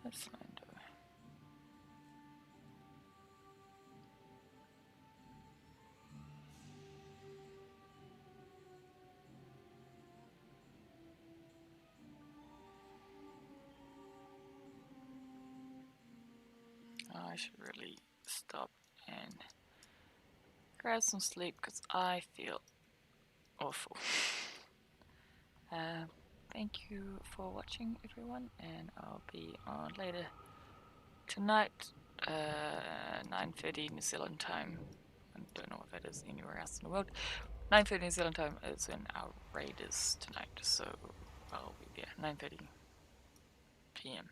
That's fine. I should really stop and grab some sleep because I feel awful. Thank you for watching, everyone, and I'll be on later tonight, 9:30 New Zealand time. I don't know if that is anywhere else in the world. 9:30 New Zealand time is when our raid is tonight, so I'll be there 9:30 p.m.